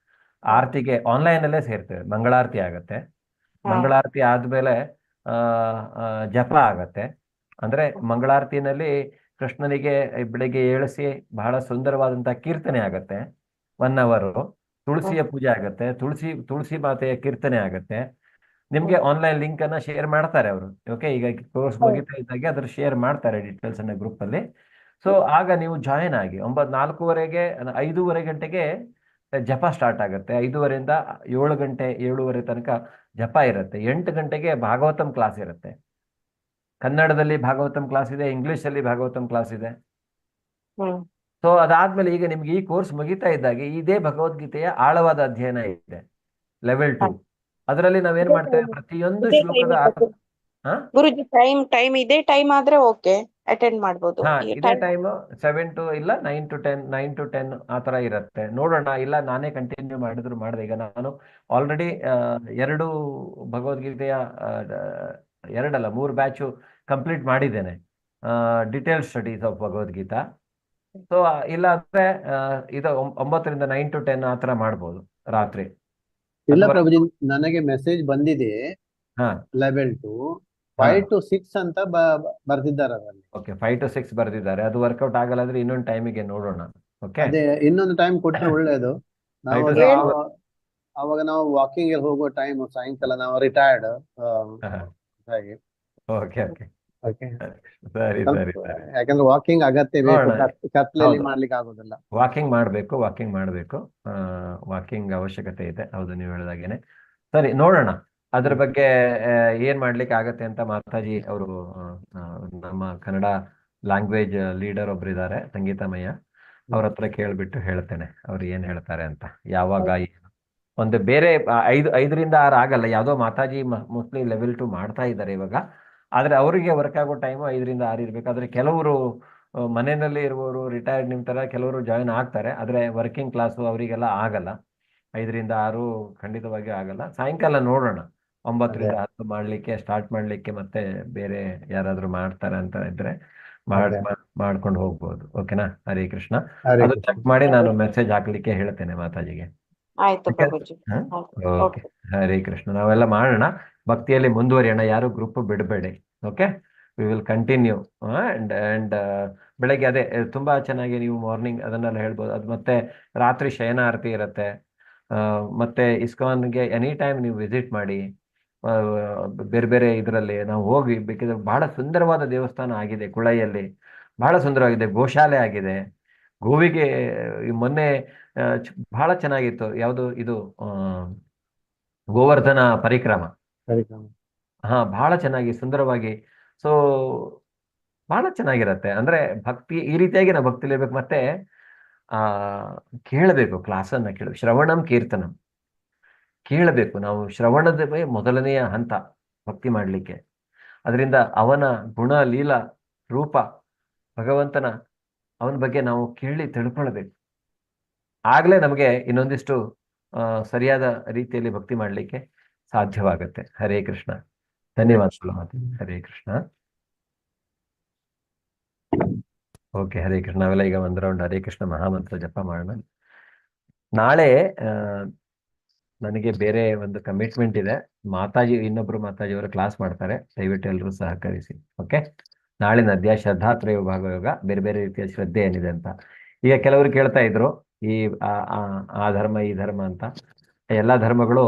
ಆರತಿಗೆ ಆನ್ಲೈನ್ ಅಲ್ಲೇ ಸೇರ್ತೇವೆ. ಮಂಗಳಾರತಿ ಆಗತ್ತೆ. ಮಂಗಳಾರತಿ ಆದ್ಮೇಲೆ ಜಪ ಆಗತ್ತೆ. ಅಂದ್ರೆ ಮಂಗಳಾರತಿನಲ್ಲಿ ಕೃಷ್ಣನಿಗೆ ಬೆಳಿಗ್ಗೆ ಏಳಿಸಿ ಬಹಳ ಸುಂದರವಾದಂತಹ ಕೀರ್ತನೆ ಆಗತ್ತೆ 1 hour. ತುಳಸಿಯ ಪೂಜೆ ಆಗತ್ತೆ, ತುಳಸಿ ಮಾತೆಯ ಕೀರ್ತನೆ ಆಗತ್ತೆ. ನಿಮ್ಗೆ ಆನ್ಲೈನ್ ಲಿಂಕ್ ಅನ್ನ ಶೇರ್ ಮಾಡ್ತಾರೆ ಅವರು. ಓಕೆ, ಈಗ ಕೋರ್ಸ್ ಮುಗಿತಾ ಇದ್ದಾಗೆ ಅದ್ರ ಶೇರ್ ಮಾಡ್ತಾರೆ ಡೀಟೇಲ್ಸ್ ಅನ್ನ ಗ್ರೂಪ್ ಅಲ್ಲಿ. ಸೊ ಆಗ ನೀವು ಜಾಯಿನ್ ಆಗಿ 4:30ಗೆ 5:30 ಗಂಟೆಗೆ ಜಪ ಸ್ಟಾರ್ಟ್ ಆಗುತ್ತೆ. 5:30ಯಿಂದ 7 ಗಂಟೆ 7:30 ತನಕ ಜಪ ಇರುತ್ತೆ. 8 ಗಂಟೆಗೆ ಭಾಗವತಂ ಕ್ಲಾಸ್ ಇರುತ್ತೆ. ಕನ್ನಡದಲ್ಲಿ ಭಾಗವತಂ ಕ್ಲಾಸ್ ಇದೆ, ಇಂಗ್ಲಿಷ್ ಅಲ್ಲಿ ಭಾಗವತಂ ಕ್ಲಾಸ್ ಇದೆ. ಸೊ ಅದಾದ್ಮೇಲೆ ಈಗ ನಿಮ್ಗೆ ಈ ಕೋರ್ಸ್ ಮುಗಿತಾ ಇದ್ದಾಗೆ ಇದೇ ಭಗವದ್ಗೀತೆಯ ಆಳವಾದ ಅಧ್ಯಯನ ಇದೆ, ಲೆವೆಲ್ 2. ಅದರಲ್ಲಿ ನಾವೇನ್ ಮಾಡ್ತೇವೆ, ಪ್ರತಿಯೊಂದು ಶ್ಲೋಕದ ಗುರುಜಿ ಟೈಮ್ ಇದೇ ಟೈಮ್ ಆದ್ರೆ ಓಕೆ, ಅಟೆಂಡ್ ಮಾಡ್ಬೋದು. ಇದೇ ಟೈಮ್ 7 to ಇಲ್ಲ 9 to 10 ಆ ತರ ಇರುತ್ತೆ. ನೋಡೋಣ, ಇಲ್ಲ ನಾನೇ ಕಂಟಿನ್ಯೂ ಮಾಡಿದ್ರು ಮಾಡಿದೆ. ಈಗ ನಾನು ಆಲ್ರೆಡಿ 2 ಭಗವದ್ಗೀತೆಯ 3 ಬ್ಯಾಚು ಕಂಪ್ಲೀಟ್ ಮಾಡಿದ್ದೇನೆ, detail studies of Bhagavad Gita. So ಇಲ್ಲ ಅಂದ್ರೆ ಇದು 9ರಿಂದ 9 to 10 ಆ ತರ ಮಾಡ್ಬೋದು ರಾತ್ರಿ. ಇಲ್ಲ ಪ್ರಭುಜಿ, ನನಗೆ ಮೆಸೇಜ್ ಬಂದಿದೆ ಲೆವೆಲ್ 2 5 to 6 ಅಂತ ಬರ್ದಿದ್ದಾರೆ ಅದರಲ್ಲಿ. ಓಕೆ, 5 to 6 ಬರ್ದಿದ್ದಾರೆ. ಅದು ವರ್ಕೌಟ್ ಆಗಲ್ಲ ಅಂದ್ರೆ ಇನ್ನೊಂದು ಟೈಮಿಗೆ ನೋಡೋಣ. ಓಕೆ, ಅದೇ ಇನ್ನೊಂದು ಟೈಮ್ ಕೊಟ್ರೆ ಒಳ್ಳೇದು. ನಾವು ಅವಾಗ ನಾವು ವಾಕಿಂಗ್ ಹೋಗುವ ಟೈಮ್ ಸಾಯಂಕಾಲ, ನಾವು ರಿಟೈರ್ಡ್ ಹಾಗೆ. ಓಕೆ ಓಕೆ ಓಕೆ, ಸರಿ ಸರಿ ಸರಿ. ಯಾಕಂದ್ರೆ ವಾಕಿಂಗ್ ಅಗತ್ಯ ಬೇಕು, ಕತ್ಲೆಯಲ್ಲಿ ಮಾಡ್ಲಿಕ್ಕೆ ಆಗೋದಿಲ್ಲ. ವಾಕಿಂಗ್ ಮಾಡಬೇಕು, ವಾಕಿಂಗ್ ಅವಶ್ಯಕತೆ ಇದೆ. ಹೌದು, ನೀವು ಹೇಳಿದಾಗೇನೆ. ಸರಿ, ನೋಡೋಣ ಅದ್ರ ಬಗ್ಗೆ ಏನ್ ಮಾಡ್ಲಿಕ್ಕೆ ಆಗತ್ತೆ ಅಂತ. ಮಾತಾಜಿ ಅವರು ನಮ್ಮ ಕನ್ನಡ ಲ್ಯಾಂಗ್ವೇಜ್ ಲೀಡರ್ ಒಬ್ರು ಇದ್ದಾರೆ, ಸಂಗೀತಮಯ್ಯ, ಅವ್ರ ಹತ್ರ ಕೇಳ್ಬಿಟ್ಟು ಹೇಳ್ತೇನೆ ಅವ್ರು ಏನ್ ಹೇಳ್ತಾರೆ ಅಂತ. ಯಾವಾಗ ಒಂದು ಬೇರೆ 5ರಿಂದ 6 ಆಗಲ್ಲ, ಯಾವ್ದೋ ಮಾತಾಜಿ ಮೋಸ್ಟ್ಲಿ ಲೆವೆಲ್ 2 ಮಾಡ್ತಾ ಇದ್ದಾರೆ ಇವಾಗ. ಆದ್ರೆ ಅವರಿಗೆ ವರ್ಕ್ ಆಗೋ ಟೈಮು 5ರಿಂದ 6 ಇರ್ಬೇಕಾದ್ರೆ ಕೆಲವರು ಮನೆಯಲ್ಲಿ ಇರುವವರು ರಿಟೈರ್ಡ್ ನಿಮ್ ತರ ಕೆಲವರು ಜಾಯಿನ್ ಆಗ್ತಾರೆ. ಆದ್ರೆ ವರ್ಕಿಂಗ್ ಕ್ಲಾಸು ಅವರಿಗೆಲ್ಲ ಆಗಲ್ಲ. 5ರಿಂದ 6 ಖಂಡಿತವಾಗಿ ಆಗಲ್ಲ. ಸಾಯಂಕಾಲ ನೋಡೋಣ 9ರಿಂದ 10 ಮಾಡ್ಲಿಕ್ಕೆ ಸ್ಟಾರ್ಟ್ ಮಾಡ್ಲಿಕ್ಕೆ, ಮತ್ತೆ ಬೇರೆ ಯಾರಾದ್ರೂ ಮಾಡ್ತಾರೆ ಅಂತ ಇದ್ರೆ ಮಾಡ್ಕೊಂಡು ಹೋಗ್ಬೋದು. ಓಕೆನಾ? ಹರೇ ಕೃಷ್ಣ. ಅದು ಚೆಕ್ ಮಾಡಿ ನಾನು ಮೆಸೇಜ್ ಹಾಕ್ಲಿಕ್ಕೆ ಹೇಳ್ತೇನೆ ಮಾತಾಜಿಗೆ. ಆಯ್ತು ಪ್ರಭುಜಿ. ಓಕೆ, ಹರೇ ಕೃಷ್ಣ. ನಾವೆಲ್ಲ ಮಾಡೋಣ, ಭಕ್ತಿಯಲ್ಲಿ ಮುಂದುವರಿಯೋಣ, ಯಾರು ಗ್ರೂಪ್ ಬಿಡಬೇಡಿ. Okay, we will continue. And ಬೆಳಗ್ಗೆ ಅದೇ ತುಂಬಾ ಚೆನ್ನಾಗಿ ನೀವು ಮಾರ್ನಿಂಗ್ ಅದನ್ನೆಲ್ಲ ಹೇಳ್ಬೋದು. ಅದು ಮತ್ತೆ ರಾತ್ರಿ ಶಯನ ಆರತಿ ಇರುತ್ತೆ. ಮತ್ತೆ ಇಸ್ಕಾನ್ಗೆ ಎನಿ ಟೈಮ್ ನೀವು ವಿಸಿಟ್ ಮಾಡಿ. ಬೇರೆ ಬೇರೆ ಇದರಲ್ಲಿ ನಾವು ಹೋಗಿ ಬೇಕಿದ್ರೆ ಬಹಳ ಸುಂದರವಾದ ದೇವಸ್ಥಾನ ಆಗಿದೆ ಕುಳೈಯಲ್ಲಿ, ಬಹಳ ಸುಂದರವಾಗಿದೆ. ಗೋಶಾಲೆ ಆಗಿದೆ. ಗೋವಿಗೆ ಮೊನ್ನೆ ಬಹಳ ಚೆನ್ನಾಗಿತ್ತು. ಯಾವುದು ಇದು ಗೋವರ್ಧನ ಪರಿಕ್ರಮ. ಬಹಳ ಚೆನ್ನಾಗಿ ಸುಂದರವಾಗಿ. ಸೊ ಬಹಳ ಚೆನ್ನಾಗಿರತ್ತೆ. ಅಂದ್ರೆ ಭಕ್ತಿ ಈ ರೀತಿಯಾಗಿ ನಾವು ಭಕ್ತಿ ಇರ್ಬೇಕು. ಮತ್ತೆ ಕೇಳಬೇಕು, ಕ್ಲಾಸನ್ನ ಕೇಳಬೇಕು, ಶ್ರವಣಂ ಕೀರ್ತನಂ ಕೇಳಬೇಕು. ನಾವು ಶ್ರವಣದ ಮೊದಲನೆಯ ಹಂತ ಭಕ್ತಿ ಮಾಡ್ಲಿಕ್ಕೆ. ಅದರಿಂದ ಅವನ ಗುಣ, ಲೀಲ, ರೂಪ, ಭಗವಂತನ ಅವನ ಬಗ್ಗೆ ನಾವು ಕೇಳಿ ತಿಳ್ಕೊಳ್ಬೇಕು. ಆಗ್ಲೇ ನಮಗೆ ಇನ್ನೊಂದಿಷ್ಟು ಸರಿಯಾದ ರೀತಿಯಲ್ಲಿ ಭಕ್ತಿ ಮಾಡ್ಲಿಕ್ಕೆ ಸಾಧ್ಯವಾಗತ್ತೆ. ಹರೇ ಕೃಷ್ಣ. ಧನ್ಯವಾದಗಳು ಮಾತು. ಹರೇ ಕೃಷ್ಣ. ಓಕೆ, ಹರೇ ಕೃಷ್ಣ. ನಾವೆಲ್ಲ ಈಗ ಒಂದು ರೌಂಡ್ ಹರೇ ಕೃಷ್ಣ ಮಹಾಮಂತ್ರ ಜಪ ಮಾಡೋಣ. ನಾಳೆ ನನಗೆ ಬೇರೆ ಒಂದು ಕಮಿಟ್ಮೆಂಟ್ ಇದೆ. ಮಾತಾಜಿ, ಇನ್ನೊಬ್ರು ಮಾತಾಜಿಯವರು ಕ್ಲಾಸ್ ಮಾಡ್ತಾರೆ, ದಯವಿಟ್ಟು ಎಲ್ಲರೂ ಸಹಕರಿಸಿ. ಓಕೆ, ನಾಳಿನ ಅಧ್ಯಾಯ ಶ್ರದ್ಧಾತ್ರಯ ಭಾಗಯೋಗ, ಬೇರೆ ಬೇರೆ ರೀತಿಯ ಶ್ರದ್ಧೆ ಏನಿದೆ ಅಂತ. ಈಗ ಕೆಲವರು ಕೇಳ್ತಾ ಇದ್ರು, ಈ ಆ ಧರ್ಮ ಈ ಧರ್ಮ ಅಂತ. ಎಲ್ಲ ಧರ್ಮಗಳು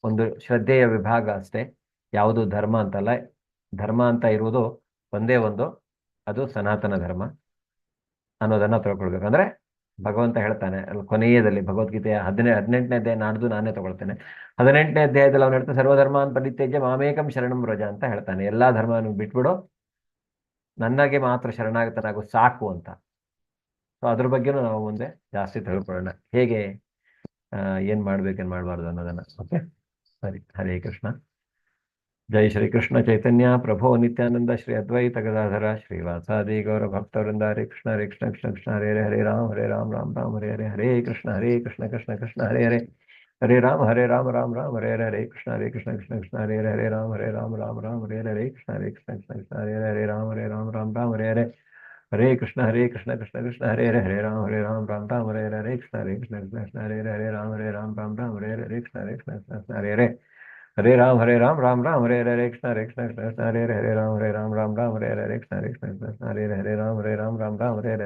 ಒಂದು ಶ್ರದ್ಧೆಯ ವಿಭಾಗ ಅಷ್ಟೇ, ಯಾವುದು ಧರ್ಮ ಅಂತಲ್ಲ. ಧರ್ಮ ಅಂತ ಇರುವುದು ಒಂದೇ ಒಂದು, ಅದು ಸನಾತನ ಧರ್ಮ ಅನ್ನೋದನ್ನ ತಿಳ್ಕೊಳ್ಬೇಕು. ಅಂದ್ರೆ ಭಗವಂತ ಹೇಳ್ತಾನೆ ಅಲ್ಲಿ ಕೊನೆಯದಲ್ಲಿ ಭಗವದ್ಗೀತೆಯ 18ನೇ ಅಧ್ಯಾಯ, ನಾನೇ ತಗೊಳ್ತೇನೆ. 18ನೇ ಅಧ್ಯಾಯದಲ್ಲಿ ಅವನು ಹೇಳ್ತಾನೆ, ಸರ್ವಧರ್ಮಾನ್ ಪರಿತ್ಯಜ್ಯ ಮಾಮೇಕಂ ಶರಣಂ ವ್ರಜ ಅಂತ ಹೇಳ್ತಾನೆ. ಎಲ್ಲಾ ಧರ್ಮವನ್ನು ಬಿಟ್ಬಿಡು, ನನಗೆ ಮಾತ್ರ ಶರಣಾಗತನಾಗು ಸಾಕು ಅಂತ. ಸೊ ಅದ್ರ ಬಗ್ಗೆನೂ ನಾವು ಮುಂದೆ ಜಾಸ್ತಿ ತಿಳ್ಕೊಳ್ಳೋಣ, ಹೇಗೆ ಏನ್ ಮಾಡ್ಬೇಕೇನ್ ಮಾಡಬಾರ್ದು ಅನ್ನೋದನ್ನ. ಓಕೆ, ಸರಿ. ಹರೇ ಕೃಷ್ಣ. ಜೈ ಶ್ರೀ ಕೃಷ್ಣ ಚೈತನ್ಯ ಪ್ರಭೋ ನಿತ್ಯಾನಂದ ಶ್ರೀ ಅದ್ವೈತ ಗದಾಧರ ಶ್ರೀವಾಸಾದಿ ಗೌರ ಭಕ್ತವೃಂದ. ಹರೇ ಕೃಷ್ಣ ಹರೇ ಕೃಷ್ಣ ಕೃಷ್ಣ ಕೃಷ್ಣ ಹರೇ ಹರೇ, ಹರೇ ರಾಮ ರಾಮ ರಾಮ ಹರೇ ಹರೇ, ಹರೇ ಕೃಷ್ಣ ಕೃಷ್ಣ ಕೃಷ್ಣ ಹರೇ ಹರೇ, ಹರೇ ರಾಮ ರಾಮ ರಾಮ ಹರೇ ಹರೇ, ಹರೇ ಕೃಷ್ಣ ಕೃಷ್ಣ ಕೃಷ್ಣ ಹರೇ ಹರೇ, ಹರೇ ರಾಮ ರಾಮ ಹರೇ ಹರೇ, ಹರೇ ಕೃಷ್ಣ ಕೃಷ್ಣ ಕೃಷ್ಣ ಹರೇ ಹರೇ, ಹರೇ ರಾಮ ರಾಮ ಹರೇ ಹರೇ, ಹರೇ ಕೃಷ್ಣ ಕೃಷ್ಣ ಕೃಷ್ಣ ಹರೇ ಹರೇ, ಹರೇ ರಾಮ ರಾಮ ಹರೇ ಹರೇ, ಹರೇ ಕೃಷ್ಣ ಕೃಷ್ಣ ಕೃಷ್ಣ ಹರೇ ಹರೇ, ಹರೇ ರಾಮ ರಾಮ ಹರೇ ಹರೇ, ಹರೇ ಕೃಷ್ಣ ಕೃಷ್ಣ ಕೃಷ್ಣ ಹರೇ ಹರೇ, ಹರೇ ರಾಮ ಹರೇ ಹರೇ, ಹರೇ ಕೃಷ್ಣ ಕೃಷ್ಣ ಕೃಷ್ಣ ಹರೇ ಹರೇ, ಹರೇ ರಾಮ ರಾಮ ಹರೇ ಹರೇ, ಹರೇ ಕೃಷ್ಣ ಕೃಷ್ಣ ಕೃಷ್ಣ ಹರೇ ಹರೇ, ಹರೇ ರಾಮ ರಾಮ ಹರೇ ಹರೇ, ಹರೇ ಕೃಷ್ಣ ಕೃಷ್ಣ ಕೃಷ್ಣ ಹರೇ ಹರೇ, ಹರೇ ರಾಮ ಹರೇ ಹರೇ, ಹರೇ ಕೃಷ್ಣ ಕೃಷ್ಣ ಕೃಷ್ಣ ಹರೇ ಹರೇ, ಹರೇ ರಾಮ ರಾಮ ಹರೇ ಹರೇ, ಹರೇ ಕೃಷ್ಣ ಕೃಷ್ಣ ಕೃಷ್ಣ ಹರೇ ಹರೇ, ಹರೇ ರಾಮ ರಾಮ ಹರೇ ಹರೇ, ಹರೇ ಕೃಷ್ಣ ಕೃಷ್ಣ ಕೃಷ್ಣ ಹರೇ ಹರೇ, ಹರೇ ರಾಮ ಹರೇ ಹರೇ, ಹರೇ ಕೃಷ್ಣ ಕೃಷ್ಣ ಕೃಷ್ಣ ಹರೇ ಹರೇ, ಹರೇ ರಾಮ ಹರೇ ಹರೇ,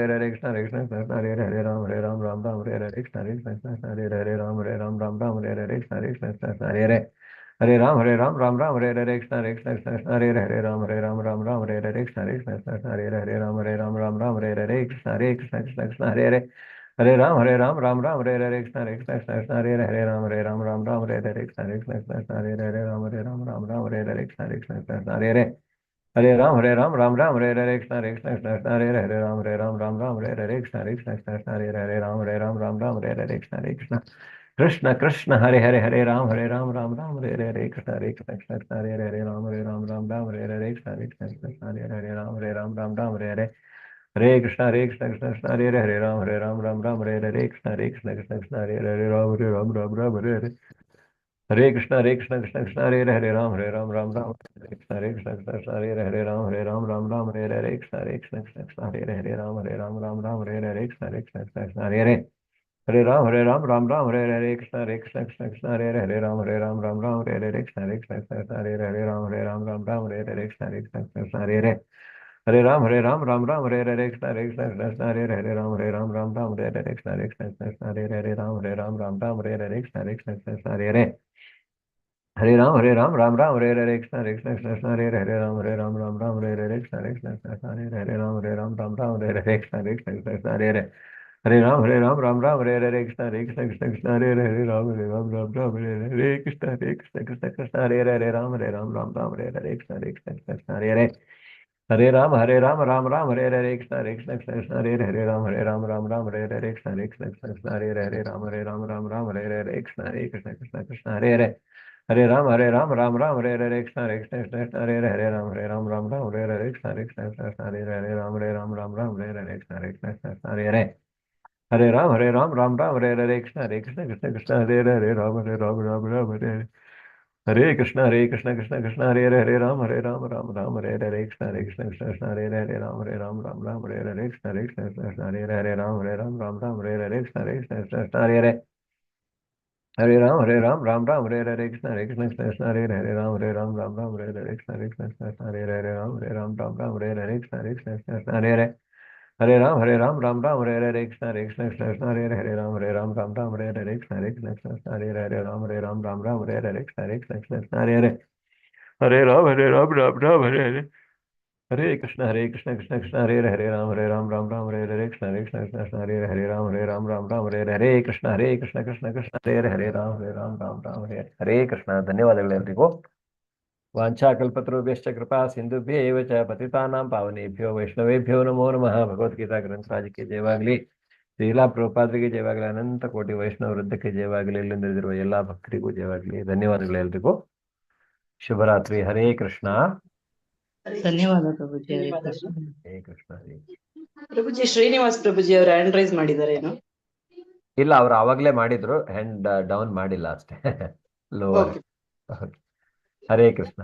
ಹರೇ ಕೃಷ್ಣ ಕೃಷ್ಣ ಕೃಷ್ಣ ಹರೇ ಹರೇ, ಹರೇ ರಾಮ ಹರೇ ಹರೇ, ಹರೇ ಕೃಷ್ಣ ಕೃಷ್ಣ ಕೃಷ್ಣ ಹರೇ ಹರೇ, ಹರೇ ರಾಮ ಹರೇ ಹರೇ, ಕೃಷ್ಣ ಕೃಷ್ಣ ಕೃಷ್ಣ ಹರೇ ಹರೇ, ಹರೇ ರಾಮ ಹರೇ ಹರೇ, ಕೃಷ್ಣ ಕೃಷ್ಣ ಕೃಷ್ಣ ಹರೇ ಹರೇ, ಹರೇ ರಾಮ ಹರೇ ಹರೇ, ಕೃಷ್ಣ ಕೃಷ್ಣ ಕೃಷ್ಣ ಹರೇ ಹರೇ, ಹರೇ ರಾಮ ಹರೇ ಹರೇ, ಕೃಷ್ಣ ಕೃಷ್ಣ ಕೃಷ್ಣ ಹರೇ ಹರೇ, ಹರೇ ರಾಮ ಹರೇ ಹರೇ, ಕೃಷ್ಣ ಕೃಷ್ಣ ಕೃಷ್ಣ ಹರೇ ಹರೇ, ಹರೇ ರಾಮ ಹರೇ ಹರೇ, ಕೃಷ್ಣ ಕೃಷ್ಣ ಕೃಷ್ಣ ಕೃಷ್ಣ ಹರೇ ಹರೇ, ಹರೇ ರಾಮ ಹರೇ ಹರೇ, ಕೃಷ್ಣ ಕೃಷ್ಣ ಕೃಷ್ಣ ಹರೇ ಹರೇ, ಹರೇ ರಾಮ ಹರೇ ಹರೇ, ಕೃಷ್ಣ ಕೃಷ್ಣ ಕೃಷ್ಣ ಹರೇ ಹರೇ, ಹರೇ ರಾಮ ಹರೇ ಹರೇ, ಹರೇ ಕೃಷ್ಣ ಕೃಷ್ಣ ಕೃಷ್ಣ ಹರೇ ಹರೇ, ಹರೇ ರಾಮ ಹರೇ ಹರೇ, ಕೃಷ್ಣ ಕೃಷ್ಣ ಕೃಷ್ಣ ಹರೇ ಹರೇ, ಹರೇ ರಾಮ ಹರೇ ಹರೇ, ಹರೇ ಕೃಷ್ಣ ಕೃಷ್ಣ ಕೃಷ್ಣ ಹರೇ ಹರೇ, ಹರೇ ರಾಮ ಕೃಷ್ಣ ಕೃಷ್ಣ ಕೃಷ್ಣ ಹರೇ ಹರೇ, ಹರೇ ರಾಮ ಹರೇ ಹರೇ, ಕೃಷ್ಣ ಕೃಷ್ಣ ಕೃಷ್ಣ ಹರೇ ಹರೇ, ಹರೇ ರಾಮ ಹರೇ ಹರೇ, ಕೃಷ್ಣ ಕೃಷ್ಣ ಕೃಷ್ಣ ಹರೇ ಹರೇ, ಹರೇ ರಾಮ ಹರೇ ಹರೇ, ಕೃಷ್ಣ ಕೃಷ್ಣ ಕೃಷ್ಣ ಹರೇ ಹರೇ, ಹರೇ ರಾಮ ಹರೇ ಹರೇ, ಕೃಷ್ಣ ಕೃಷ್ಣ ಕೃಷ್ಣ ಹರೇ ಹರೇ, ಹರೇ ರಾಮ ಹರೇ ಹರೇ, ಕೃಷ್ಣ ಕೃಷ್ಣ ಕೃಷ್ಣ ಹರೇ ಹರೇ, ಹರೇ ರಾಮ ಹರೇ ಹರೇ, ಕೃಷ್ಣ ಕೃಷ್ಣ ಕೃಷ್ಣ ಹರೇ ಹರೇ, ಹರೇ ರಾಮ ಹರೇ ಹರೇ, ಕೃಷ್ಣ ಕೃಷ್ಣ ಕೃಷ್ಣ ಹರೇ ಹರೇ, ಹರೇ ರಾಮ ಹರೇ ಹರೇ, ಕೃಷ್ಣ ಕೃಷ್ಣ ಕೃಷ್ಣ ಹರೇ ಹರೇ, ಹರೇ ರಾಮ ಹರೇ ಹರೇ, ಕೃಷ್ಣ ಕೃಷ್ಣ ಕೃಷ್ಣ ಹರೇ ಹರೇ, ಹರೇ ರಾಮ ಹರೇ ಹರೇ, ಕೃಷ್ಣ ಕೃಷ್ಣ ಕೃಷ್ಣ ಹರೇ ಹರೇ, ಹರೇ ರಾಮ ಹರೇ ಹರೇ, ಕೃಷ್ಣ ಕೃಷ್ಣ ಕೃಷ್ಣ ಹರೇ ಹರೇ, ಹರೇ ರಾಮ ಹರೇ ಹರೇ, ಕೃಷ್ಣ ಕೃಷ್ಣ ಕೃಷ್ಣ ಹರೇ ಹರೇ, ಹರೇ ರಾಮ ಹರೇ ಹರೇ, ಕೃಷ್ಣ ಕೃಷ್ಣ ಕೃಷ್ಣ ಕೃಷ್ಣ ಹರೇ ಹರೇ, ಹರೇ ರಾಮ ಹರೇ ಹರೇ, ಕೃಷ್ಣ ಕೃಷ್ಣ ಕೃಷ್ಣ ಹರೇ ಹರೇ, ಹರೇ ರಾಮ ಹರೇ ಹರೇ, ಕೃಷ್ಣ ಕೃಷ್ಣ ಕೃಷ್ಣ ಹರೇ ಹರೇ, ಹರೇ ರಾಮ ಹರೇ ಹರೇ, ಕೃಷ್ಣ ಕೃಷ್ಣ ಕೃಷ್ಣ ಹರೇ ಹರೇ, ಹರೇ ರಾಮ ಹರೇ ಹರೇ, ಕೃಷ್ಣ ಕೃಷ್ಣ ಕೃಷ್ಣ ಕೃಷ್ಣ ಹರೇ ಹರೇ, ಹರೇ ರಾಮ ಹರೇ ಹರೇ, ಕೃಷ್ಣ ಕೃಷ್ಣ ಕೃಷ್ಣ ಹರೇ ಹರೇ, ಹರೇ ರಾಮ ಹರೇ ಹರೇ, ಕೃಷ್ಣ ಕೃಷ್ಣ ಕೃಷ್ಣ ಹರೇ ಹರೇ, ಹರೇ ರಾಮ ಹರೇ ಹರೇ, ಕೃಷ್ಣ ಕೃಷ್ಣ ಕೃಷ್ಣ ಹರೇ ಹರೇ, ಹರೇ ರಾಮ ಹರೇ ಹರೇ, ಕೃಷ್ಣ ಕೃಷ್ಣ ಕೃಷ್ಣ ಕೃಷ್ಣ ಹರೇ ಹರೇ, ಹರೇ ರಾಮ ಹರೇ ಹರೇ, ಹರೇ ಕೃಷ್ಣ ಕೃಷ್ಣ ಕೃಷ್ಣ ಹರೇ ಹರೇ, ಹರೇ ರಾಮ ಹರೇ ಹರೇ, ಕೃಷ್ಣ ಕೃಷ್ಣ ಕೃಷ್ಣ ಹರೇ ಹರೇ, ಹರೇ ರಾಮ ಹರೇ ಹರೇ, ಕೃಷ್ಣ ಕೃಷ್ಣ ಕೃಷ್ಣ ಹರೇ ಹರೇ, ಹರೇ ರಾಮ ಹರೇ ಹರೇ, ಕೃಷ್ಣ ಕೃಷ್ಣ ಕೃಷ್ಣ ಹರೇ ಹರೇ, ಹರೇ ರಾಮ ಹರೇ ಹರೇ, ಕೃಷ್ಣ ಕೃಷ್ಣ ಕೃಷ್ಣ ಹರೇ ಹರೇ, ಹರೇ ರಾಮ ಹರೇ ಹರೇ, ಕೃಷ್ಣ ಕೃಷ್ಣ ಕೃಷ್ಣ ಹರೇ ಹರೇ, ಹರೇ ರಾಮ ಹರೇ ಹರೇ, ಕೃಷ್ಣ ಕೃಷ್ಣ ಕೃಷ್ಣ ಹರೇ ಹರೇ, ಹರೇ ರಾಮ ಹರೇ ಹರೇ, ಕೃಷ್ಣ ಕೃಷ್ಣ ಕೃಷ್ಣ ಹರೇ ಹರೇ, ಹರೇ ರಾಮ ಹರೇ ಹರೇ, ಕೃಷ್ಣ ಕೃಷ್ಣ ಕೃಷ್ಣ ಹರೇ ಹರೇ, ಹರೇ ರಾಮ ಹರೇ ಹರೇ, ಕೃಷ್ಣ ಕೃಷ್ಣ ಕೃಷ್ಣ ಹರೇ ಹರೇ, ಹರೇ ರಾಮ ಹರೇ ಹರೇ, ಹರೇ ಕೃಷ್ಣ ಕೃಷ್ಣ ಕೃಷ್ಣ ಹರೇ ಹರೇ, ಹರೇ ರಾಮ ಹರೇ ಹರೇ, ಕೃಷ್ಣ ಕೃಷ್ಣ ಕೃಷ್ಣ ಹರೇ ಹರೇ, ಹರೇ ರಾಮ ಹರೇ ಹರೇ, ಹರೇ ಕೃಷ್ಣ ಕೃಷ್ಣ ಕೃಷ್ಣ ಹರೇ ಹರೇ, ಹರೇ ರಾಮ ಹರೇ ಹರೇ ಕೃಷ್ಣ. ಧನ್ಯವಾದಗಳೆಲ್ಲರಿಗೂ. ವಾಂಛಾಕಲ್ಪತರುಭ್ಯಶ್ಚ ಕೃಪಾ ಸಿಂಧುಭ್ಯೇವ ಚ ಪತಿತಾನಾಂ ಪಾವನೇಭ್ಯೋ ವೈಷ್ಣವೇಭ್ಯೋ ನಮೋ ನಮಃ. ಭಗವದ್ಗೀತಾ ಗ್ರಂಥರಾಜಕ್ಕೆ ಜಯವಾಗಲಿ, ಶ್ರೀಲಾ ಪ್ರಭುಪಾದರಿಗೆ ಜಯವಾಗಲಿ, ಅನಂತ ಕೋಟಿ ವೈಷ್ಣವ ವೃದ್ಧಕ್ಕೆ ಜಯವಾಗಲಿ, ಇಲ್ಲಿಂದಿರುವ ಎಲ್ಲಾ ಭಕ್ತರಿಗೂ ಜಯವಾಗಲಿ. ಧನ್ಯವಾದಗಳೆಲ್ಲರಿಗೂ. ಶುಭರಾತ್ರಿ. ಹರೇ ಕೃಷ್ಣ. ಧನ್ಯವಾದ ಪ್ರಭುಜಿ. ಹರೇ ಕೃಷ್ಣ. ಹರೇ ಕೃಷ್ಣ. ಹರೇ ಪ್ರಭುಜಿ, ಶ್ರೀನಿವಾಸ್ ಪ್ರಭುಜಿ ಅವರು ಹ್ಯಾಂಡ್ ರೈಸ್ ಮಾಡಿದಾರೇನು? ಇಲ್ಲ, ಅವ್ರು ಆವಾಗಲೇ ಮಾಡಿದ್ರು, ಹ್ಯಾಂಡ್ ಡೌನ್ ಮಾಡಿಲ್ಲ ಅಷ್ಟೇ, ಲೋವರ್. ಹರೇ ಕೃಷ್ಣ.